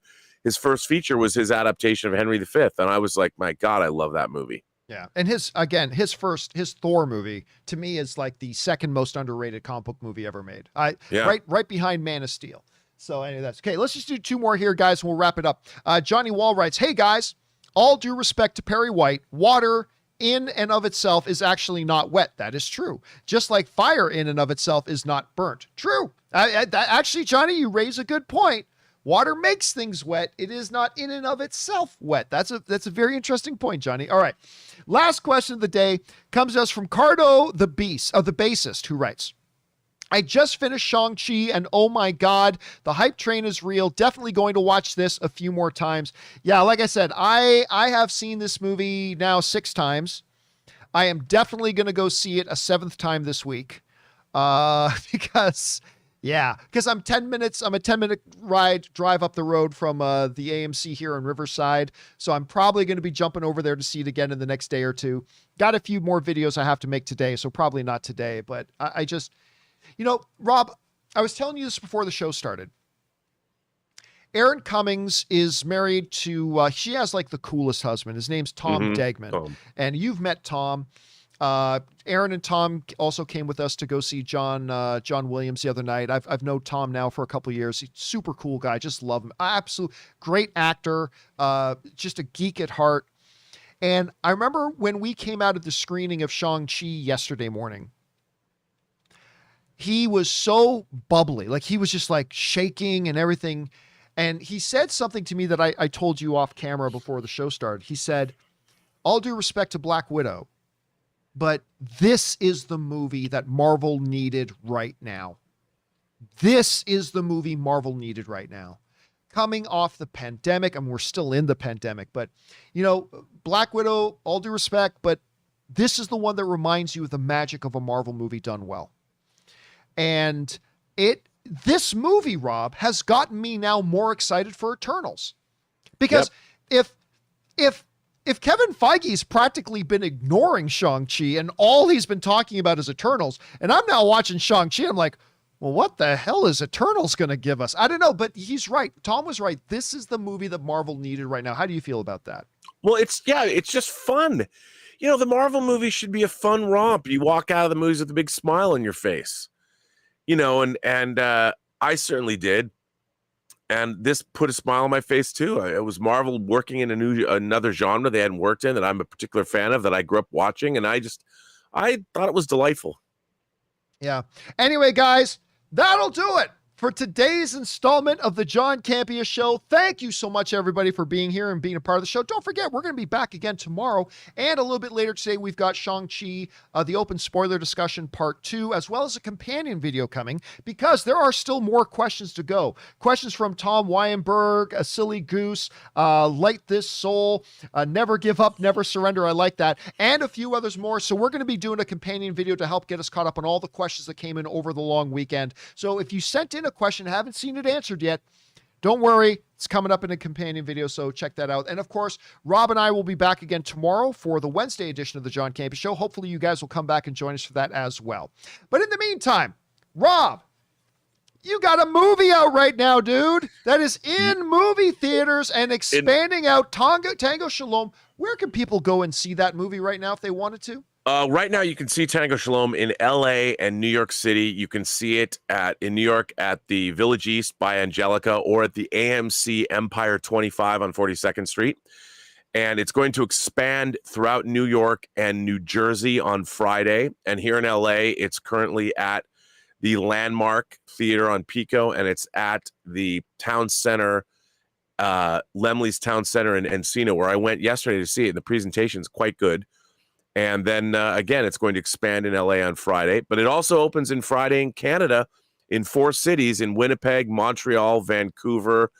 his first feature was his adaptation of Henry V, and I was like, my God, I love that movie. Yeah. And his Thor movie to me is like the second most underrated comic book movie ever made. Right behind Man of Steel. So anyway, that's okay. Let's just do two more here, guys, and we'll wrap it up. Johnny Wall writes, "Hey guys, all due respect to Perry White, water in and of itself is actually not wet. That is true. Just like fire in and of itself is not burnt. True. Actually, Johnny, you raise a good point. Water makes things wet. It is not in and of itself wet. That's a very interesting point, Johnny. All right. Last question of the day comes to us from Cardo the bassist, who writes, I just finished Shang-Chi and oh my God, the hype train is real. Definitely going to watch this a few more times. Yeah, like I said, I have seen this movie now 6 times. I am definitely going to go see it a 7th time this week. Because I'm 10 minutes. I'm a 10-minute drive up the road from the AMC here in Riverside. So I'm probably going to be jumping over there to see it again in the next day or two. Got a few more videos I have to make today, so probably not today. But I just, Rob, I was telling you this before the show started. Erin Cummings is married to, she has like the coolest husband. His name's Tom Degman. And you've met Tom. Aaron and Tom also came with us to go see John Williams the other night. I've known Tom now for a couple of years. He's a super cool guy. Just love him. Absolute great actor. Just a geek at heart. And I remember when we came out of the screening of Shang-Chi yesterday morning, he was so bubbly. Like he was just like shaking and everything. And he said something to me that I told you off camera before the show started. He said, all due respect to Black Widow, but this is the movie that Marvel needed right now. This is the movie Marvel needed right now. Coming off the pandemic, I mean, we're still in the pandemic, but, Black Widow, all due respect, but this is the one that reminds you of the magic of a Marvel movie done well. And this movie, Rob, has gotten me now more excited for Eternals. Because if Kevin Feige's practically been ignoring Shang-Chi and all he's been talking about is Eternals, and I'm now watching Shang-Chi, I'm like, well, what the hell is Eternals going to give us? I don't know, but he's right. Tom was right. This is the movie that Marvel needed right now. How do you feel about that? Well, it's just fun. The Marvel movie should be a fun romp. You walk out of the movies with a big smile on your face, and I certainly did. And this put a smile on my face too. It was Marvel working in another genre they hadn't worked in that I'm a particular fan of, that I grew up watching. And I thought it was delightful. Yeah. Anyway, guys, that'll do it for today's installment of the John Campea Show. Thank you so much, everybody, for being here and being a part of the show. Don't forget, we're going to be back again tomorrow. And a little bit later today, we've got Shang-Chi, the open spoiler discussion part 2, as well as a companion video coming, because there are still more questions to go. Questions from Tom Weinberg, A Silly Goose, Light This Soul, Never Give Up, Never Surrender. I like that. And a few others more. So we're going to be doing a companion video to help get us caught up on all the questions that came in over the long weekend. So if you sent in a question, haven't seen it answered yet, don't worry, it's coming up in a companion video, so check that out. And of course, Rob and I will be back again tomorrow for the Wednesday edition of the John Campea Show. Hopefully you guys will come back and join us for that as well. But in the meantime, Rob, you got a movie out right now, dude, that is in movie theaters and expanding out, Tango Shalom. Where can people go and see that movie right now if they wanted to? Right now, you can see Tango Shalom in LA and New York City. You can see it in New York at the Village East by Angelica, or at the AMC Empire 25 on 42nd Street. And it's going to expand throughout New York and New Jersey on Friday. And here in LA, it's currently at the Landmark Theater on Pico, and it's at the Town Center, Lemley's Town Center in Encino, where I went yesterday to see it. And the presentation's quite good. And then, again, it's going to expand in LA on Friday. But it also opens in Friday in Canada in 4 cities, in Winnipeg, Montreal, Vancouver,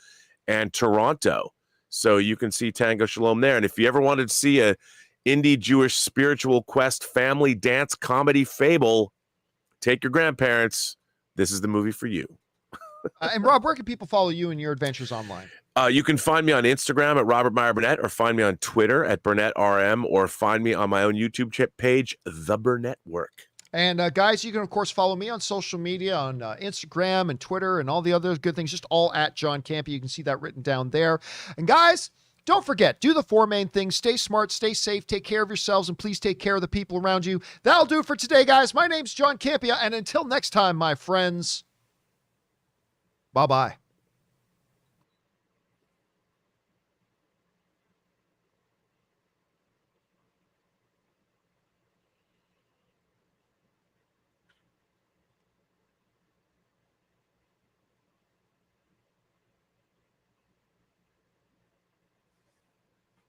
and Toronto. So you can see Tango Shalom there. And if you ever wanted to see a indie Jewish spiritual quest family dance comedy fable, take your grandparents. This is the movie for you. And Rob, where can people follow you and your adventures online? You can find me on Instagram at Robert Meyer Burnett, or find me on Twitter at BurnettRM, or find me on my own YouTube page, The Burnett Work. And guys, you can, of course, follow me on social media on Instagram and Twitter and all the other good things, just all at John Campea. You can see that written down there. And guys, don't forget, do the 4 main things. Stay smart, stay safe, take care of yourselves, and please take care of the people around you. That'll do it for today, guys. My name's John Campea, and until next time, my friends, bye-bye.